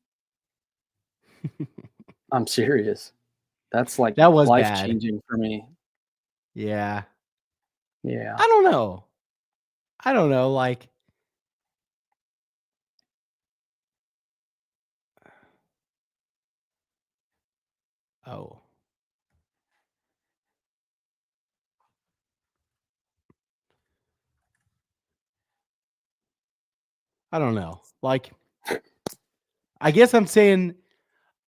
I'm serious. That's like That was life bad. changing for me. Yeah. Yeah. I don't know. Like, oh, I don't know. Like, I guess I'm saying,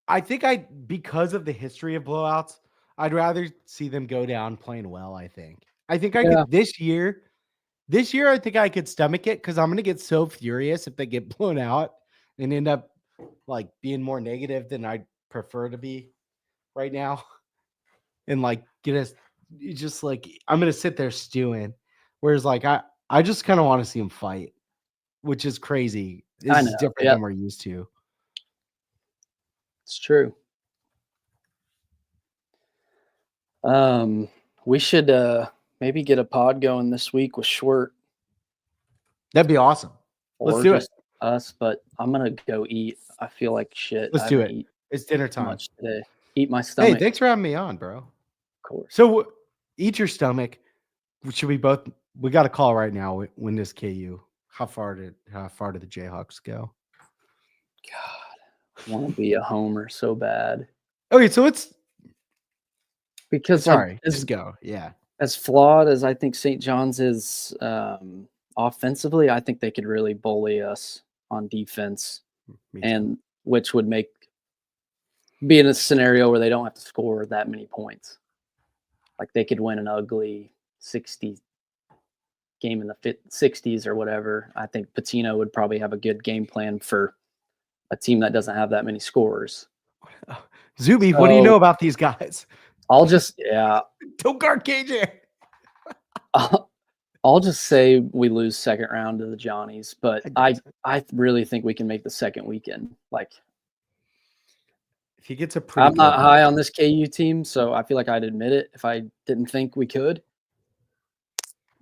I think because of the history of blowouts, I'd rather see them go down playing well. I think I Yeah. could this year. This year, I think I could stomach it because I'm going to get so furious if they get blown out and end up like being more negative than I'd prefer to be right now. And like just like I'm going to sit there stewing. Whereas like I just kind of want to see them fight, which is crazy. This I is know, different yeah. than we're used to. It's true. We should maybe get a pod going this week with Schwert. That'd be awesome. Let's or do it. just us, but I'm gonna go eat. I feel like shit. Let's I do haven't it. It's dinner time. much today. Eat my Hey, stomach. thanks for having me on, bro. Of course. So eat your stomach. Should we both? We got a call right now. Win this KU. How far did the Jayhawks go? God, I want to be a homer so bad. Okay, so it's Because sorry. like, Just go. Yeah. as flawed as I think St. John's is offensively, I think they could really bully us on defense, Me too. and which would be in a scenario where they don't have to score that many points. Like they could win an ugly 60 game in the 60s or whatever. I think Patino would probably have a good game plan for a team that doesn't have that many scorers. Zuby, what do you know about these guys? Don't guard KJ. I'll just say we lose second round to the Johnnies, but I really think we can make the second weekend. Like, if he gets a pretty, I'm not high on this KU team, so I feel like I'd admit it if I didn't think we could.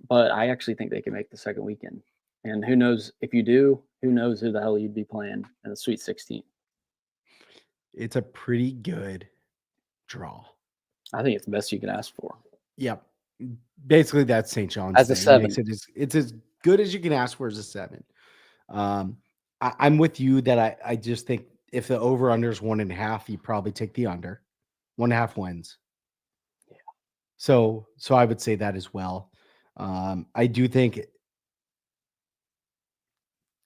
But I actually think they can make the second weekend. And who knows if you do? Who knows who the hell you'd be playing in the Sweet 16? It's a pretty good draw. I think it's the best you can ask for. Yep. Basically, that's St. John's. As a 7. It's as good as you can ask for as a 7. I'm with you that I just think if the over-under is 1.5, you probably take the under. 1.5 wins. Yeah. So I would say that as well. I do think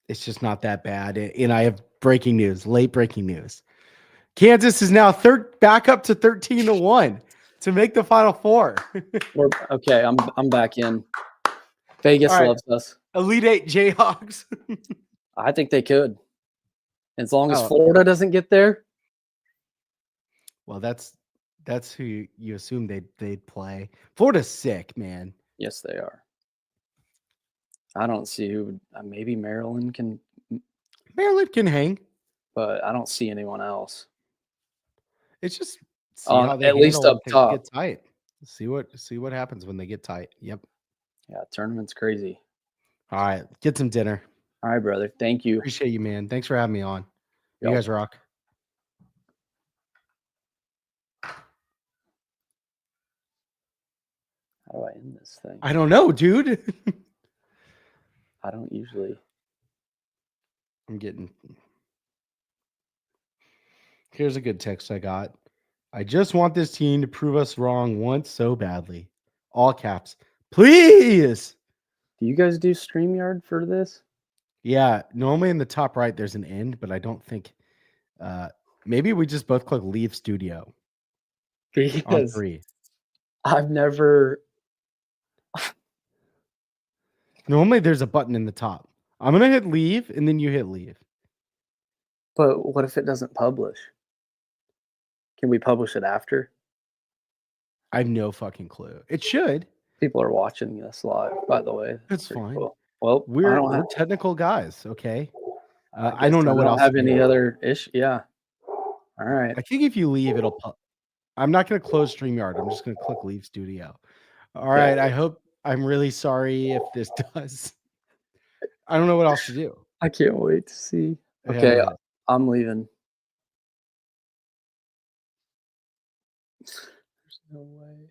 it's just not that bad. And I have late breaking news. Kansas is now back up to 13-1 to make the Final Four. Okay, I'm back in. Vegas loves us. Elite 8 Jayhawks. I think they could. As long as Florida doesn't get there. Well, that's who you assume they'd play. Florida's sick, man. Yes, they are. I don't see who. Maybe Maryland can. Maryland can hang, but I don't see anyone else. It's just how they at least up top. Get tight. See what happens when they get tight. Yep. Yeah, tournament's crazy. All right, get some dinner. All right, brother. Thank you. Appreciate you, man. Thanks for having me on. You guys rock. How do I end this thing? I don't know, dude. I don't usually. Here's a good text I got. I just want this team to prove us wrong once so badly. All caps. Please. Do you guys do StreamYard for this? Yeah. Normally in the top right, there's an end, but I don't think. Maybe we just both click leave studio. Because on 3. I've never. Normally there's a button in the top. I'm going to hit leave and then you hit leave. But what if it doesn't publish? Can we publish it after? I have no fucking clue. It should. People are watching this live, by the way. That's fine. Cool. Well, we're technical guys, okay? I don't know what else. Have any other issue? Yeah. All right. I think if you leave, it'll. I'm not going to close StreamYard. I'm just going to click leave studio. All right. I hope. I'm really sorry if this does. I don't know what else to do. I can't wait to see. Okay, I'm leaving. There's no way.